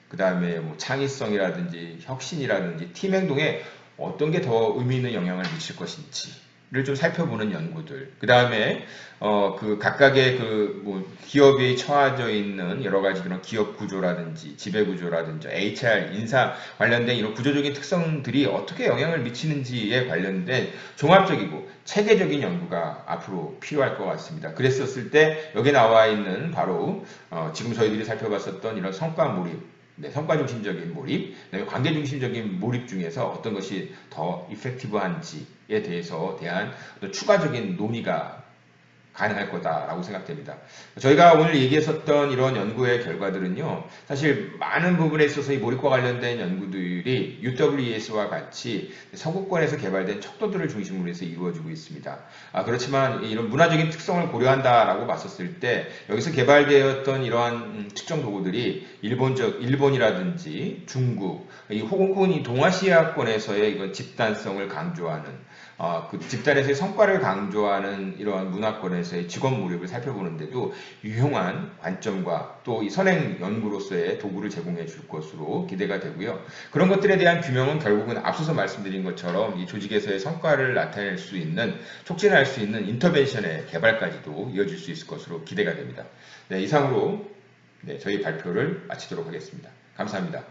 그 다음에 창의성이라든지 혁신이라든지 팀 행동에 어떤 게 더 의미 있는 영향을 미칠 것인지를 좀 살펴보는 연구들. 그 다음에 각각의 기업이 처해져 있는 여러 가지 그런 기업 구조라든지 지배 구조라든지 HR 인사 관련된 이런 구조적인 특성들이 어떻게 영향을 미치는지에 관련된 종합적이고 체계적인 연구가 앞으로 필요할 것 같습니다. 그랬었을 때 여기 나와 있는 바로 지금 저희들이 살펴봤었던 이런 성과 몰입, 네, 성과 중심적인 몰입, 관계 중심적인 몰입 중에서 어떤 것이 더 이펙티브한지에 대한 추가적인 논의가 가능할 거다라고 생각됩니다. 저희가 오늘 얘기했었던 이런 연구의 결과들은요, 사실 많은 부분에 있어서 이 몰입과 관련된 연구들이 UWES와 같이 서구권에서 개발된 척도들을 중심으로 해서 이루어지고 있습니다. 그렇지만 이런 문화적인 특성을 고려한다라고 봤었을 때 여기서 개발되었던 이러한 특정 도구들이 일본이라든지 중국, 혹은 이 동아시아권에서의 이건 집단성을 강조하는 그 집단에서의 성과를 강조하는 이러한 문화권에서의 직원 몰입을 살펴보는데도 유용한 관점과 또 이 선행 연구로서의 도구를 제공해 줄 것으로 기대가 되고요. 그런 것들에 대한 규명은 결국은 앞서서 말씀드린 것처럼 이 조직에서의 성과를 나타낼 수 있는, 촉진할 수 있는 인터벤션의 개발까지도 이어질 수 있을 것으로 기대가 됩니다. 네, 이상으로 저희 발표를 마치도록 하겠습니다. 감사합니다.